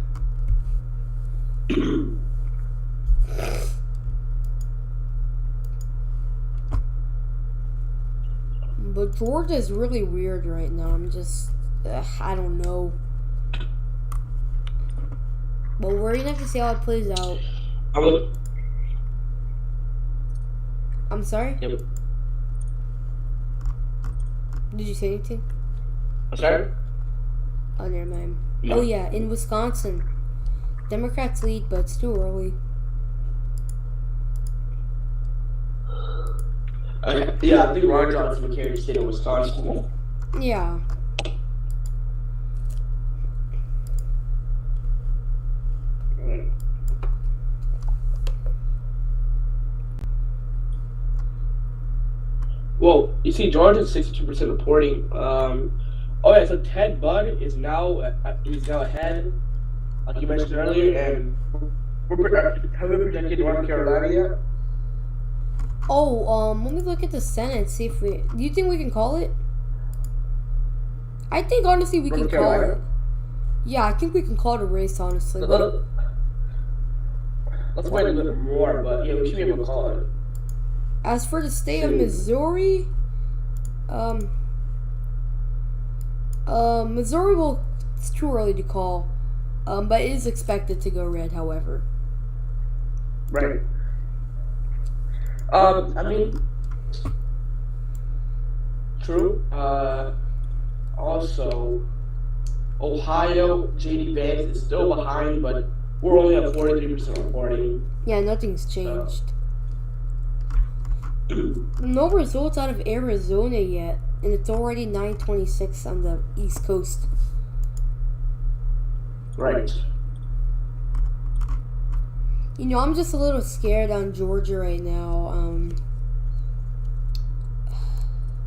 But Georgia is really weird right now. I'm just, I don't know. But we're gonna have to see how it plays out. I'm sorry? Yep. Did you say anything? I'm sorry? Oh, never mind. No. Oh, yeah, in Wisconsin. Democrats lead, but it's too early. Yeah, I think Ron Johnson would carry the state of Wisconsin. Yeah. Well, you see, Georgia's 62% reporting. Oh yeah, so Ted Budd is now ahead, like you mentioned earlier, and have we projected North Carolina yet? Oh, let me look at the Senate, see if we... Do you think we can call it? I think, honestly, we can call it. Yeah, I think we can call it a race, honestly. But let's wait a little bit more, but yeah, we should be able to call it. as for the state of Missouri, Missouri will... It's too early to call. But it is expected to go red, however. Right. I mean, true. Also, Ohio, JD Vance is still behind, but we're only at 43% reporting. Yeah, nothing's changed. No results out of Arizona yet, and it's already 9:26 on the East Coast. Right. You know, I'm just a little scared on Georgia right now.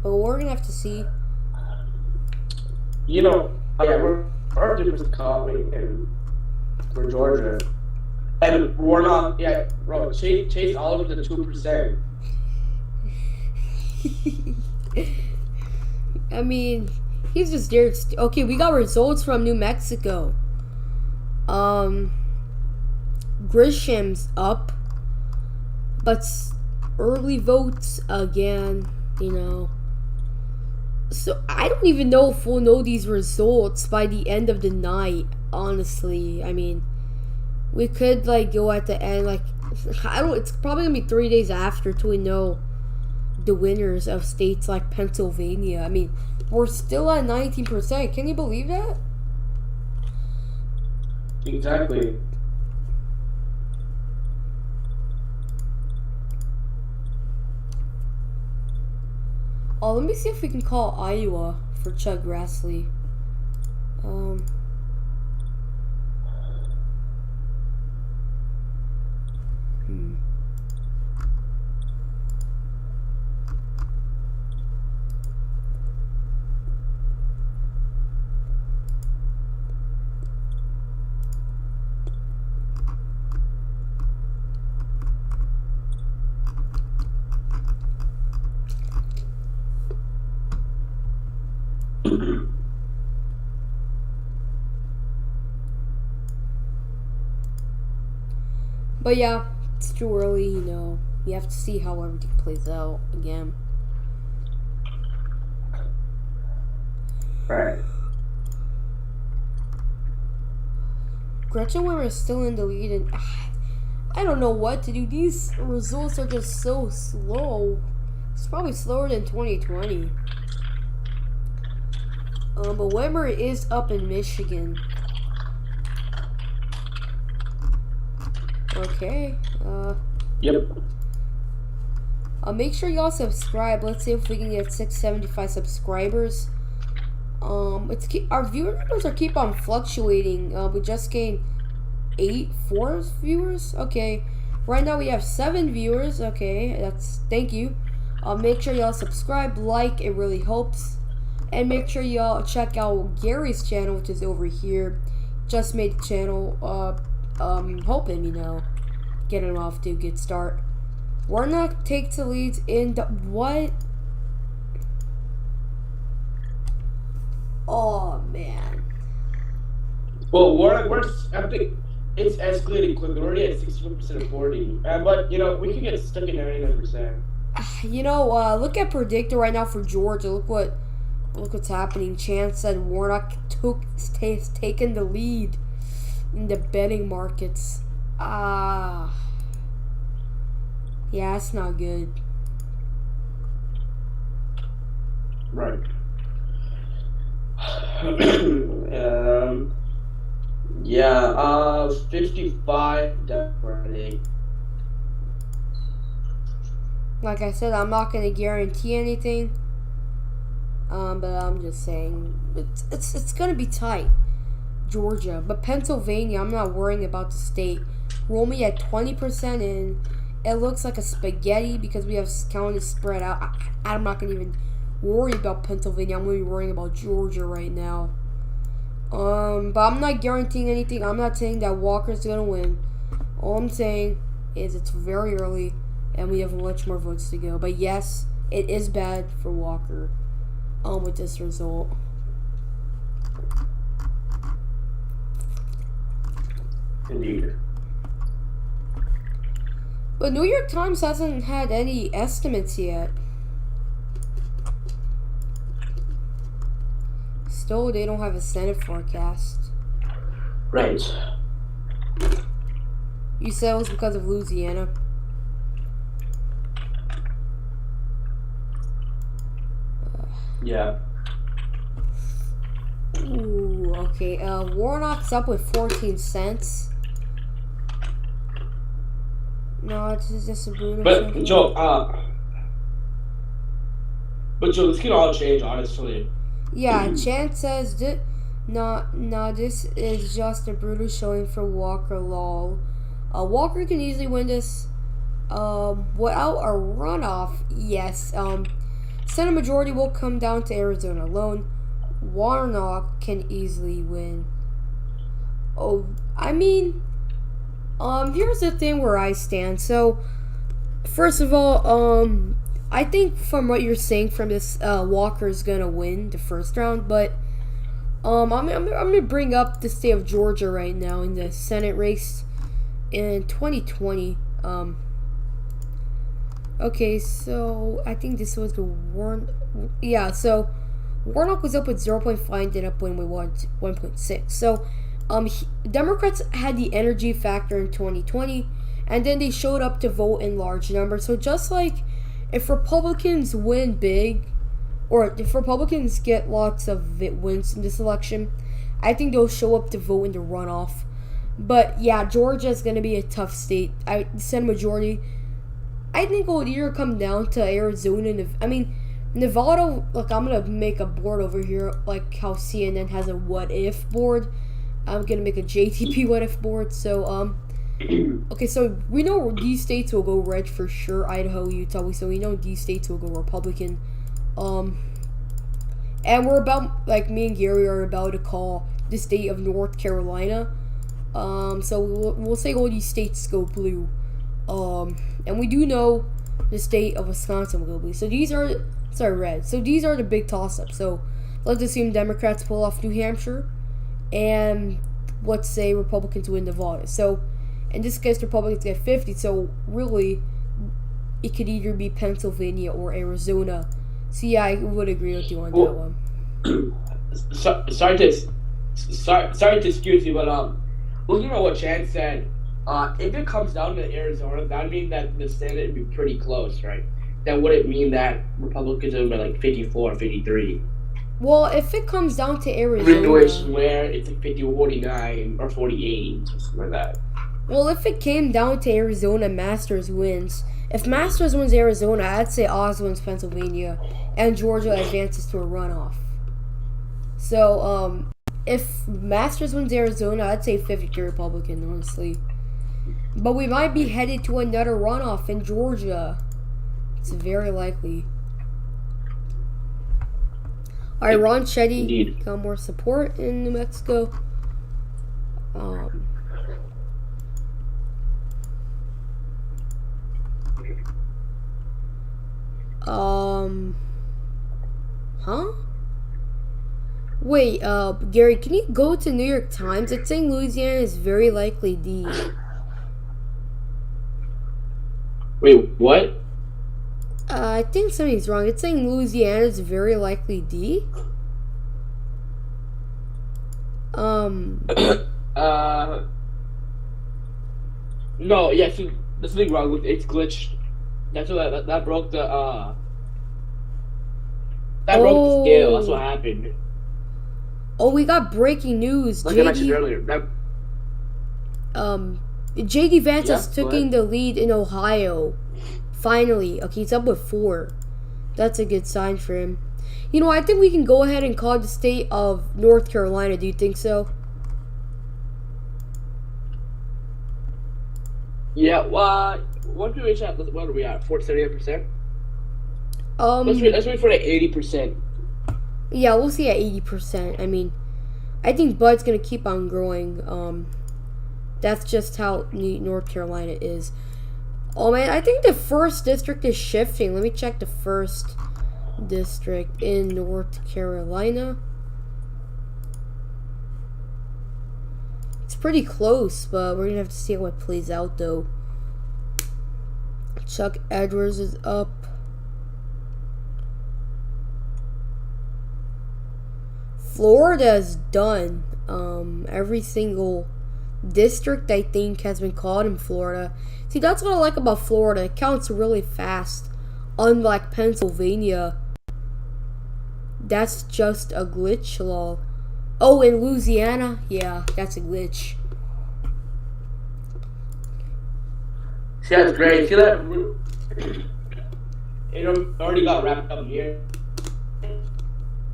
But we're gonna have to see. You know, yeah, our difference coming in for Georgia, and we're not. Yeah, bro, Chase all of the 2%. I mean, he's just there. Okay, we got results from New Mexico. Grisham's up, but early votes again, you know. So I don't even know if we'll know these results by the end of the night, honestly. I mean, we could like go at the end, like, it's probably gonna be 3 days after till we know the winners of states like Pennsylvania. I mean, we're still at 19%. Can you believe that? Exactly. Oh, let me see if we can call Iowa for Chuck Grassley. But yeah, it's too early, you know. You have to see how everything plays out again. Right. Gretchen Whitmer is still in the lead, and I don't know what to do. These results are just so slow. It's probably slower than 2020. But Whitmer is up in Michigan. Okay. Yep. Make sure y'all subscribe. Let's see if we can get 675 subscribers. Our viewer numbers are keep on fluctuating. We just gained 4 viewers. Okay. Right now we have 7 viewers. Okay, thank you. Make sure y'all subscribe, like. It really helps. And make sure y'all check out Gary's channel, which is over here. Just made the channel. Hoping, getting him off to a good start. Warnock takes the leads in the what? Oh man. Well, I think it's escalating quickly. We're already at 61% of 40. But we can get stuck in 99%. Look at predictor right now for Georgia. Look what's happening. Chance said Warnock has taken the lead in the betting markets. Yeah, that's not good. Right. Yeah, 55 Democratic. Like I said, I'm not gonna guarantee anything. But I'm just saying it's gonna be tight. Georgia, but Pennsylvania, I'm not worrying about the state. Roll me at 20% in. It looks like a spaghetti because we have county spread out. I'm not gonna even worry about Pennsylvania. I'm gonna be worrying about Georgia right now. But I'm not guaranteeing anything. I'm not saying that Walker's gonna win. All I'm saying is it's very early and we have much more votes to go. But yes, it is bad for Walker. With this result. Indeed. But New York Times hasn't had any estimates yet. Still, they don't have a Senate forecast. Right. You said it was because of Louisiana. Yeah. Ooh, okay. Warnock's up with 14 cents. No, it's just a Bruno. But Joe, this can all change, honestly. Yeah, Chance says this is just a brutal showing for Walker. Lol. Walker can easily win this. Without a runoff, yes. Senate majority will come down to Arizona alone. Warnock can easily win. Oh, I mean, here's the thing where I stand. So, first of all, I think from what you're saying from this, Walker's gonna win the first round. But, I'm gonna bring up the state of Georgia right now in the Senate race in 2020. Okay, so I think this was the so Warnock was up with 0.5 and ended up winning with 1.6. So, Democrats had the energy factor in 2020, and then they showed up to vote in large numbers. So just like if Republicans win big, or if Republicans get lots of wins in this election, I think they'll show up to vote in the runoff. But yeah, Georgia is going to be a tough state. Senate majority. I think it will either come down to Arizona. Nevada. Look, I'm gonna make a board over here, like how CNN has a what if board. I'm gonna make a JTP what if board. So okay, so we know these states will go red for sure. Idaho, Utah. So we know these states will go Republican. And we're about, like, me and Gary are about to call the state of North Carolina. So we'll say all these states go blue. And we do know the state of Wisconsin will go blue. So these are, red. So these are the big toss-ups. So let's assume Democrats pull off New Hampshire, and let's say Republicans win Nevada. So in this case, Republicans get 50. So really, it could either be Pennsylvania or Arizona. So yeah, I would agree with you on that one. Sorry to excuse you, but looking at what Chad said, if it comes down to Arizona, that would mean that the Senate would be pretty close, right? That wouldn't mean that Republicans would be like 54, 53. Well, if it comes down to Arizona, where it's like 50, 49, or 48, something like that. Well, if it came down to Arizona, Masters wins. If Masters wins Arizona, I'd say Oz wins Pennsylvania, and Georgia advances to a runoff. So, if Masters wins Arizona, I'd say 50 Republican, honestly. But we might be headed to another runoff in Georgia. It's very likely. Alright, Ron Shetty Indeed. got more support in New Mexico. Huh? Wait, Gary, can you go to New York Times? It's saying Louisiana is very likely D. Wait, what? I think something's wrong. It's saying Louisiana is very likely D. No, yeah, see, there's something wrong with it. It's glitched. That's what that broke the that broke the scale. That's what happened. Oh, we got breaking news. Like I mentioned earlier. JD Vance Yeah, is go taking ahead. the lead in Ohio. Finally. Okay, he's up with 4. That's a good sign for him. You know, I think we can go ahead and call the state of North Carolina. Do you think so? Yeah, what do we at? What are we at? 78%? Let's wait for the 80%. Yeah, we'll see at 80%. I mean, I think Bud's going to keep on growing. That's just how North Carolina is. Oh, man, I think the first district is shifting. Let me check the first district in North Carolina. It's pretty close, but we're going to have to see how it plays out, though. Chuck Edwards is up. Florida is done. Every single district, I think, has been called in Florida. See, that's what I like about Florida. It counts really fast. Unlike Pennsylvania. That's just a glitch law. Oh, in Louisiana? Yeah, that's a glitch. See, that's great. See that? It already got wrapped up here.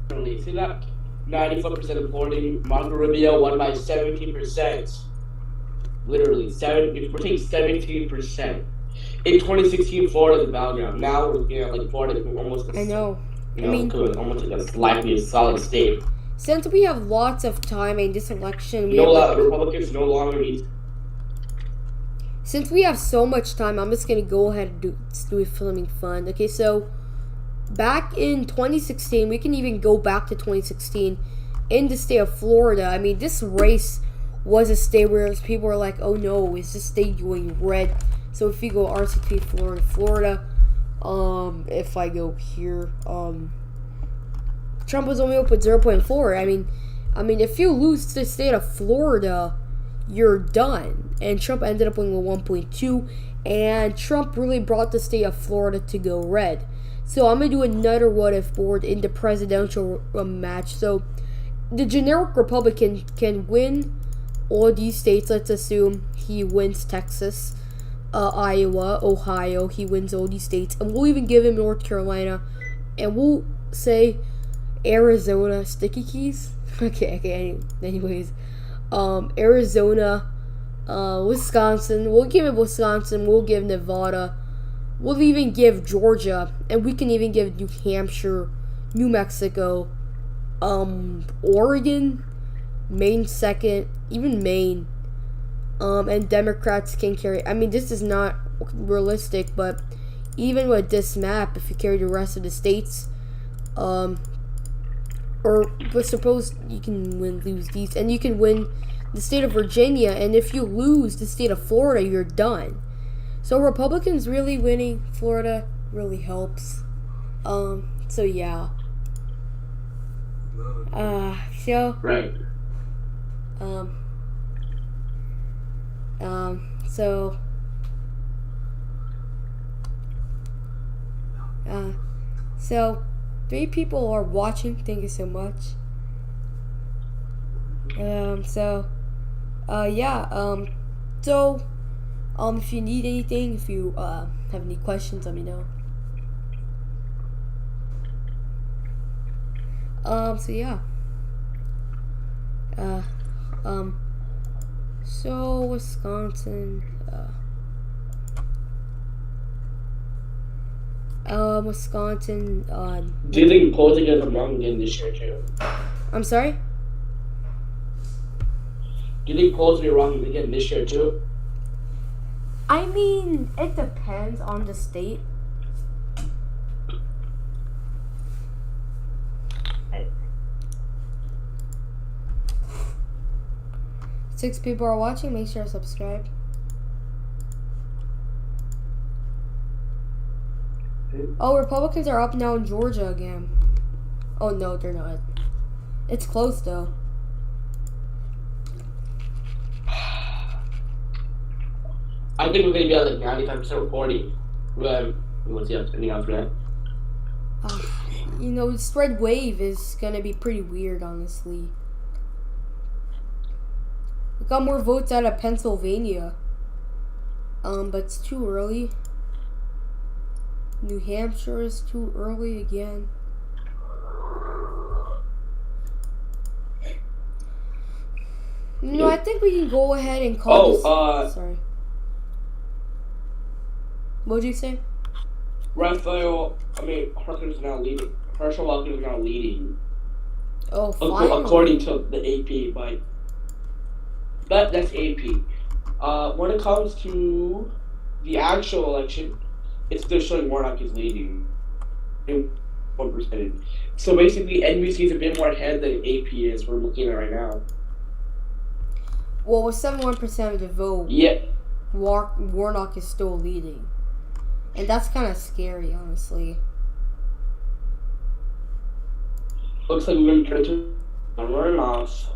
See that? 94% of voting. Marco Rubio won by 17%. Literally, we're taking 17%. In 2016, Florida the battleground. Now we're looking at like Florida almost. I know. You know, almost like a likely a solid state. Since we have lots of time in this election, Republicans no longer need. Since we have so much time, I'm just gonna go ahead and do something fun. Okay, so back in 2016, we can even go back to 2016 in the state of Florida. I mean, this race was a state where people were like, "Oh no, is this state going red?" So if you go RCT Florida, if I go here, Trump was only up with 0.4. I mean, if you lose to the state of Florida, you're done. And Trump ended up winning with 1.2, and Trump really brought the state of Florida to go red. So I'm gonna do another what if board in the presidential match. So the generic Republican can win all these states. Let's assume he wins Texas, Iowa, Ohio. He wins all these states, and we'll even give him North Carolina, and we'll say Arizona. Sticky keys. Okay. Anyways, Arizona, Wisconsin. We'll give him Wisconsin. We'll give Nevada. We'll even give Georgia, and we can even give New Hampshire, New Mexico, Oregon, Maine second, even Maine, and Democrats can carry. I mean, this is not realistic, but even with this map, if you carry the rest of the states, but suppose you can lose these, and you can win the state of Virginia, and if you lose the state of Florida, you're done. So Republicans really winning Florida really helps. So yeah. So Right. So so 3 people are watching. Thank you so much. If you need anything, if you have any questions, let me know. So Wisconsin, Wisconsin. Do you think polls are gonna come wrong again this year too? I'm sorry. Do you think polls will be wrong again this year too? I mean, it depends on the state. Six people are watching. Make sure to subscribe. Oh, Republicans are up now in Georgia again. Oh no, they're not. It's close though. I think we're gonna be at like 95% or 40. We'll see anything else for that. You know, this red wave is gonna be pretty weird, honestly. We got more votes out of Pennsylvania. But it's too early. New Hampshire is too early again. No, I think we can go ahead and call this. Sorry. What'd you say? Herschel is now leading. Herschel Walker is now leading. Oh, finally. According to the AP, but that's AP. When it comes to the actual election, it's still showing Warnock is leading in 1%. So basically, NBC is a bit more ahead than AP is. We're looking at right now. Well, with 71% of the vote, yeah, Warnock is still leading, and that's kind of scary, honestly. Looks like we're going to run off.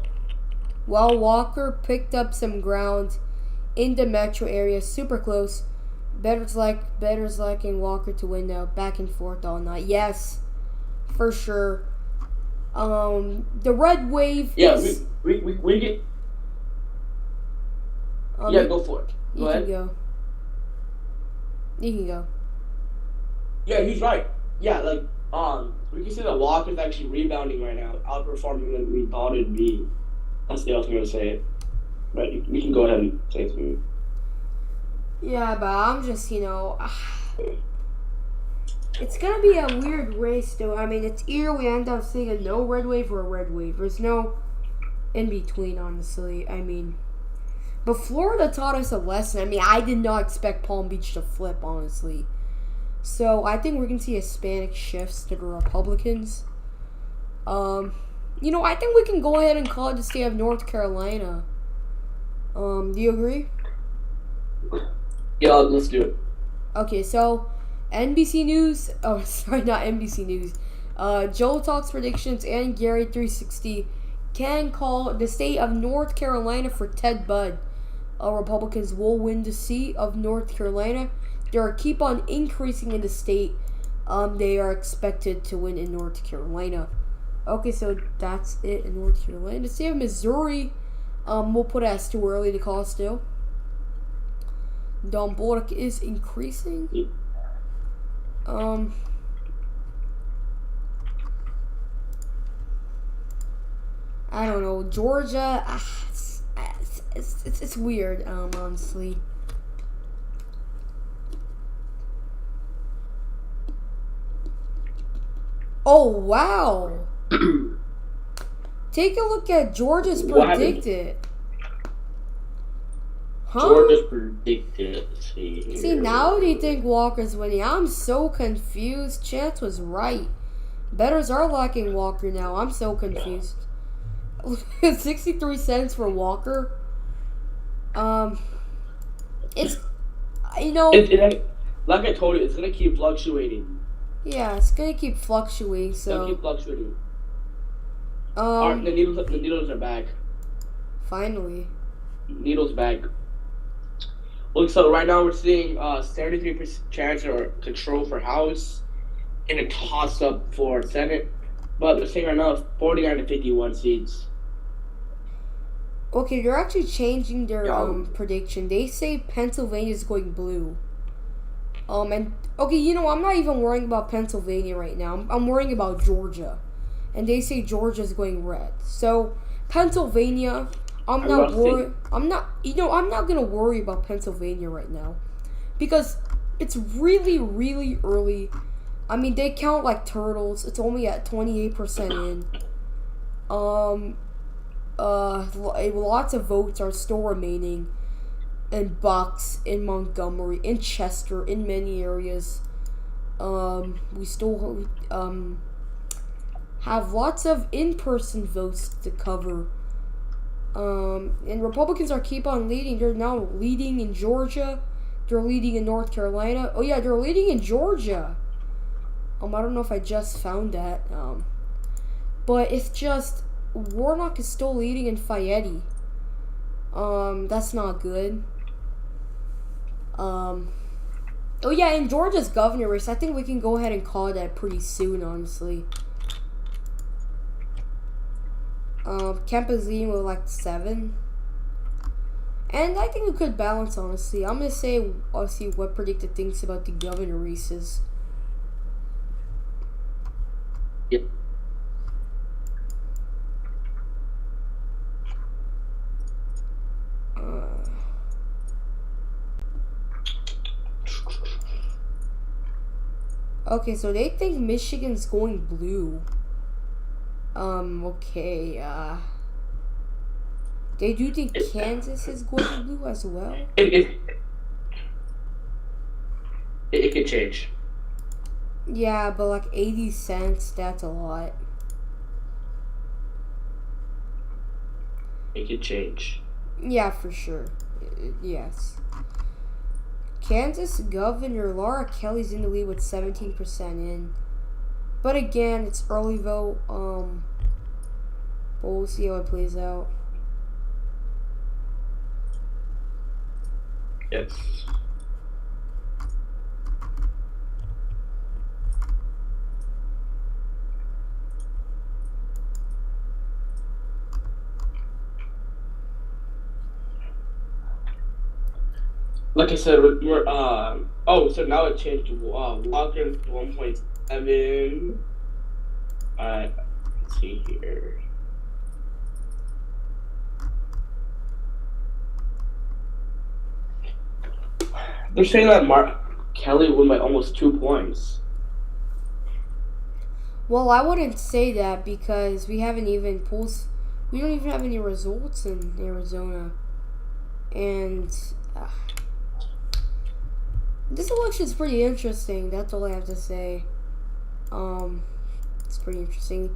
Well, Walker picked up some ground in the metro area, super close. Better's liking Walker to win now. Back and forth all night. Yes, for sure. The red wave. Yeah, is, we get. Yeah, go for it. Go ahead. You can go. Yeah, he's right. Yeah, we can see that Walker's actually rebounding right now, outperforming than we thought it'd be. That's the ultimate way to say it. But you can go ahead and say it to me. Yeah, but I'm just, it's gonna be a weird race, though. I mean, it's either we end up seeing a no red wave or a red wave. There's no in between, honestly. I mean, but Florida taught us a lesson. I mean, I did not expect Palm Beach to flip, honestly. So I think we're gonna see Hispanic shifts to the Republicans. I think we can go ahead and call it the state of North Carolina. Do you agree? Yeah, let's do it. Okay, so NBC News. Oh, sorry, not NBC News. Joe Talks predictions and Gary 360 can call the state of North Carolina for Ted Budd. Republicans will win the seat of North Carolina. They are keep on increasing in the state. They are expected to win in North Carolina. Okay, so that's it in North Carolina. The state of Missouri, we'll put it as too early to call still. Don Bullock is increasing. I don't know. Georgia, it's weird, honestly. Oh, wow. Take a look at Georgia's predicted. Huh? Georgia's predicted. See, now do you think Walker's winning? I'm so confused. Chance was right. Bettors are liking Walker now. I'm so confused. 63 cents for Walker. It's, like I told you, it's gonna keep fluctuating. Yeah, it's gonna keep fluctuating. So. It's gonna keep fluctuating. The needles are back. Finally. Needles back. Look, so right now we're seeing 73% chance or control for House and a toss-up for Senate. But they're saying right now 49 to 51 seats. Okay, they're actually changing their prediction. They say Pennsylvania is going blue. And okay, I'm not even worrying about Pennsylvania right now. I'm worrying about Georgia. And they say Georgia's going red. So Pennsylvania, I'm not worried. I'm not gonna worry about Pennsylvania right now, because it's really, really early I mean, they count like turtles. It's only at 28% in. Lots of votes are still remaining in Bucks, in Montgomery, in Chester, in many areas. We still have lots of in-person votes to cover. And Republicans are keep on leading. They're now leading in Georgia. They're leading in North Carolina. Oh yeah, they're leading in Georgia. I don't know if I just found that. But it's just Warnock is still leading in Fayette. That's not good. Oh yeah, in Georgia's governor race, I think we can go ahead and call that pretty soon, honestly. Kemp is leading with like 7. And I think we could balance, honestly. I'm gonna say, obviously, what Predicted thinks about the governor races. Yep. Okay, so they think Michigan's going blue. Okay, they do think Kansas is going blue as well? It could change. Yeah, but like 80 cents, that's a lot. It could change. Yeah, for sure. Yes. Kansas Governor Laura Kelly's in the lead with 17% in. But again, it's early vote. But we'll see how it plays out. Yes. Like I said, we're so now it changed to Walker 1.7. Alright, let's see here. They're saying that Mark Kelly won by almost 2 points. Well, I wouldn't say that because we haven't even we don't even have any results in Arizona. And this election is pretty interesting. That's all I have to say. It's pretty interesting.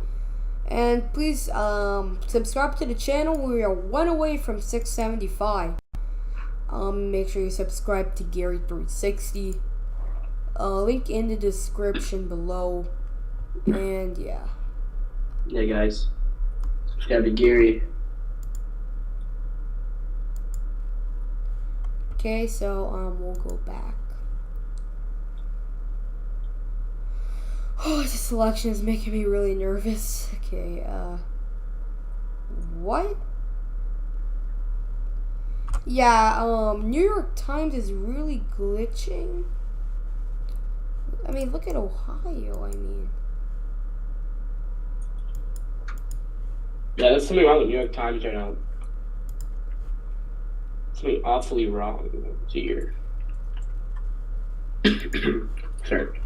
And please subscribe to the channel. We are 1 away from 675. Make sure you subscribe to Gary360. Link in the description below. And yeah. Yeah, guys. Subscribe to Gary. Okay, so we'll go back. Oh, this election is making me really nervous. Okay, what? Yeah, New York Times is really glitching. I mean, look at Ohio, I mean. Yeah, there's something wrong with New York Times right now. Something awfully wrong here. Sorry.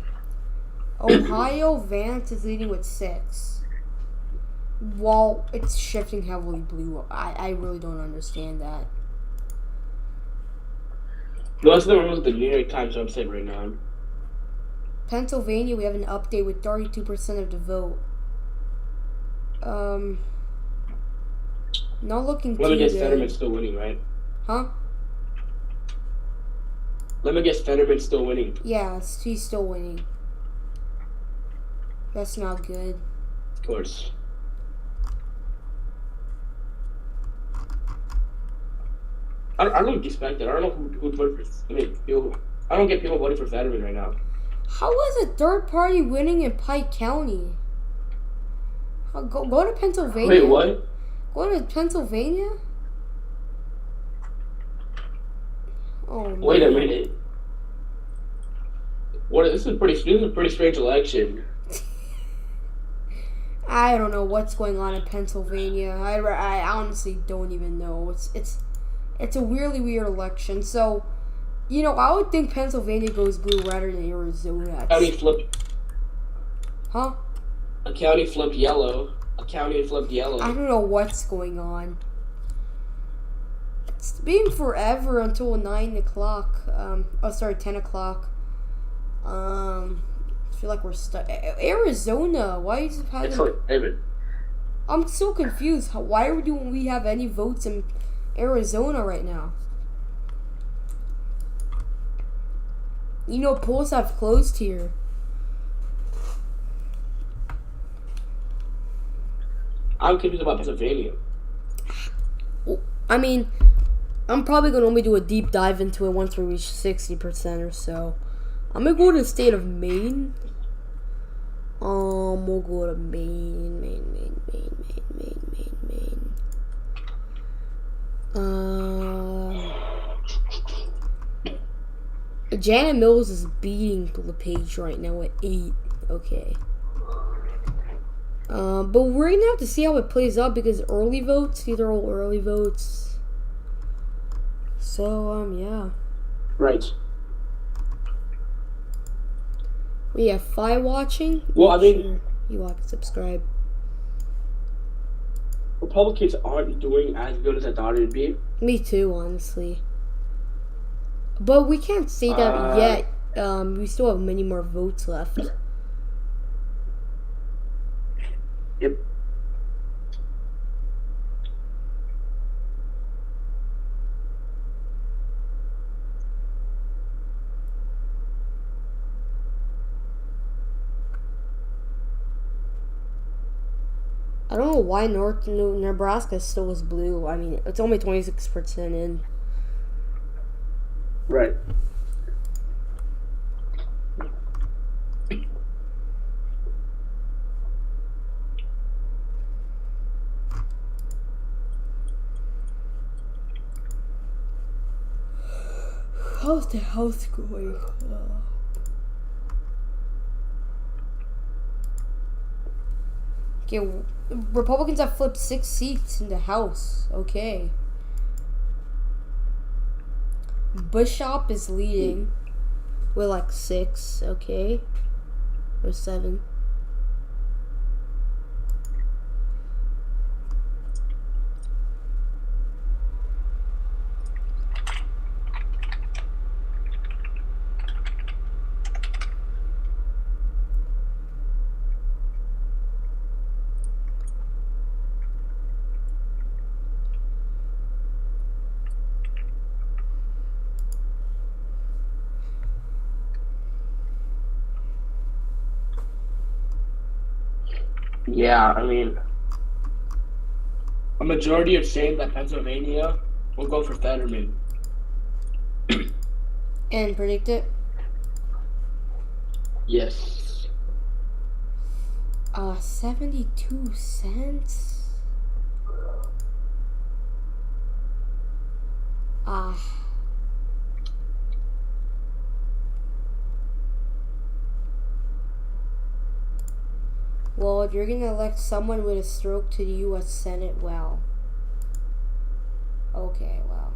Ohio Vance is leading with 6. While it's shifting heavily blue. I really don't understand that. No, that's the wrong with the New York Times website right now. Pennsylvania, we have an update with 32% of the vote. Not looking too Let me guess, good. Fetterman's still winning, right? Huh? Let me guess, Fetterman's still winning. Yeah, he's still winning. That's not good. Of course. I don't expect it. I don't know who voted for. I don't get people voting for Fetterman right now. How is a third party winning in Pike County? Go to Pennsylvania. Wait, what? Go to Pennsylvania? Oh, man. Wait a minute. This is a pretty strange election. I don't know what's going on in Pennsylvania. I honestly don't even know. It's a really weird election. So, I would think Pennsylvania goes blue rather than Arizona. County flip. Huh? A county flipped yellow. A county flipped yellow. I don't know what's going on. It's been forever until 9 o'clock. 10 o'clock. I feel like we're stuck. Arizona. Why is it having? It's like David. I'm so confused. Why don't we have any votes in Arizona right now? You know, polls have closed here. I'm confused about Pennsylvania. I mean, I'm probably going to only do a deep dive into it once we reach 60% or so. I'm going to go to the state of Maine. We'll go to Maine. Janet Mills is beating LePage right now at 8. Okay. But we're gonna have to see how it plays out because early votes, these are all early votes. So, yeah. Right. We have 5 watching. Well, I mean, you like and subscribe. Republicans aren't doing as good as I thought it'd be. Me too, honestly. But we can't say that yet. We still have many more votes left. Yep. I don't know why Nebraska still is blue. I mean, it's only 26% in. Right. How's the house going? Okay, Republicans have flipped 6 seats in the House. Okay. Bishop is leading with like 6. Okay. Or 7. Yeah, I mean, a majority are saying that Pennsylvania will go for Fetterman. And predict it? Yes. 72 cents? Well, if you're gonna elect someone with a stroke to the U.S. Senate, well. Okay, well.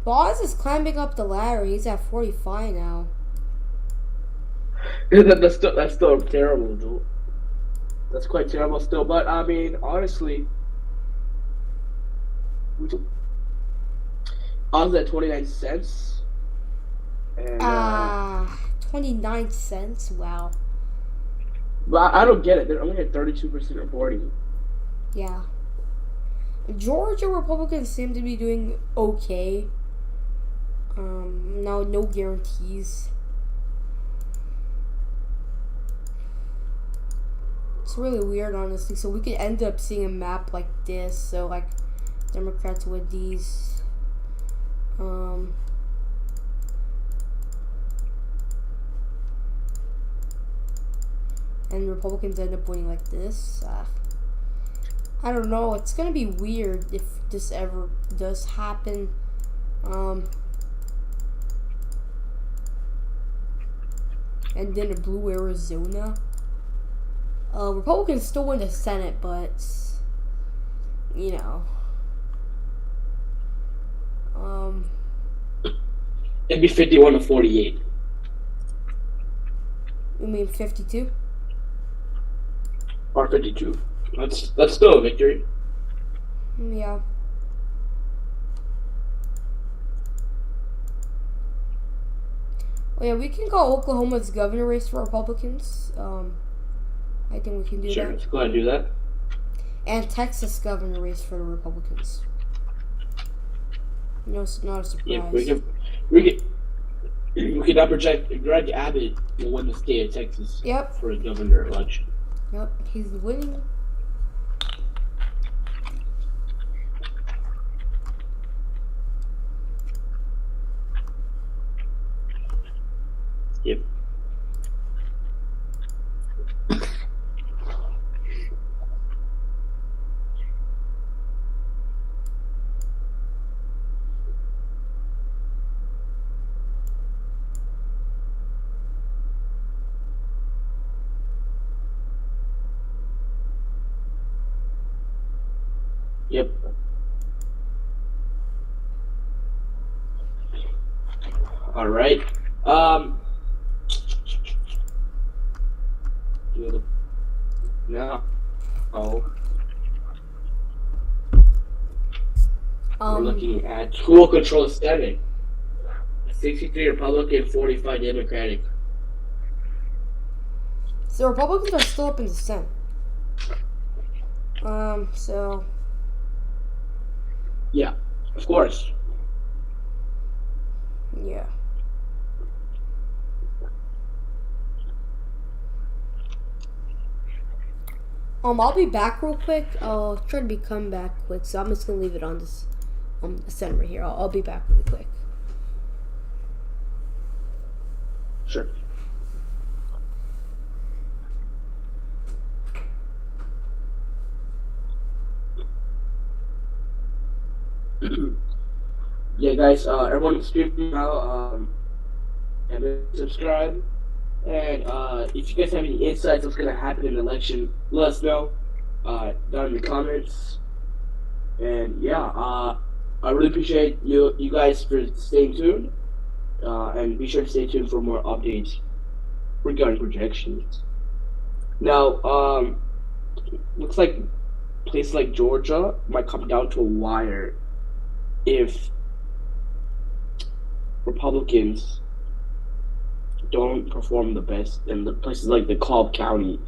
Boz is climbing up the ladder. He's at 45 now. That's still terrible, dude. That's quite terrible still. But, I mean, honestly, I was at 29 cents. And, 29 cents? Wow. But I don't get it. They're only at 32% reporting. Yeah. Georgia Republicans seem to be doing okay. Now, no guarantees. It's really weird, honestly. So we could end up seeing a map like this. So, like, Democrats with these. And Republicans end up winning like this. I don't know. It's gonna be weird if this ever does happen. And then a blue Arizona. Republicans still win the Senate, but you know. It'd be 51 to 48. You mean 52? Or 52. That's still a victory. Yeah. Oh yeah, we can call Oklahoma's governor race for Republicans. I think we can do Sure, that. let's go ahead and do that. And Texas governor race for the Republicans. No, it's not a surprise. Yeah, we can now project Greg Abbott will win the state of Texas. Yep. For a governor election. Yep, he's winning. Yep. Yep. All right. Now, we're looking at who will control the Senate. 63 Republican, 45 Democratic. So Republicans are still up in the Senate. So. Yeah, of course. Yeah. I'll be back real quick. I'll try to come back quick, so I'm just gonna leave it on this the center right here. I'll be back really quick. Sure. Yeah, guys, everyone streaming now, and subscribe. And if you guys have any insights what's gonna happen in the election, let us know down in the comments. And yeah, I really appreciate you guys for staying tuned. And be sure to stay tuned for more updates regarding projections. Now, looks like places like Georgia might come down to a wire if Republicans don't perform the best in the places like the Cobb County,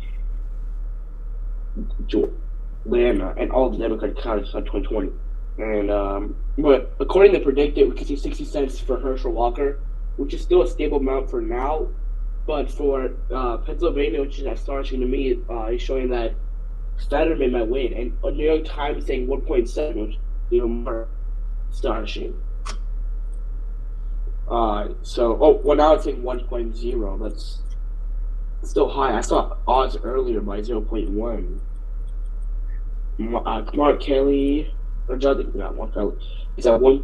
Atlanta, and all the Democratic counties in 2020. And but according to predicted, we could see 60 cents for Herschel Walker, which is still a stable amount for now. But for Pennsylvania, which is astonishing to me, is showing that Fetterman might win, and a New York Times saying 1.7, which is even more astonishing. Now it's saying 1.0. That's still high. I saw odds earlier by 0.1. Mark Kelly, or Jonathan, not Mark Kelly, is at 1.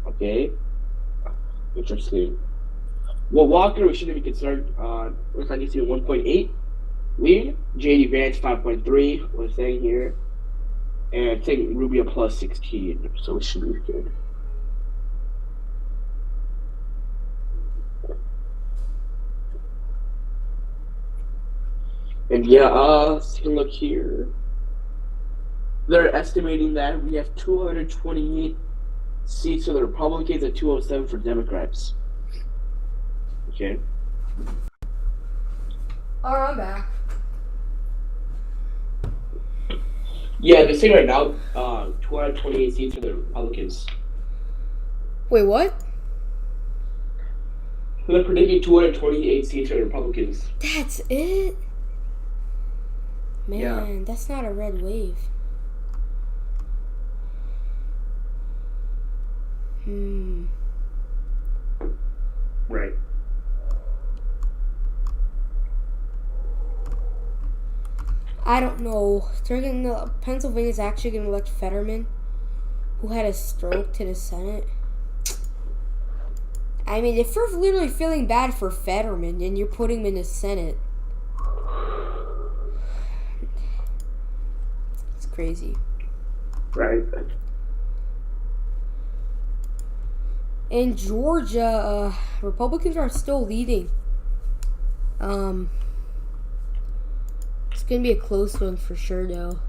Okay. Interesting. Well, Walker, we shouldn't be concerned. Looks like he's doing 1.8 lead. JD Vance 5.3. We're saying here, and taking Rubio plus 16. So it should be good. And yeah, let's take a look here. They're estimating that we have 228 seats for the Republicans and 207 for Democrats. Okay. Alright, I'm back. Yeah, they're saying right now, 228 seats for the Republicans. Wait, what? They're predicting 228 seats for the Republicans. That's it? Man, Yeah. That's not a red wave. Right. I don't know. Pennsylvania's actually going to elect Fetterman, who had a stroke, to the Senate. I mean, if you're literally feeling bad for Fetterman and you're putting him in the Senate, it's crazy. Right. In Georgia, Republicans are still leading. It's gonna be a close one for sure, though.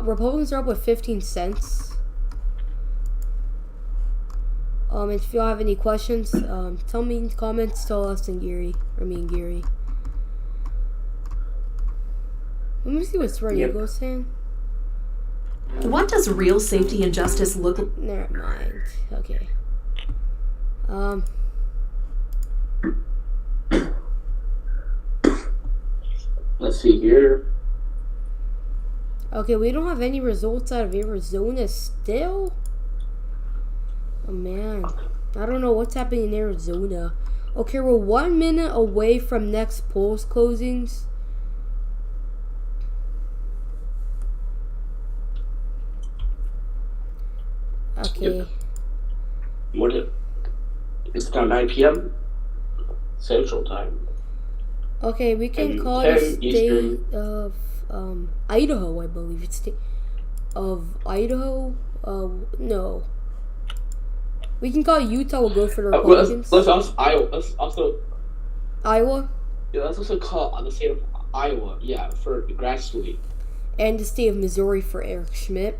Republicans are up with 15 cents. If y'all have any questions, tell me in the comments. Tell us and Gary, or me and Gary. Let me see what Swear Eagle's saying. What does real safety and justice look like? Never mind. Okay. Let's see here. Okay, we don't have any results out of Arizona still. Oh man, I don't know what's happening in Arizona. Okay, we're 1 minute away from next polls closings. Okay. Yep. It's now 9 p.m. Central Time. Okay, we can And call the 10 state Eastern. of Idaho, I believe. It's state of Idaho. No. We can call Utah. We'll go for the Republicans. Let's also Iowa. Let's also Iowa let's also call the state of Iowa. Yeah, for gradually. and the state of Missouri for Eric Schmidt.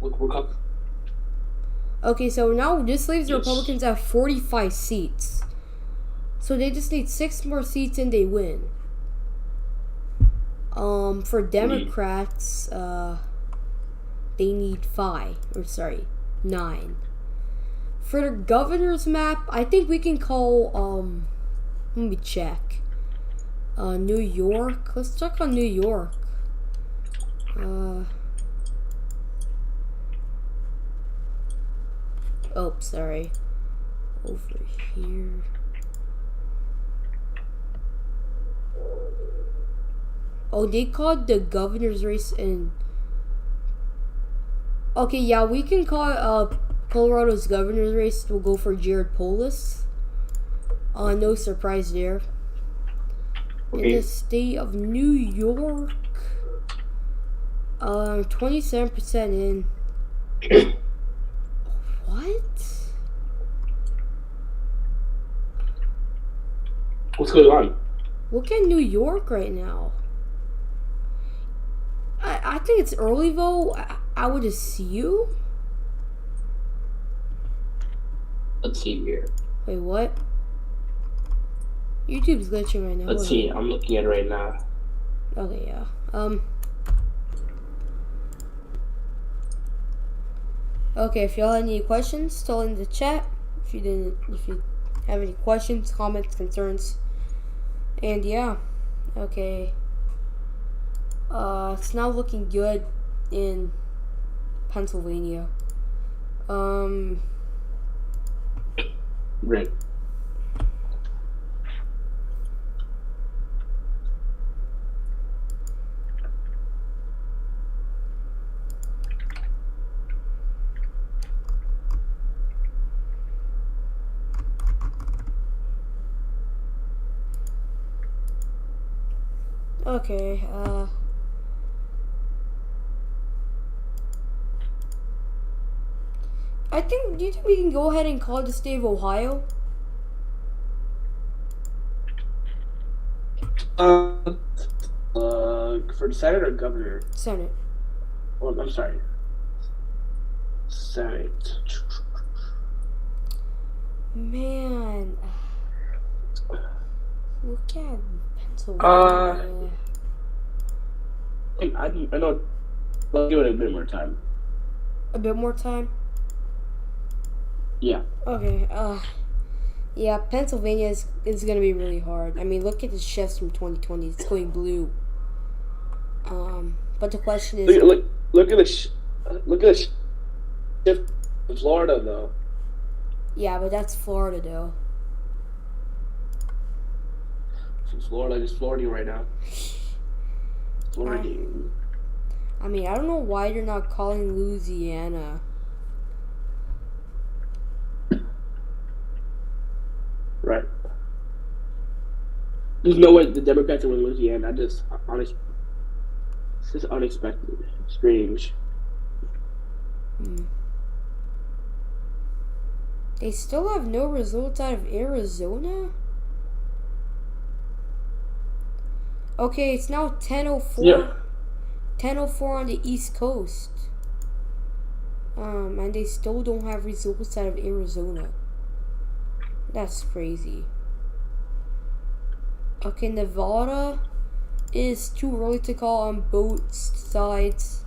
We're called. Okay, so now this leaves the Yes. Republicans at 45 seats. So they just need 6 more seats and they win. For Democrats, they need 9. For the governor's map, I think we can call, let me check. New York. Let's check on New York. Oh, sorry. Over here. Oh, they called the governor's race in. Okay, yeah, we can call Colorado's governor's race. We'll go for Jared Polis. No surprise there. Okay. In the state of New York, 27% in. What? What's going on? Look at New York right now. I think it's early vote. I would assume. Let's see here. Wait, what? YouTube's glitching right now. Let's see. I'm looking at it right now. Okay, yeah. Okay, if y'all have any questions, tell in the chat. If you have any questions, comments, concerns, and yeah, okay. It's now looking good in Pennsylvania. Right. Okay, do you think we can go ahead and call the state of Ohio? For the Senate or governor? Senate. Oh, I'm sorry. Senate. Man. Look at Pennsylvania. I know. Let's give it a bit more time. A bit more time? Yeah. Okay, yeah, Pennsylvania is gonna be really hard. I mean, look at the shifts from 2020. It's going blue. But the question is, Look at the shift in Florida though. yeah, but that's Florida though. From Florida, just Florida right now. Florida. I mean, I don't know why they're not calling Louisiana. Right. There's no way the Democrats will win Louisiana. It's just unexpected. Strange. They still have no results out of Arizona? Okay, it's now 10:04. Yeah. 10:04 on the East Coast. And they still don't have results out of Arizona. That's crazy. Okay, Nevada is too early to call on both sides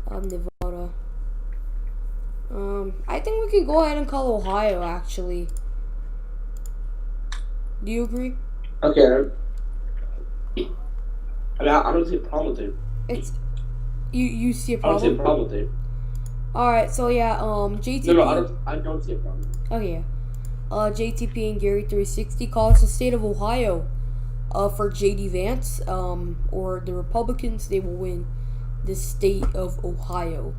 of Nevada. I think we could go ahead and call Ohio, actually. Do you agree? Okay. I mean, I don't see a problem with it. It's you see a I don't see a problem? problem with it. Alright, so yeah, JTP. No, I don't see a problem. Oh yeah. JTP and Gary 360 calls the state of Ohio for JD Vance, or the Republicans. They will win the state of Ohio.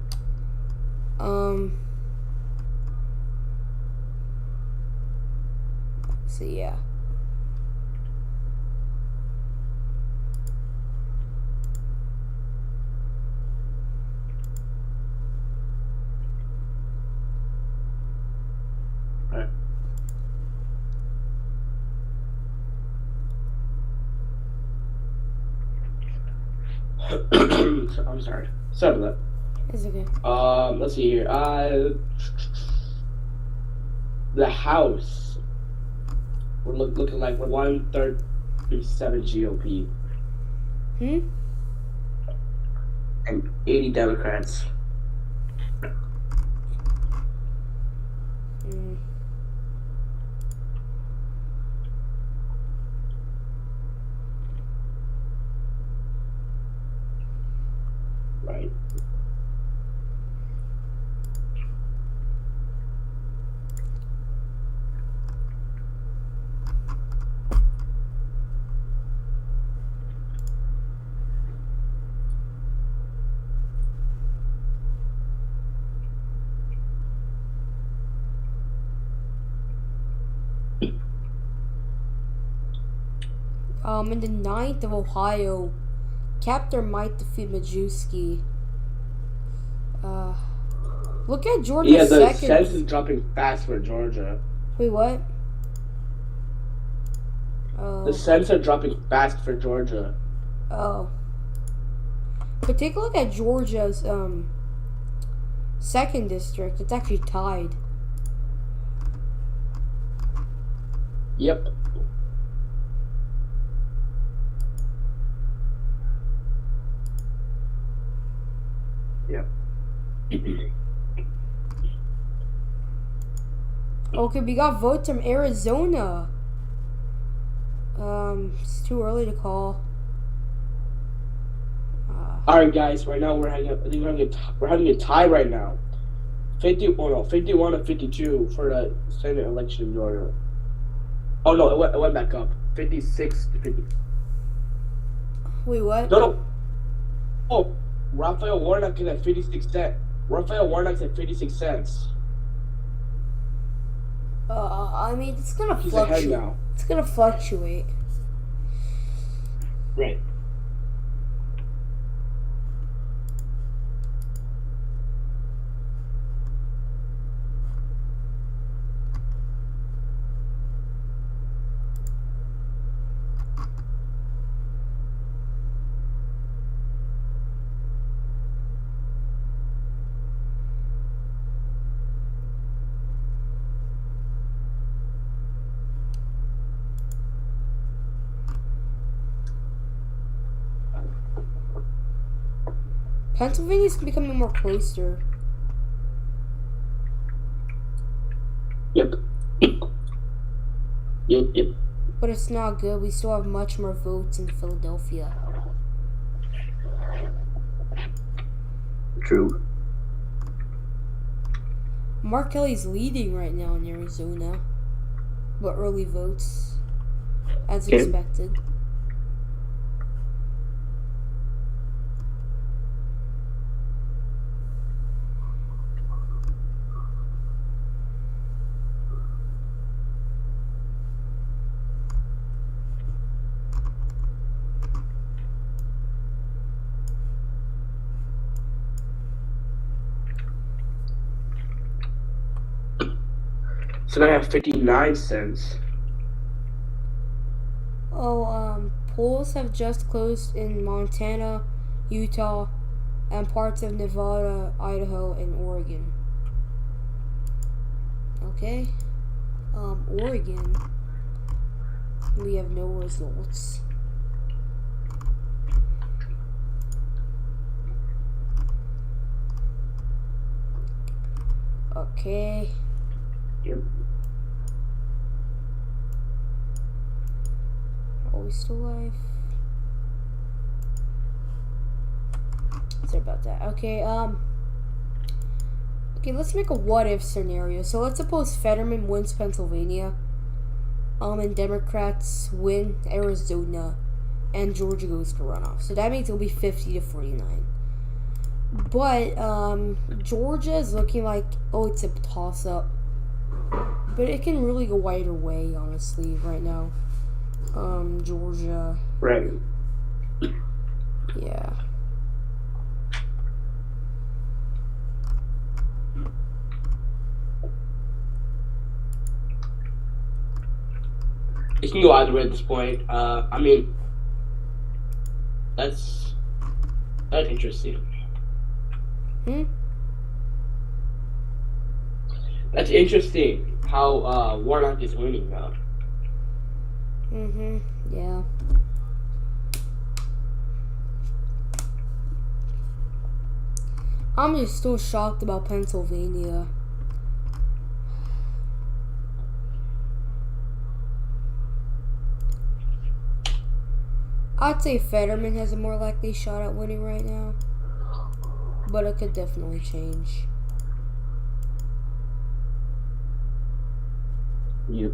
So yeah. Alright. I'm sorry. Sorry about It's okay. that. Let's see here. The House. We're looking like we're 137 GOP and 80 Democrats. Right. In the 9th of Ohio, Captor might defeat Majewski. Look at Georgia's Yeah, the second. sense is dropping fast for Georgia. Wait, what? The sense are dropping fast for Georgia. Oh. But take a look at Georgia's second district. It's actually tied. Yep. Yep. Okay, we got votes from Arizona. It's too early to call. All right, guys. Right now we're having a tie right now. 51 to 52 for the Senate election in Georgia. Oh no, it went back up. 56 to 50. Wait, what? No. Oh, Raphael Warnock is at 56 cents. Raphael Warnock's at 56 cents. I mean, it's gonna He's ahead fluctuate. now. It's gonna fluctuate. Right. Pennsylvania's becoming more closer. Yep. Yep. But it's not good. We still have much more votes in Philadelphia. True. Mark Kelly's leading right now in Arizona. But early votes, as Okay. expected. So now I have 59 cents. Oh, polls have just closed in Montana, Utah, and parts of Nevada, Idaho, and Oregon. Okay. Oregon. We have no results. Okay. Yep. Are we still live? Sorry about that. Okay, okay, let's make a what-if scenario. So let's suppose Fetterman wins Pennsylvania, and Democrats win Arizona, and Georgia goes to runoff. So that means it'll be 50-49. But, Georgia is looking like, oh, it's a toss-up. But it can really go either way, honestly, right now. Georgia. Right. Yeah. It can go either way at this point. I mean, that's interesting. That's interesting how Warnock is winning now. Yeah. I'm just still shocked about Pennsylvania. I'd say Fetterman has a more likely shot at winning right now. But it could definitely change. Yep.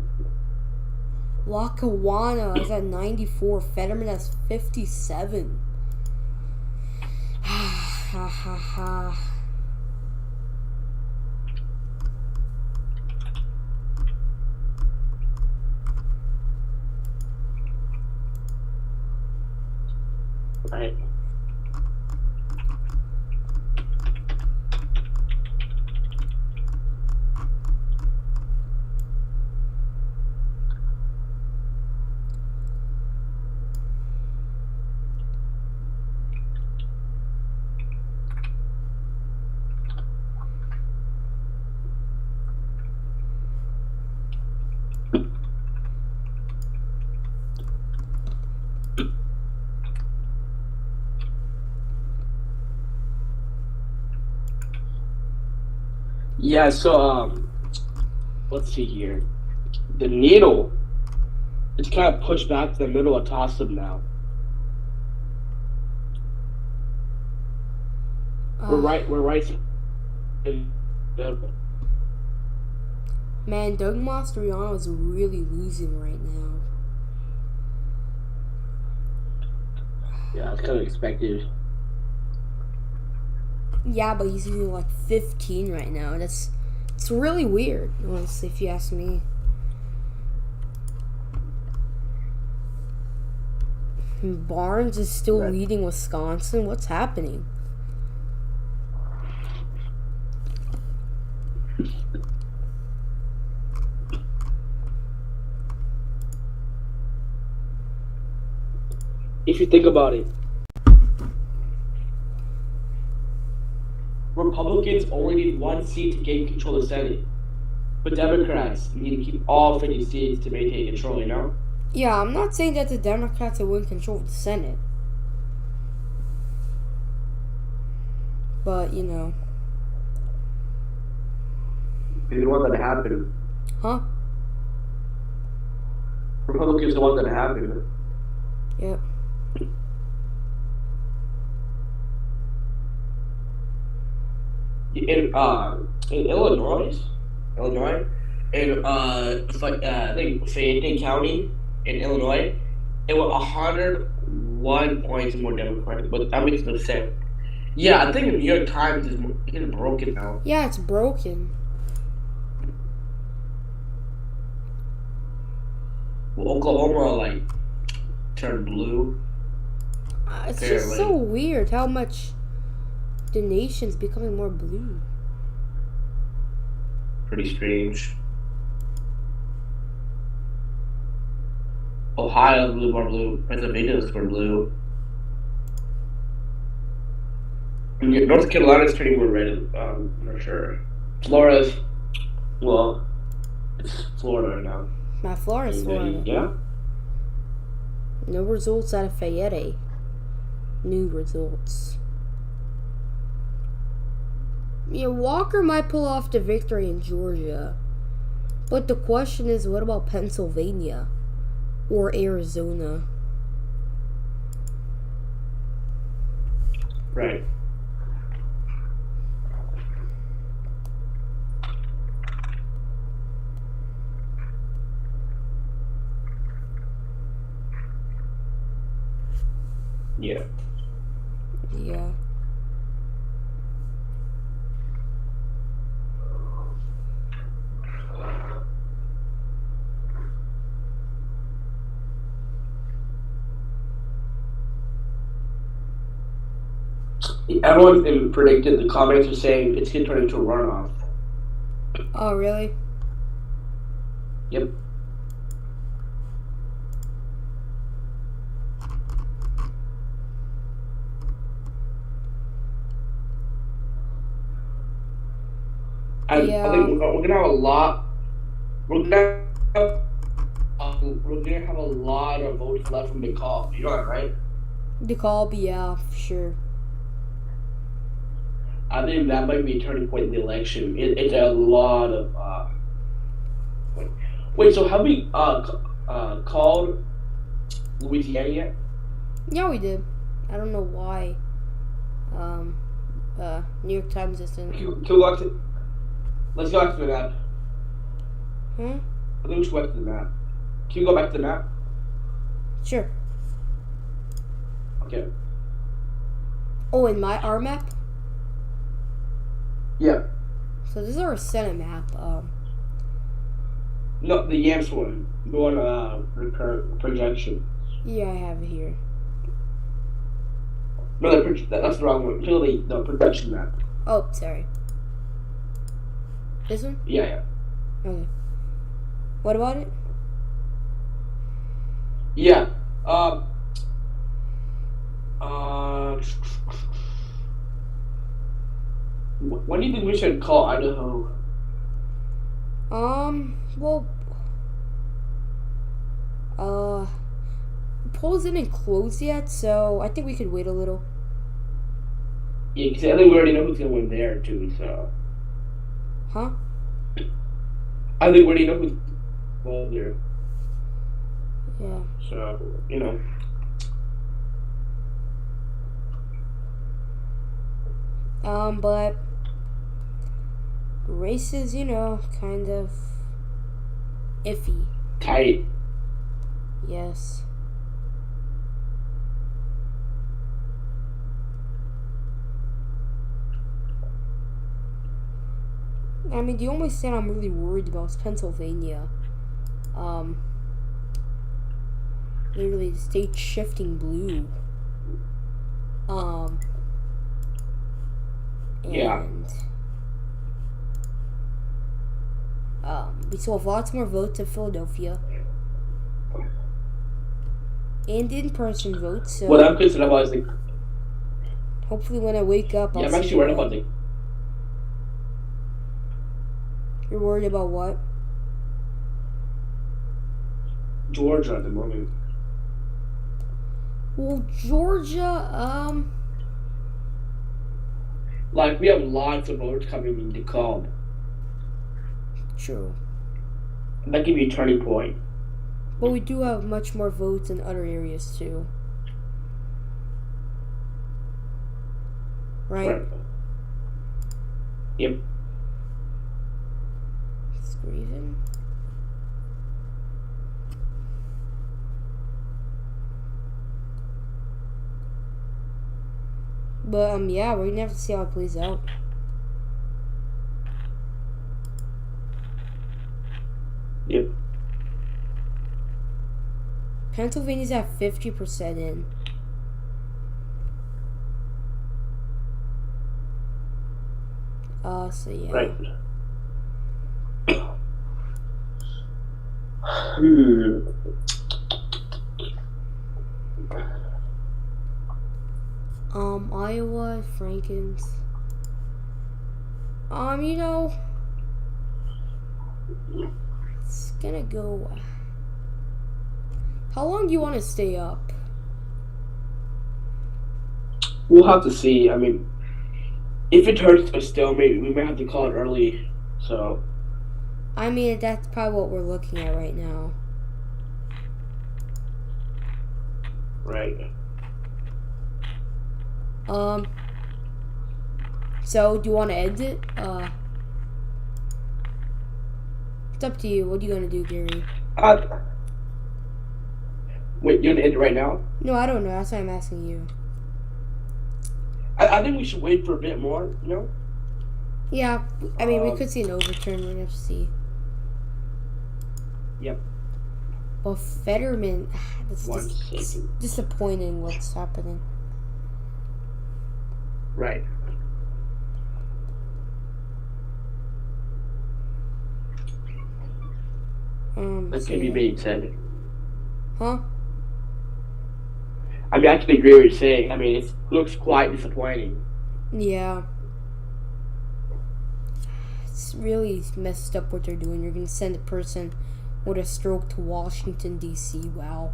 Lackawanna is at 94. Fetterman has 57. Ha ha ha. Right. Yeah, so let's see here. The needle, it's kind of pushed back to the middle of toss-up now. We're right in the middle. Man, Doug Mastriano is really losing right now. Yeah, it's kind of expected. Yeah, but he's using like 15 right now. It's really weird, honestly, if you ask me. Barnes is still leading Wisconsin. What's happening? If you think about it, Republicans only need one seat to gain control of the Senate, but Democrats need to keep all 50 seats to maintain control, you know? Yeah, I'm not saying that the Democrats will win control of the Senate. But, you know. They don't want that to happen. Huh? Republicans don't want that to happen. Yep. In Illinois, in it's like I think Fayette County in Illinois, it was 101 points more Democratic, but that makes no sense. Yeah, I think the New York Times is getting broken now. Yeah, it's broken. Well, Oklahoma like turned blue. It's just so weird how much the nation's becoming more blue. Pretty strange. Ohio's a little more blue. Pennsylvania's more blue. North Carolina's turning more red, for sure. Florida's, well, it's Florida right now. My Florida's Florida. Yeah. No results out of Fayette. New results. Yeah, Walker might pull off the victory in Georgia. But the question is, what about Pennsylvania? Or Arizona? Right. Yeah. Yeah. Everyone predicted, the comments are saying it's going to turn into a runoff. Oh, really? Yep. I think we're gonna have a lot. We're gonna have a lot of votes left from the call. You know that, right? The call, yeah, for sure. I think that might be a turning point in the election. It's a lot of. Wait, so have we called Louisiana yet? Yeah, we did. I don't know why. New York Times isn't. Let's go back to the map. I think we should go back to the map. Can you go back to the map? Sure. Okay. Oh, in our map? Yeah. So this is our Senate map. No, the Yams one. Go on recurrent projection. Yeah, I have it here. No, that's the wrong one. Kill the projection map. Oh, sorry. This one? Yeah. Okay. What about it? Yeah. When do you think we should call Idaho? Well, polls didn't close yet, so I think we could wait a little. Yeah, because I think we already know who's gonna win there too. So. Huh? I think we already know who's well there. Yeah. So you know. But races, kind of iffy. Tight. Yes. I mean, the only state I'm really worried about is Pennsylvania. Literally, the state's shifting blue. Yeah. We still have lots more votes in Philadelphia. And in-person votes, so What I'm concerned about is hopefully when I wake up, I'll I'm see actually worried about You're worried about what? Georgia at the moment. Well, Georgia, Like, we have lots of votes coming in the call. true. That could be a turning point. But we do have much more votes in other areas, too. Right? Yep. Screven. But, yeah, we're gonna have to see how it plays out. Yep. Pennsylvania's at 50% in. So yeah. Right. Iowa, Frankens. You know, it's gonna go. How long do you want to stay up? We'll have to see. I mean, if it hurts a stalemate, we might have to call it early. So. I mean, that's probably what we're looking at right now. Right. So do you want to end it? It's up to you. What are you gonna do, Gary? Wait, you're gonna end it right now? No, I don't know. That's why I'm asking you. I think we should wait for a bit more. You know? Yeah, I mean, we could see an overturn. We're gonna have to see. Yep. Well, Fetterman, it's It's disappointing what's happening. Right. That's so gonna be yeah. being said. Huh? I mean, I can agree with what you're saying. I mean, it looks quite disappointing. Yeah. It's really messed up what they're doing. You're gonna send a person with a stroke to Washington, D.C. Wow.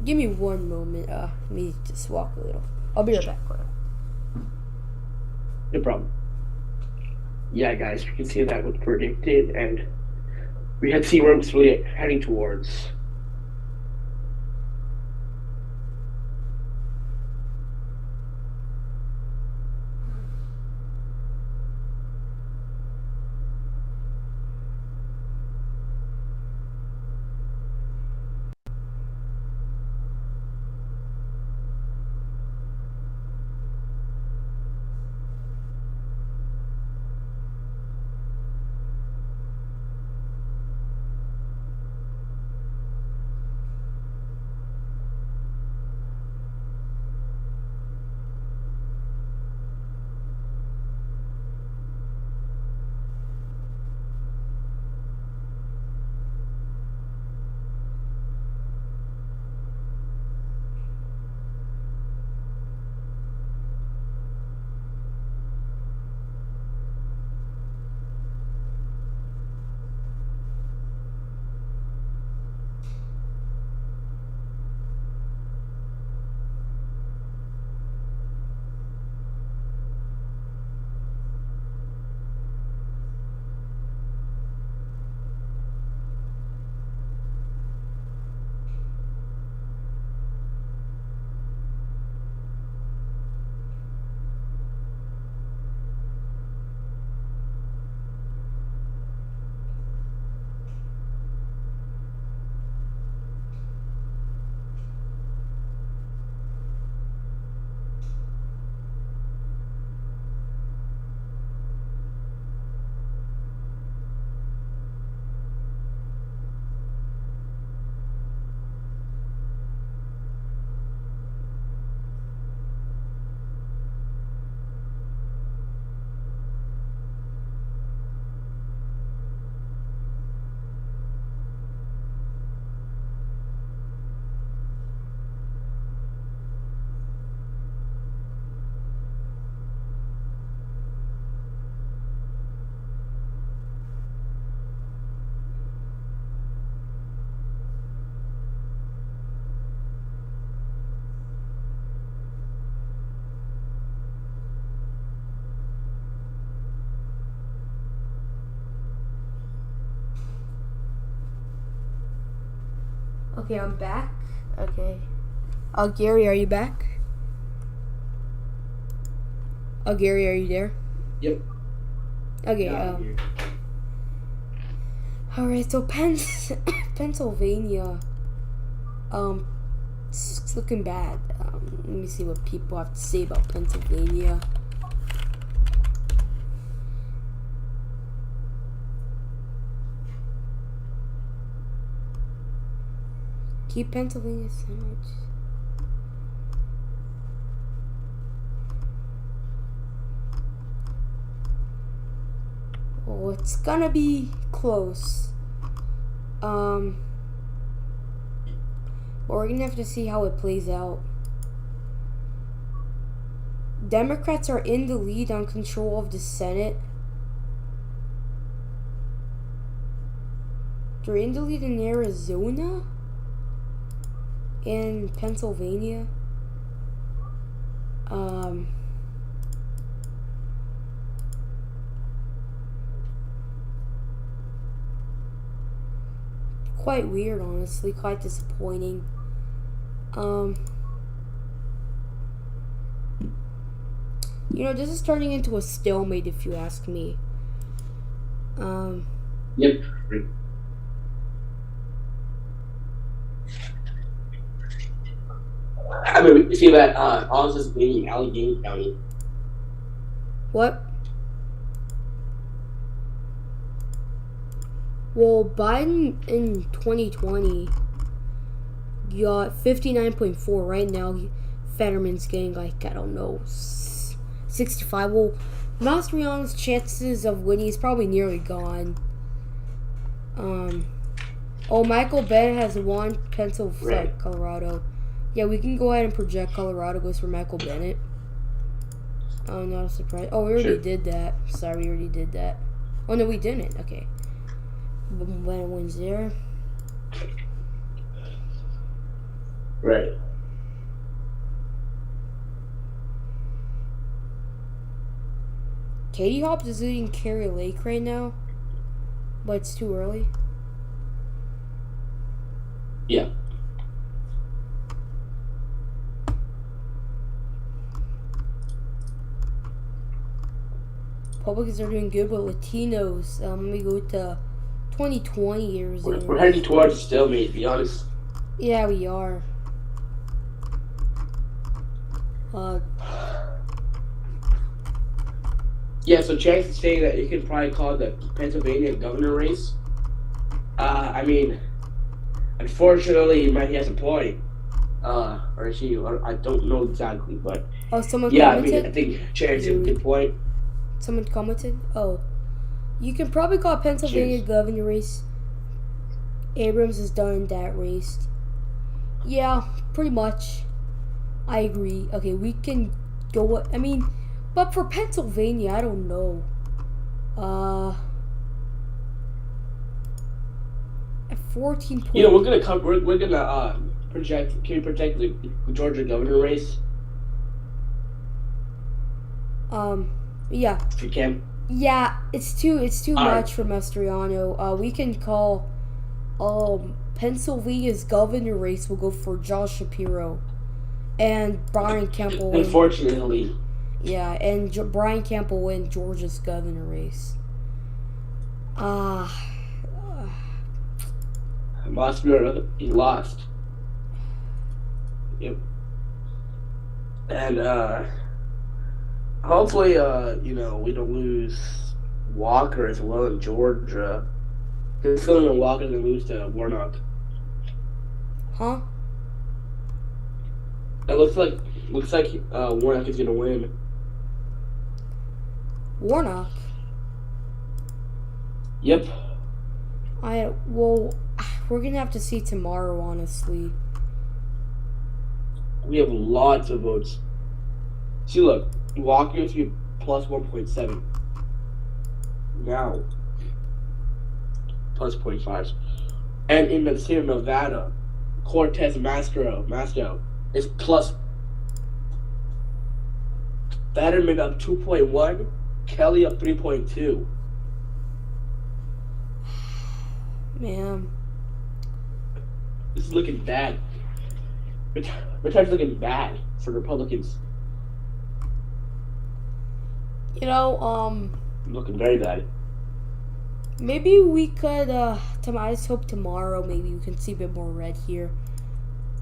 Give me one moment. Let me just walk a little. I'll be right back. No problem. Yeah, guys, we can see that was predicted, and we had seen where it's really heading towards. Okay, I'm back. Okay. Gary, are you back? Gary, are you there? Yep. Okay, Yeah, alright, so Pennsylvania, it's looking bad. Let me see what people have to say about Pennsylvania. Keep Pennsylvania sandwich. Oh, it's gonna be close. But we're gonna have to see how it plays out. Democrats are in the lead on control of the Senate. They're in the lead in Arizona and Pennsylvania. Quite weird, honestly. Quite disappointing. You know, this is turning into a stalemate, if you ask me. Yep. I mean, we see that all this is being in Allegheny County. What? Well, Biden in 2020 got 59.4. Right now, Fetterman's getting like, I don't know, 65. Well, Mastriano's chances of winning is probably nearly gone. Oh, Michael Bennett has won Pennsylvania, Colorado. Yeah, we can go ahead and project Colorado goes for Michael Bennett. Oh, not a surprise. Oh, we already did that. Sorry, we already did that. Oh, no, we didn't. Okay. Bennett wins there. Right. Katie Hobbs is leading Carrie Lake right now, but it's too early. Yeah. Republicans are doing good with Latinos. Let me go to 2020 Arizona. We're heading towards a stalemate, to be honest. Yeah, we are. Yeah, so Chance is saying that you can probably call the Pennsylvania governor race. I mean, unfortunately, he has a point. Or she, or I don't know exactly, but Oh, someone yeah, commented? I think Chance has a good point. Someone commented? Oh. You can probably call Pennsylvania governor race. Abrams is done in that race. Yeah, pretty much. I agree. Okay, we can go. I mean, but for Pennsylvania, I don't know. At 14 points. You know, we're gonna project. Can we project the Georgia governor race? Yeah. If you can. Yeah, it's too All much for Mastriano. We can call Pennsylvania's governor race will go for Josh Shapiro and Brian Kemp will win. Unfortunately. Yeah, and Brian Kemp will win Georgia's governor race. He lost. Yep. And hopefully, you know, we don't lose Walker as well in Georgia. Because Philly and Walker going to lose to Warnock. Huh? It looks like Warnock is going to win. Warnock? Yep. Well, we're gonna have to see tomorrow, honestly. We have lots of votes. See, look, Walker used to be plus 1.7. Now, plus 0.5. And in the state of Nevada, Cortez Masto is plus. Fetterman up 2.1, Kelly up 3.2. Man. This is looking bad. Midterms looking bad for Republicans. You know, Looking very bad. maybe we could, I just hope tomorrow maybe we can see a bit more red here.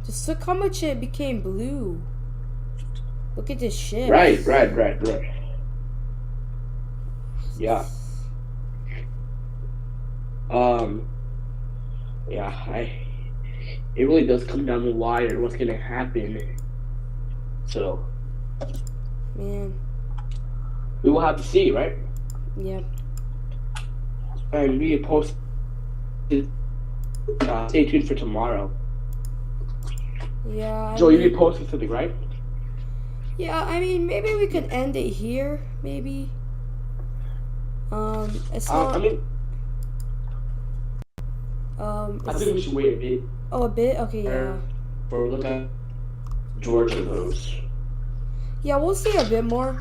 Just look how much it became blue. Look at this shit. Right. Yeah. Yeah, it really does come down to the wire and what's gonna happen. So, Man. we will have to see, right? Yeah. And we post. Stay tuned for tomorrow. Yeah. Joe, you be posting something, right? Yeah, I mean, maybe we can end it here. Maybe. It's not. I mean, I It's, think we should wait a bit oh, a bit. Okay, yeah. for look at Georgia votes. Yeah, we'll see a bit more.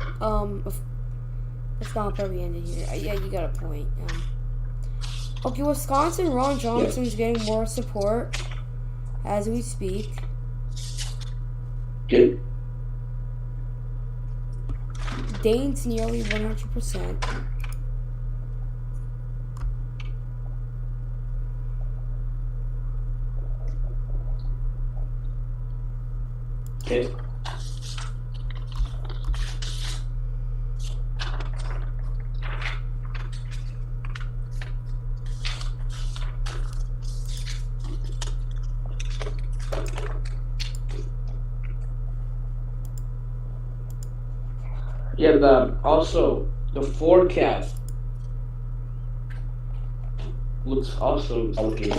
It's not probably ended here. Yeah, you got a point. Okay, Wisconsin, Ron Johnson's getting more support as we speak. Good. Dane's nearly 100%. Okay. Yeah, also the forecast looks also looking.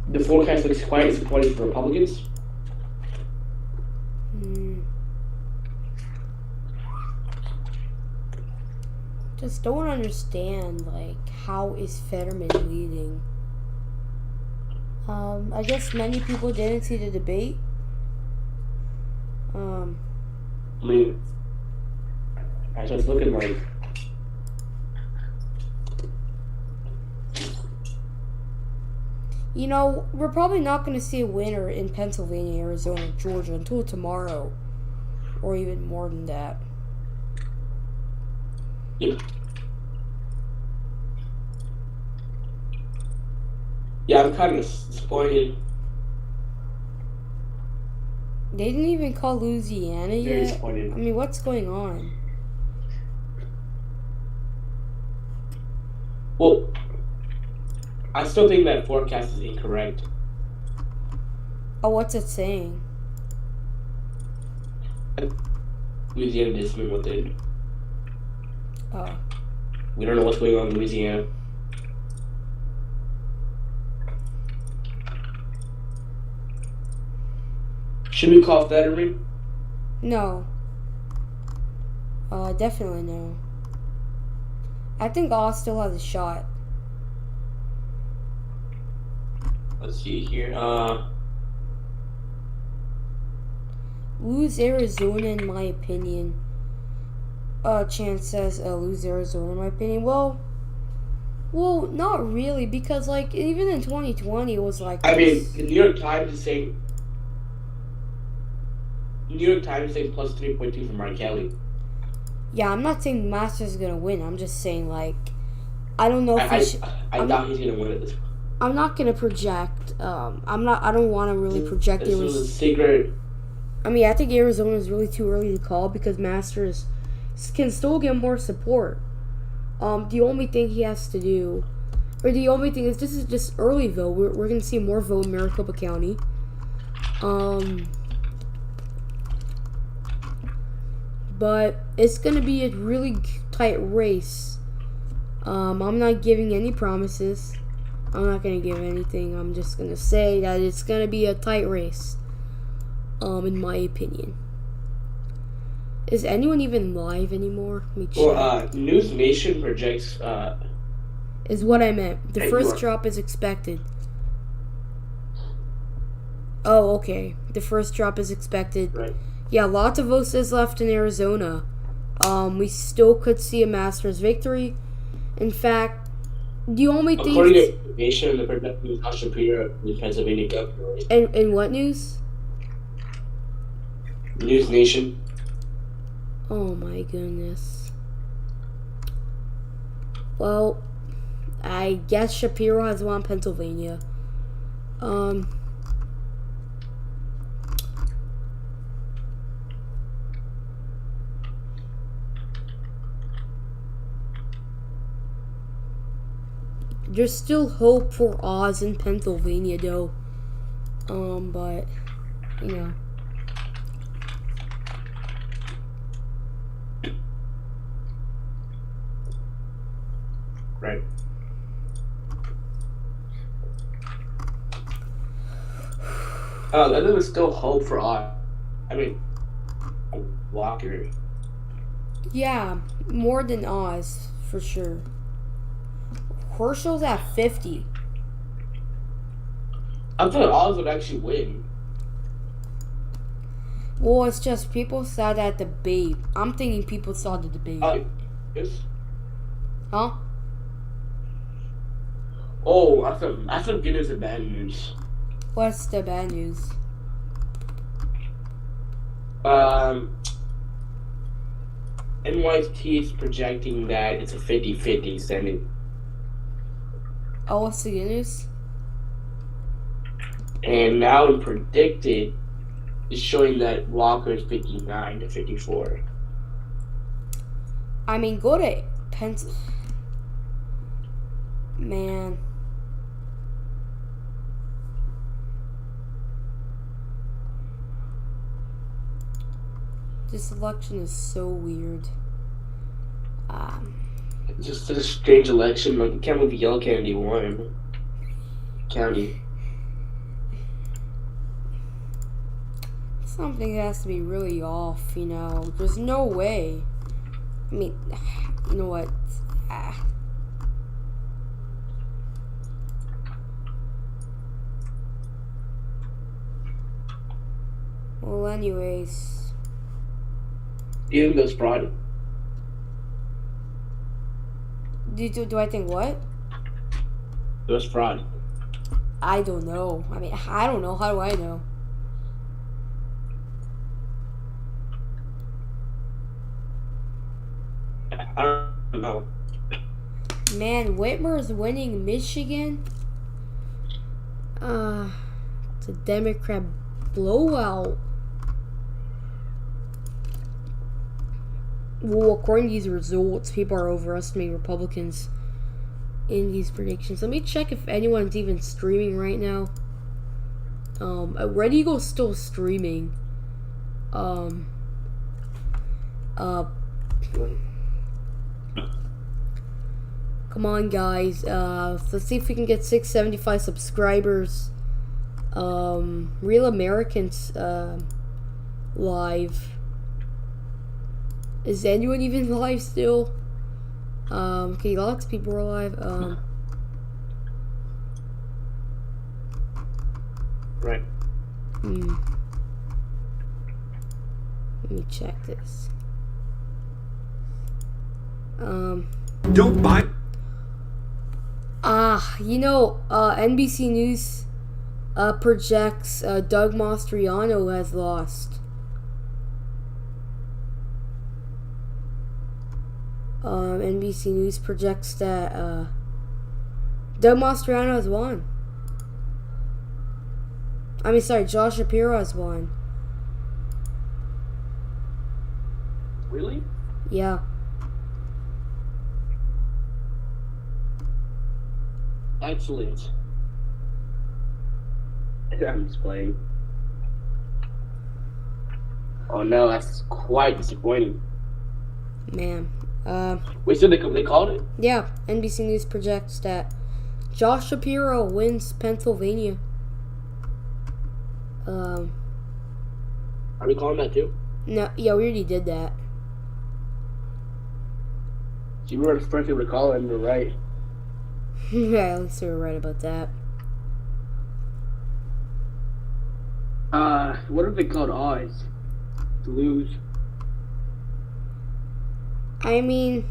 The forecast looks quite supportive for Republicans. Just don't understand, like, how is Fetterman leading? I guess many people didn't see the debate. I mean, I was looking like. You know, we're probably not going to see a winner in Pennsylvania, Arizona, Georgia until tomorrow. Or even more than that. Yep. Yeah, I'm kind of disappointed. They didn't even call Louisiana Very yet. disappointed. I mean, what's going on? Well, I still think that forecast is incorrect. Oh, what's it saying? Louisiana did something with it. Oh. We don't know what's going on in Louisiana. Should we call Fetterman? No. Definitely no. I think Oz still has a shot. Let's see here. Lose Arizona, in my opinion. Chance says lose Arizona, in my opinion. Well, not really, because like even in 2020, it was like. I mean, the New York Times is saying. New York Times is saying plus 3.2 for Mark Kelly. Yeah, I'm not saying Masters is gonna win. I'm just saying like, I don't know if I doubt he's gonna win at this point. I'm not gonna project. I don't want to really project. This was a secret. I mean, I think Arizona is really too early to call because Masters can still get more support. The only thing he has to do, or the only thing is, this is just early vote. We're gonna see more vote in Maricopa County. But it's gonna be a really tight race. I'm not giving any promises. I'm not gonna give anything. I'm just gonna say that it's gonna be a tight race. In my opinion. Is anyone even live anymore? Let me check. Well, News Nation projects. Is what I meant. The first drop is expected. Oh, okay. The first drop is expected. Right. Yeah, lots of votes is left in Arizona. We still could see a Masters victory. In fact, the only thing. According to Nation, the projected Josh Shapiro, the Pennsylvania governor. And what news? News Nation. Oh my goodness. Well, I guess Shapiro has won Pennsylvania. There's still hope for Oz in Pennsylvania, though. But, you know. Right. I think there's still hope for us. I mean, Walker. Yeah, more than Oz, for sure. Herschel's at 50. I thought Oz would actually win. Well, it's just people saw that debate. I'm thinking people saw the debate. Yes. Huh? Oh, I thought Guinness and bad news. What's the bad news? NYT is projecting that it's a 50-50 Senate. Oh, what's the good news? And now in predicted is showing that Walker is 59-54. I mean, go to Pencil. Man. This election is so weird. It's just a strange election. Like, you can't believe Yellow Kennedy won. County. Something has to be really off, you know. There's no way. I mean, you know what? Well, anyways. Even those fraud. Do I think what? It was fraud. I don't know. I mean, I don't know. How do I know? I don't know. Man, Whitmer's winning Michigan. It's a Democrat blowout. Well, according to these results, people are overestimating Republicans in these predictions. Let me check if anyone's even streaming right now. Red Eagle's still streaming. Come on, guys. Let's see if we can get 675 subscribers. Real Americans live. Is anyone even live still? Okay, lots of people are live. Right. Let me check this. Don't buy. NBC News projects Doug Mastriano has lost. NBC News projects that Doug Mastriano has won. I mean, sorry, Josh Shapiro has won. Really? Yeah. Excellent. I'm just playing. Oh no, that's quite disappointing. Man. Wait, so they called it? Yeah, NBC News projects that Josh Shapiro wins Pennsylvania. Are we calling that too? No, yeah, we already did that. So you were the first people to call it, and we're right. Yeah, at least we were right about that. What if they called odds to lose? I mean,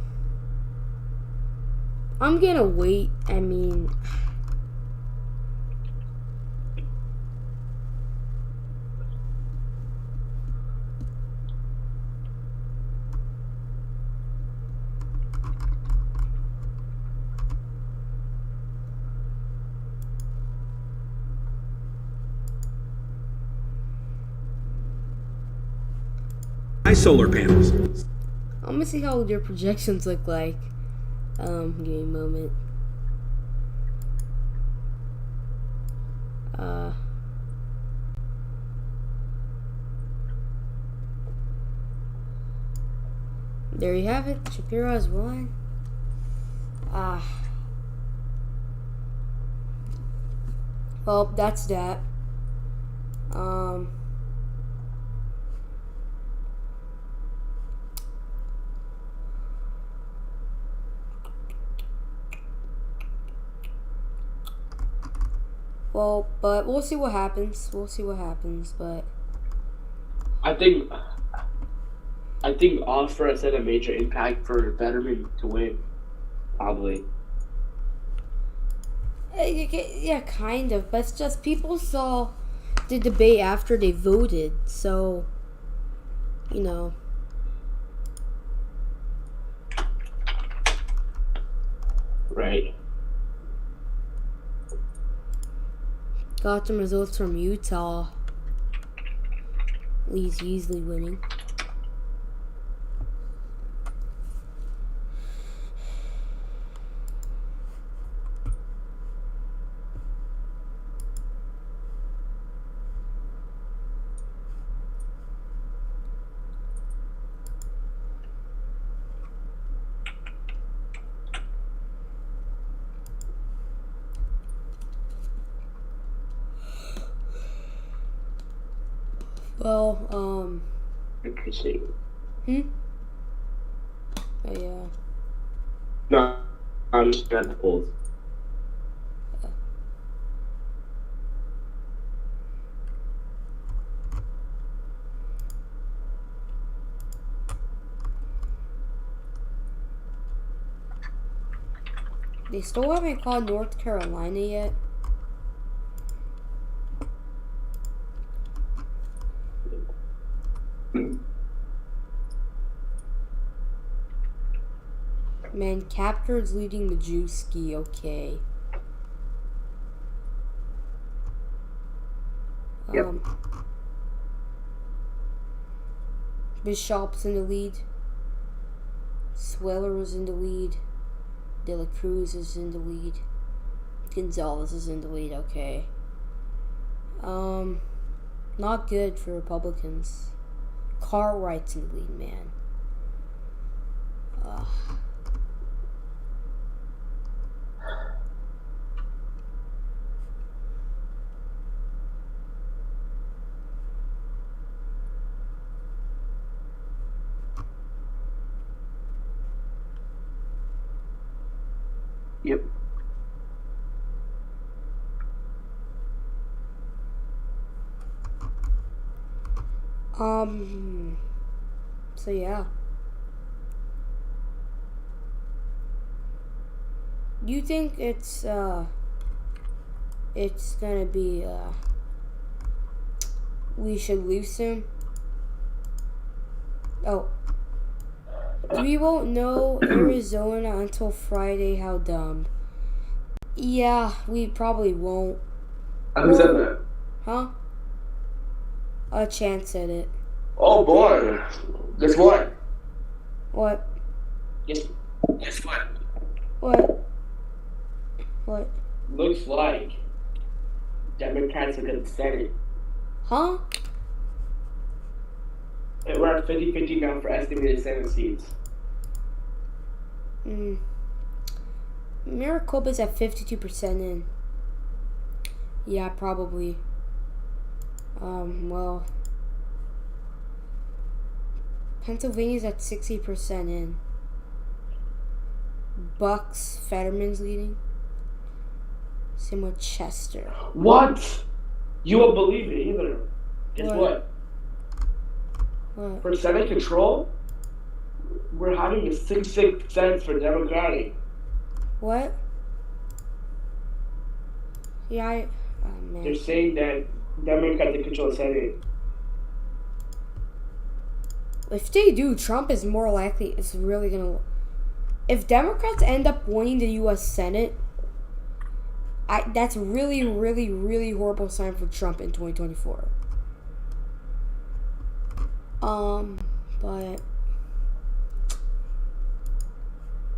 I'm gonna wait. I mean, Solar panels. I'm gonna see how your projections look like. Give me a moment. There you have it. Shapiro has won. Well, that's that. Um. Well, but we'll see what happens. We'll see what happens, but I think offer has had a major impact for Betterman to win. Probably. yeah, kind of. But it's just people saw the debate after they voted, so you know. Right. Got some results from Utah. Lee's easily winning. Well, Interesting. Oh, yeah. No, I'm just at the polls. They still haven't called North Carolina yet. Man, Captor's leading Majewski, okay. Yep. Bishop's in the lead. Sweller's in the lead. De La Cruz is in the lead. Gonzalez is in the lead, okay. Not good for Republicans. Cartwright's in the lead, man. Yep. So yeah. You think it's gonna be, we should lose soon? Oh. We won't know Arizona until Friday, how dumb. Yeah, we probably won't. Who said that? Huh? A chance at it. Oh boy. Guess what? What? Guess what? What? What? Looks like Democrats are gonna set it. Huh? We're at 50-50 now for estimated Senate seats. Maricopa's at 52% in. Yeah, probably. Well. Pennsylvania's at 60% in. Bucks, Fetterman's leading. Same with Chester. What? You won't believe it either. Guess what? What? For Senate control, we're having a 6-6 Senate for Democratic. What? Yeah, oh man. They're saying that Democrats control the Senate. If they do, Trump is more likely, it's really gonna. If Democrats end up winning the U.S. Senate, that's really, really, really horrible sign for Trump in 2024. But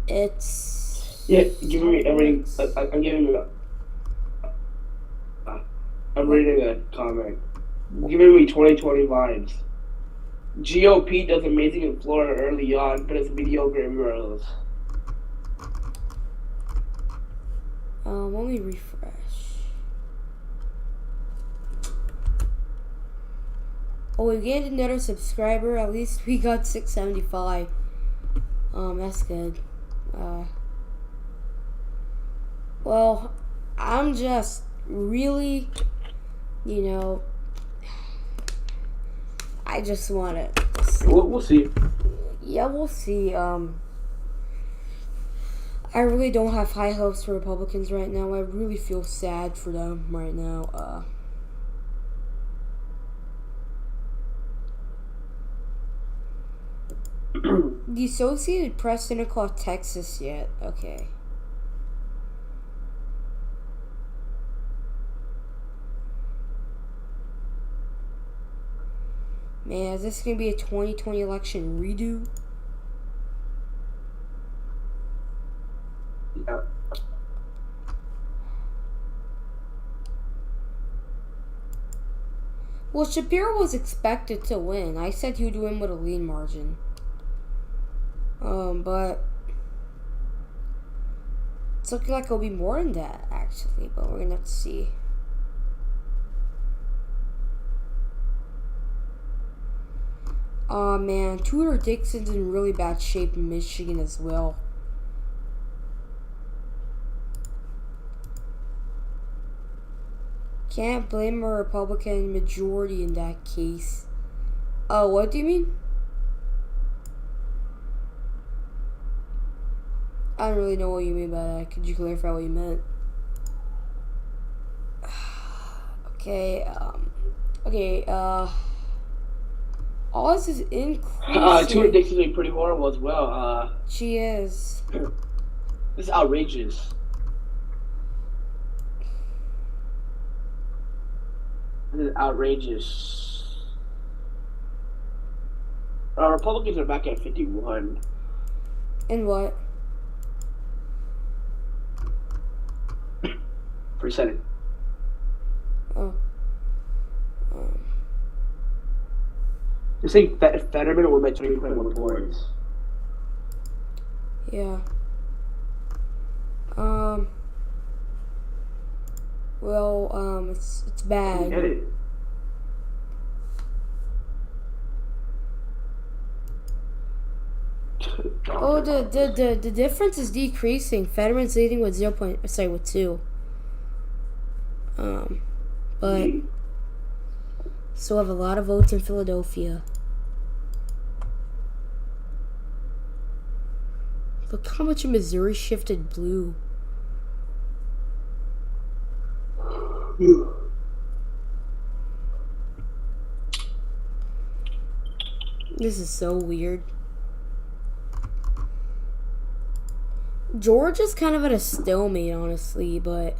it's. Yeah, give me everything. I'm giving you. I'm reading a comment. Giving me 2020 vibes. GOP does amazing in Florida early on, but it's mediocre everywhere else. Let me refresh. Oh, we gained another subscriber. At least we got 675. That's good. Well, I'm just really, you know, I just want to see. We'll see. Yeah, we'll see. I really don't have high hopes for Republicans right now. I really feel sad for them right now. The Associated Press didn't call Texas yet. Okay. Man, is this going to be a 2020 election redo? Yeah. Well, Shapiro was expected to win. I said he would win with a lean margin. But it's looking like it'll be more than that, actually. But we're going to have to see. Aw, man. Tudor Dixon's in really bad shape in Michigan as well. Can't blame a Republican majority in that case. Oh, what do you mean? I don't really know what you mean by that. Could you clarify what you meant? Okay, Oz is increasing. Tudor Dixon's doing pretty horrible as well. She is. This is outrageous. This is outrageous. Republicans are back at 51. And what? Percent. Oh. You're saying Fetterman will by 20.1 points. Yeah. Well, it's bad. Get it. Oh, the difference is decreasing. Fetterman's leading with 2. But still have a lot of votes in Philadelphia. Look how much of Missouri shifted blue. This is so weird. Georgia's kind of at a stalemate, honestly, but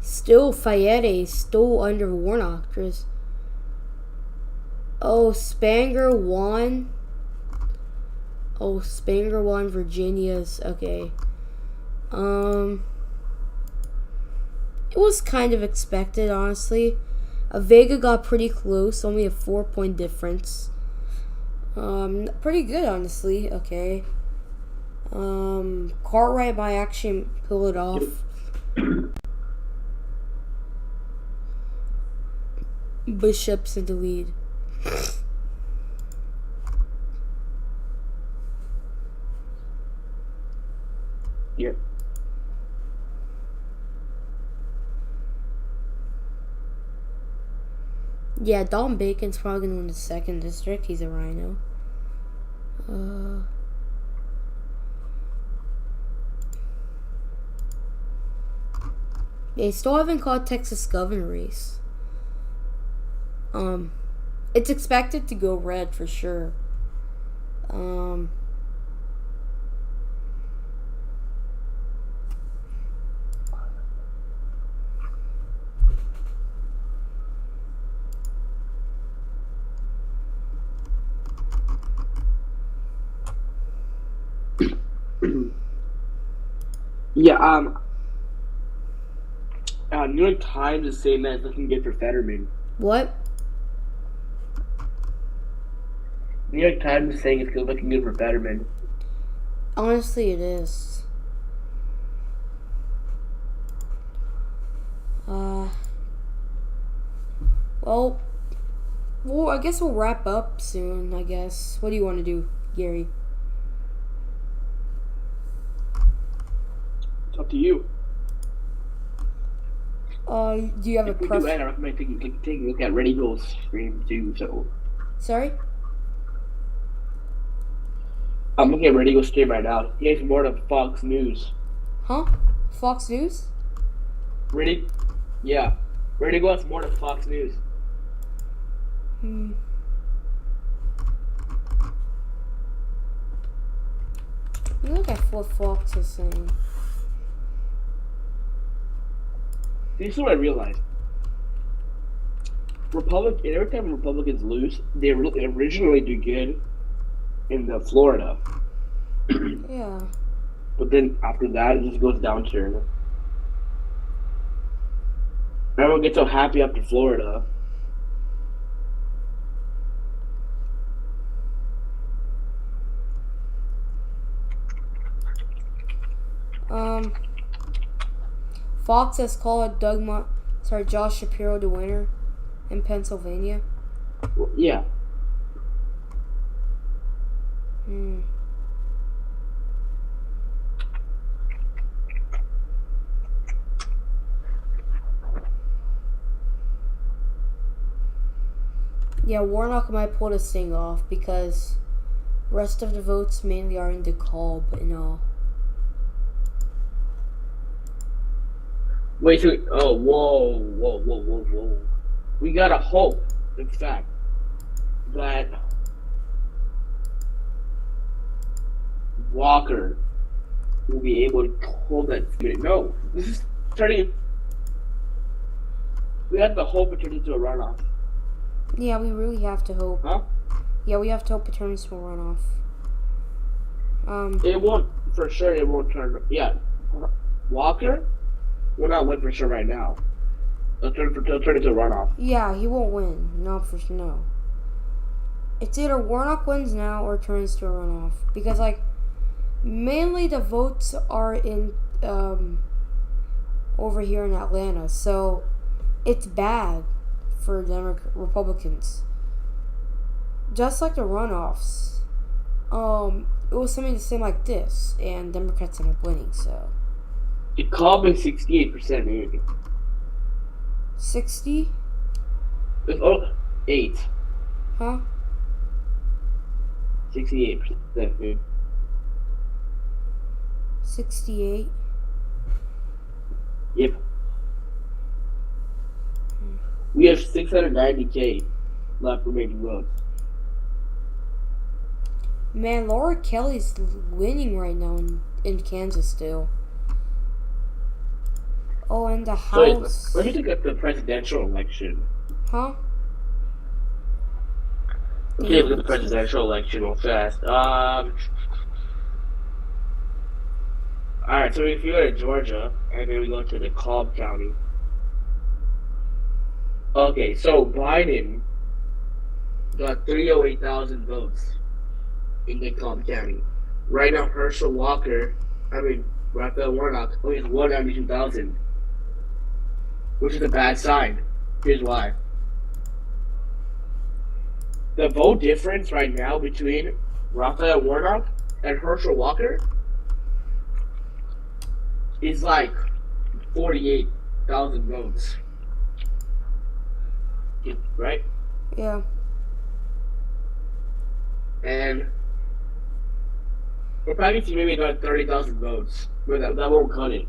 still, Fayette is still under Warnock. Oh, Spanger won. Oh, Spanger won. Virginia's okay. It was kind of expected, honestly. Vega got pretty close, only a 4-point difference. Pretty good, honestly. Okay. Cartwright might actually pull it off. Bishop's in the lead. Yeah. Yeah, Don Bacon's probably gonna win the 2nd district. He's a rhino. They still haven't called Texas governor race. It's expected to go red for sure. Yeah, New York Times is saying that it's looking good for Fetterman. What? New York Times is saying it's looking good for Fetterman. Honestly, it is. Well, I guess guess we'll wrap up soon, I guess. What do you want to do, Gary? It's up to you. Do you have a If we do preference? end, I recommend taking a look at Red Eagle's stream too. So Sorry? I'm looking at Red Eagle's stream right now. He has more than Fox News. Huh? Fox News? Yeah. Red Eagle has more than Fox News. Look at what Fox is saying. This is what I realized. Every time Republicans lose, they originally do good in the Florida. Yeah. But then after that, it just goes downturn. Everyone gets so happy after Florida. Fox has called Josh Shapiro the winner in Pennsylvania. Well, yeah. Yeah, Warnock might pull this thing off because rest of the votes mainly are in DeKalb and all. Wait, so, oh, whoa. We gotta hope, in fact, that Walker will be able to hold that. No, this is turning. We have to hope it turns into a runoff. Yeah, we really have to hope. Huh? Yeah, we have to hope it turns to a runoff. It won't, for sure, it won't turn. Yeah. Walker will not win for sure right now. They'll turn into a runoff. Yeah, he won't win. No. It's either Warnock wins now or turns to a runoff. Because, like, mainly the votes are in, over here in Atlanta. So, it's bad for Republicans. Just like the runoffs. It was something the same like this. And Democrats ended up winning, so. It called me 68%, maybe. 60? Oh, 8. Huh? 68%, dude. 68? Yep. We have 690K left remaining votes. Man, Laura Kelly's winning right now in Kansas still. Oh, and the House. So, let me look at the presidential election. Huh? Okay, look at the presidential election real fast. Alright, so if you go to Georgia, and then we go to DeKalb County. Okay, so Biden got 308,000 votes in DeKalb County. Right now, Raphael Warnock only has 192,000, which is a bad sign. Here's why. The vote difference right now between Raphael Warnock and Herschel Walker is like 48,000 votes. Right? Yeah. And we're probably see maybe about 30,000 votes, but that won't cut it.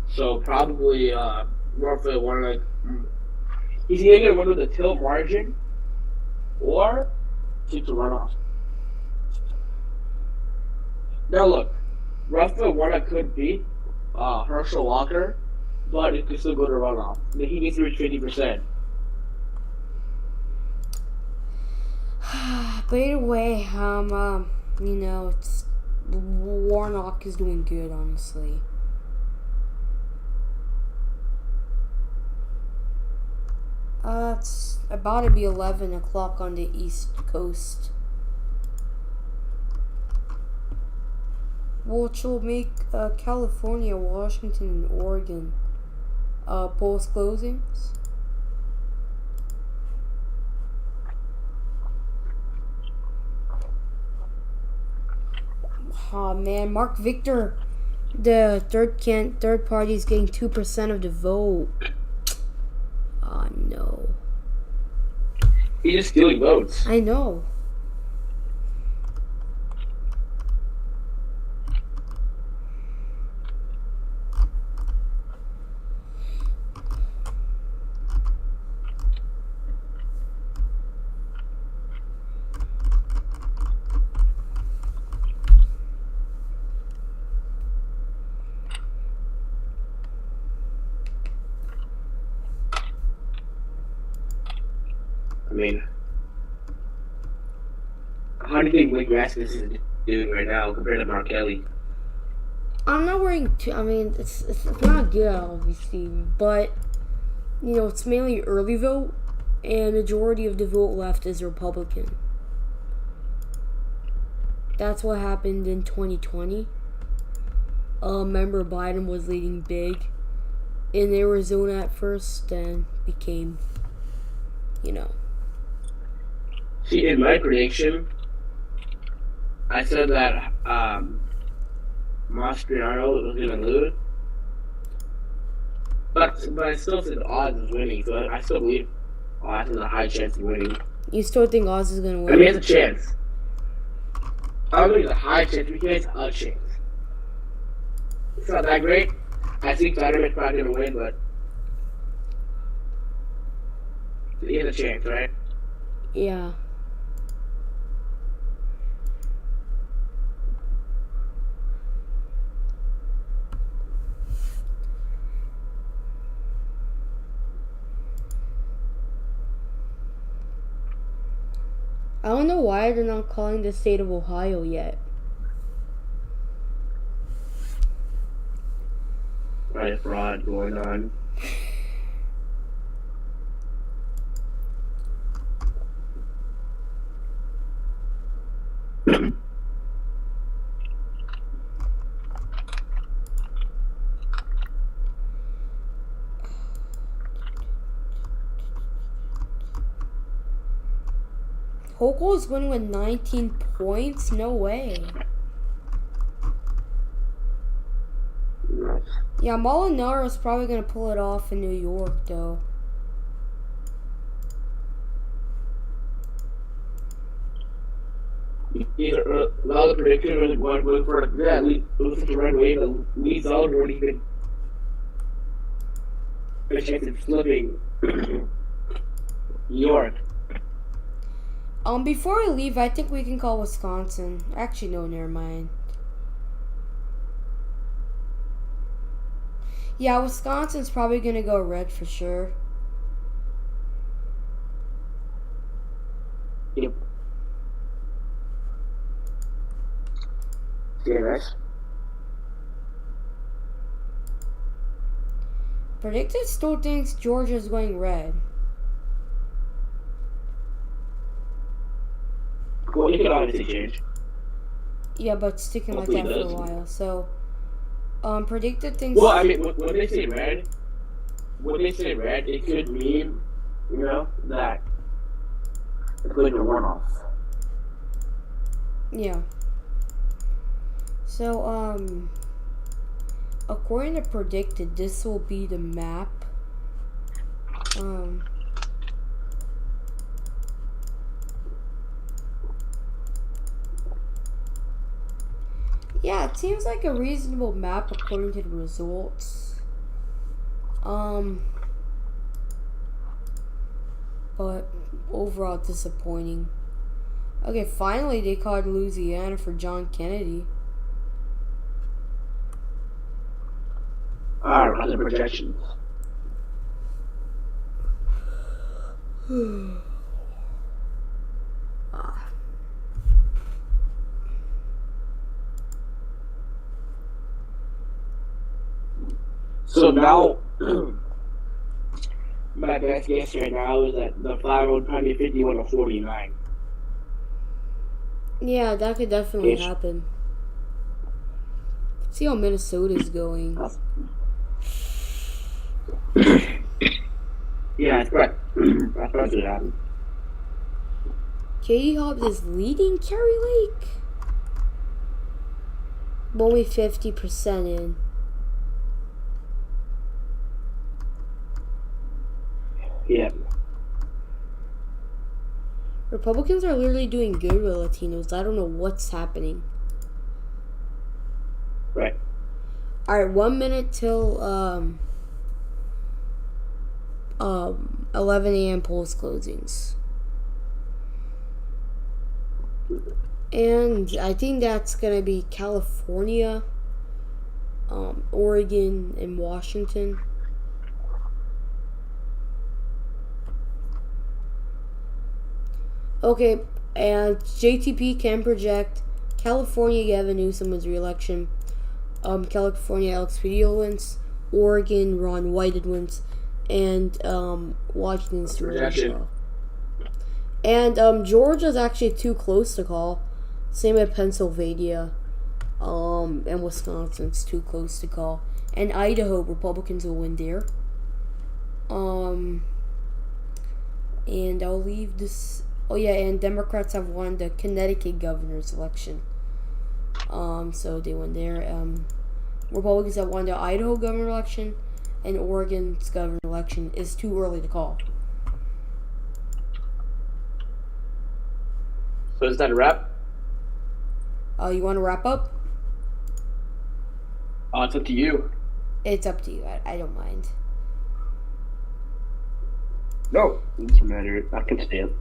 So probably Raphael Warnock, he's either going to win with a tilt margin or keep the runoff. Now look, Raphael Warnock could beat Herschel Walker, but it could still go to runoff. He needs to reach 50%. But either way, it's Warnock is doing good, honestly. It's about to be 11 o'clock on the East Coast. Which will make California, Washington, and Oregon polls closings. Oh man, Mark Victor, the third party is getting 2% of the vote. Oh no. He's just stealing votes. I know. I mean, how do you think Blake Rasmus is doing right now compared to Mark Kelly? I'm not worrying too. I mean, it's not good, obviously, but you know, it's mainly early vote, and majority of the vote left is Republican. That's what happened in 2020. Remember, Biden was leading big in Arizona at first, then became, you know. See, in my prediction, I said that Mastriano was going to lose. But I still said Oz is winning, so I still believe Oz has a high chance of winning. You still think Oz is gonna win? I mean, he has a chance. I don't think it's a high chance, but he has a chance. It's not that great. I think Fetterman's probably going to win, but he has a chance, right? Yeah. I don't know why they're not calling the state of Ohio yet. Right, fraud going on. Hochul is winning with 19 points? No way. Yeah, Molinaro is probably going to pull it off in New York, though. Either a lot of predictions was going for that. It was such a red wave that Lee's already been a chance of flipping New York. Before we leave, I think we can call Wisconsin. Actually, no, never mind. Yeah, Wisconsin's probably going to go red for sure. Yep. Yeah, that's Predicted still thinks Georgia's going red. well, you could obviously change. Yeah, but sticking like that for a while. So, predicted thinks... Well, I mean, when they say red, it could mean, you know, that it's going to runoff. Yeah. So, according to predicted, this will be the map. Yeah, it seems like a reasonable map according to the results. But overall disappointing. Okay, finally they called Louisiana for John Kennedy. Alright, other projections. So now, my best guess right now is that the final would probably be 51 or 49. Yeah, that could definitely happen. See how Minnesota's going. Yeah, that's correct. That's probably what happened. Katie Hobbs is leading Kerry Lake. I'm only 50% in. Yeah. Republicans are literally doing good with Latinos. I don't know what's happening. Right. Alright, 1 minute till 11 a.m. polls closings. And I think that's gonna be California, Oregon, and Washington. Okay, and JTP can project California Gavin Newsom wins re-election. California Alex Padilla wins. Oregon Ron White wins. And Washington's Georgia. And Georgia's actually too close to call. Same with Pennsylvania. And Wisconsin's too close to call. And Idaho, Republicans will win there. And I'll leave this. Oh yeah, and Democrats have won the Connecticut governor's election. So they won there. Republicans have won the Idaho governor election, and Oregon's governor election is too early to call. So is that a wrap? You want to wrap up? It's up to you. It's up to you. I don't mind. No, it doesn't matter. I can stand.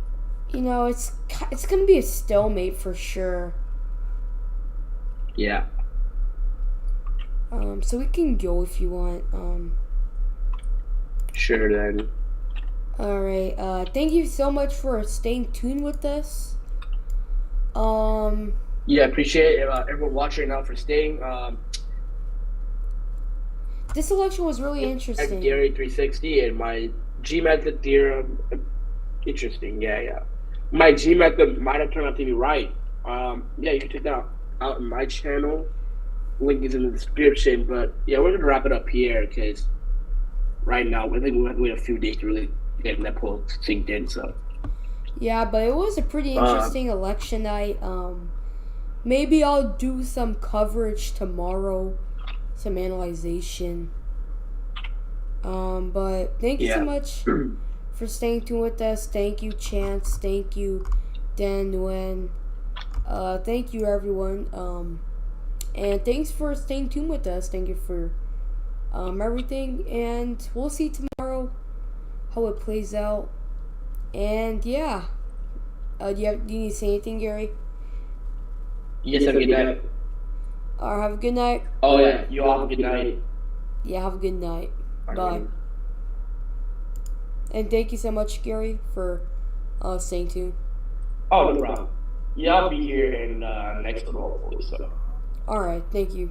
You know, it's gonna be a stalemate for sure. Yeah. So we can go if you want. Sure then. Alright, thank you so much for staying tuned with us. Yeah, appreciate everyone watching out for staying. This election was really interesting. Gary 360 and my G method theorem. Interesting, yeah. My G method might have turned out to be right. Yeah, you can check that out on my channel. Link is in the description. But yeah, we're gonna wrap it up here because right now I think we have to wait a few days to really get that poll synced in. So yeah, but it was a pretty interesting election night. Maybe I'll do some coverage tomorrow, some analyzation. But thank you so much for staying tuned with us. Thank you, Chance. Thank you, Dan Nguyen. Thank you, everyone. And thanks for staying tuned with us. Thank you for everything. And we'll see tomorrow how it plays out. And yeah. Do you need to say anything, Gary? yes, have a good night. Have a good night. Oh yeah, you all have a good night. Yeah, have a good night. Bye. And thank you so much, Gary, for staying tuned. Oh, no problem. Yeah, I'll be here in next month hopefully. So. Alright, thank you.